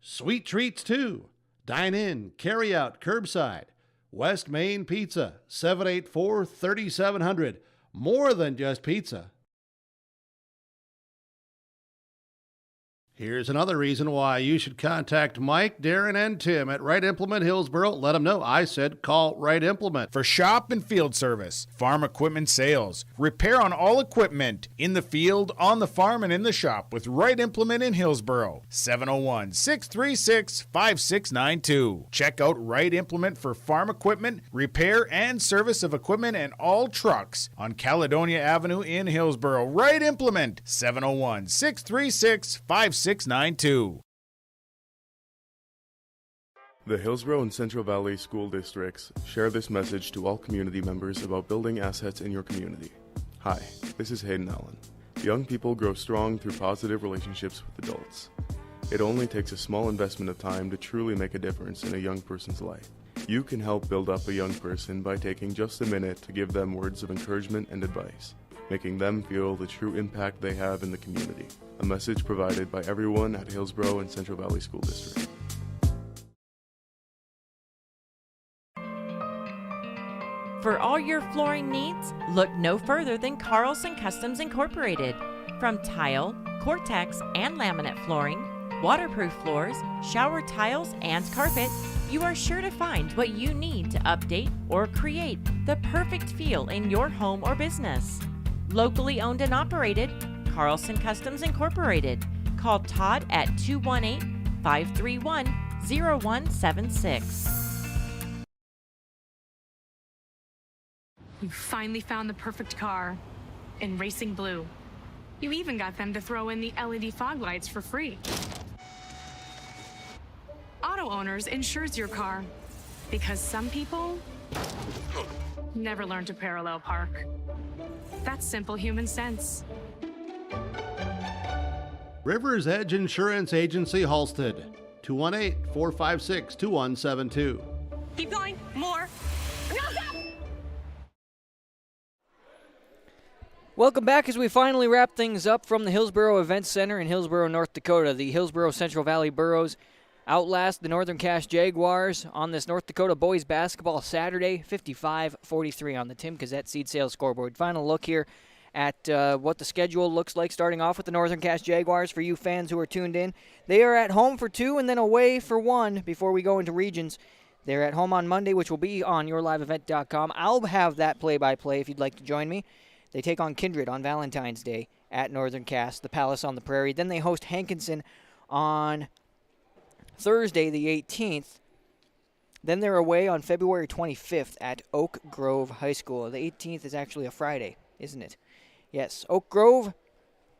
Sweet treats too. Dine in, carry out, curbside. West Main Pizza, 784-3700. More than just pizza. Here's another reason why you should contact Mike, Darren, and Tim at Wright Implement Hillsboro. Let them know I said call Wright Implement. For shop and field service, farm equipment sales, repair on all equipment, in the field, on the farm, and in the shop with Wright Implement in Hillsboro. 701-636-5692. Check out Wright Implement for farm equipment, repair, and service of equipment and all trucks on Caledonia Avenue in Hillsboro. Wright Implement, 701-636-5692. The Hillsboro and Central Valley School Districts share this message to all community members about building assets in your community. Hi, this is Hayden Allen. Young people grow strong through positive relationships with adults. It only takes a small investment of time to truly make a difference in a young person's life. You can help build up a young person by taking just a minute to give them words of encouragement and advice, making them feel the true impact they have in the community. A message provided by everyone at Hillsboro and Central Valley School District. For all your flooring needs, look no further than Carlson Customs Incorporated. From tile, Cortex, and laminate flooring, waterproof floors, shower tiles, and carpet, you are sure to find what you need to update or create the perfect feel in your home or business. Locally owned and operated, Carlson Customs Incorporated. Call Todd at 218-531-0176. You finally found the perfect car in racing blue. You even got them to throw in the LED fog lights for free. Auto Owners insures your car because some people never learn to parallel park. That's simple human sense. River's Edge Insurance Agency, Halstead, 218-456-2172. Keep going. More. No, stop! Welcome back as we finally wrap things up from the Hillsboro Events Center in Hillsboro, North Dakota. The Hillsboro Central Valley Burros outlast the Northern Cache Jaguars on this North Dakota boys basketball Saturday, 55-43 on the Tim Cassette seed sales scoreboard. Final look here at what the schedule looks like, starting off with the Northern Cache Jaguars for you fans who are tuned in. They are at home for 2 and then away for 1 before we go into regions. They're at home on Monday, which will be on yourliveevent.com. I'll have that play-by-play if you'd like to join me. They take on Kindred on Valentine's Day at Northern Cache, the Palace on the Prairie. Then they host Hankinson on Thursday, the 18th. Then they're away on February 25th at Oak Grove High School. The 18th is actually a Friday, isn't it? Yes, Oak Grove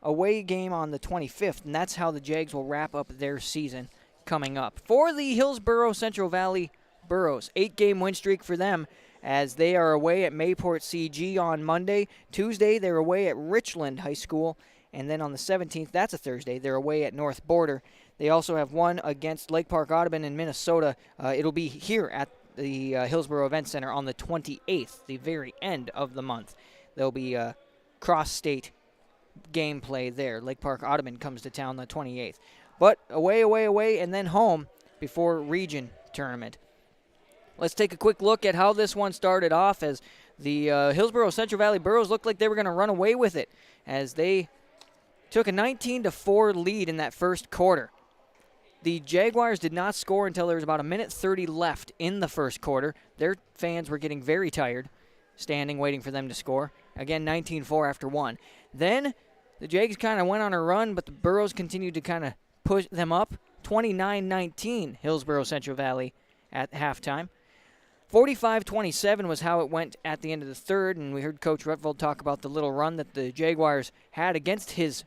away game on the 25th, and that's how the Jags will wrap up their season coming up. For the Hillsboro Central Valley Burros, 8-game win streak for them as they are away at Mayport CG on Monday. Tuesday, they're away at Richland High School. And then on the 17th, that's a Thursday, they're away at North Border. They also have one against Lake Park Audubon in Minnesota. It'll be here at the Hillsboro Event Center on the 28th, the very end of the month. There'll be a cross-state gameplay there. Lake Park Audubon comes to town the 28th. But away, and then home before region tournament. Let's take a quick look at how this one started off as the Hillsboro Central Valley Burros looked like they were going to run away with it as they took a 19-4 lead in that first quarter. The Jaguars did not score until there was about a minute 30 left in the first quarter. Their fans were getting very tired, standing, waiting for them to score. Again, 19-4 after 1. Then the Jags kind of went on a run, but the Burros continued to kind of push them up. 29-19 Hillsboro Central Valley at halftime. 45-27 was how it went at the end of the third, and we heard Coach Rutvold talk about the little run that the Jaguars had against his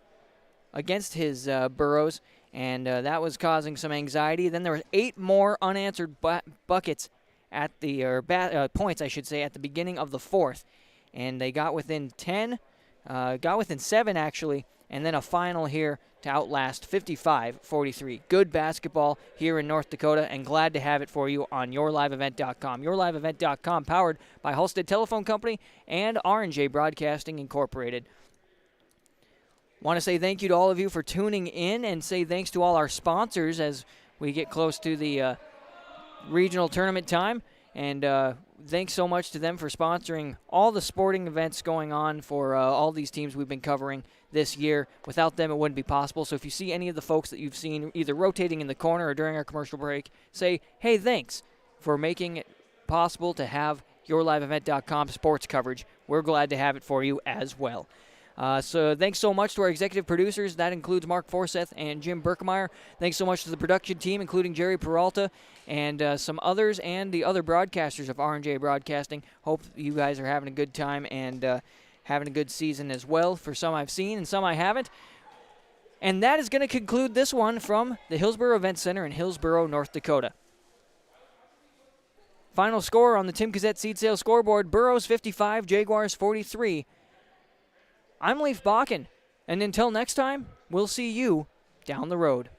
Burros, and that was causing some anxiety. Then there was 8 more unanswered buckets at the points, I should say, at the beginning of the fourth, and they got within 10, got within 7 actually, and then a final here to outlast 55-43. Good basketball here in North Dakota, and glad to have it for you on yourliveevent.com. Yourliveevent.com, powered by Halstead Telephone Company and R&J Broadcasting Incorporated. Want to say thank you to all of you for tuning in, and say thanks to all our sponsors as we get close to the regional tournament time. And thanks so much to them for sponsoring all the sporting events going on for all these teams we've been covering this year. Without them, it wouldn't be possible. So if you see any of the folks that you've seen either rotating in the corner or during our commercial break, say, hey, thanks for making it possible to have YourLiveEvent.com sports coverage. We're glad to have it for you as well. So thanks so much to our executive producers. That includes Mark Forseth and Jim Berkemeyer. Thanks so much to the production team, including Jerry Peralta and some others and the other broadcasters of R&J Broadcasting. Hope you guys are having a good time and having a good season as well. For some I've seen and some I haven't. And that is going to conclude this one from the Hillsboro Event Center in Hillsboro, North Dakota. Final score on the Tim Cassette Seed Sale scoreboard, Burros 55, Jaguars 43. I'm Leif Bakken, and until next time, we'll see you down the road.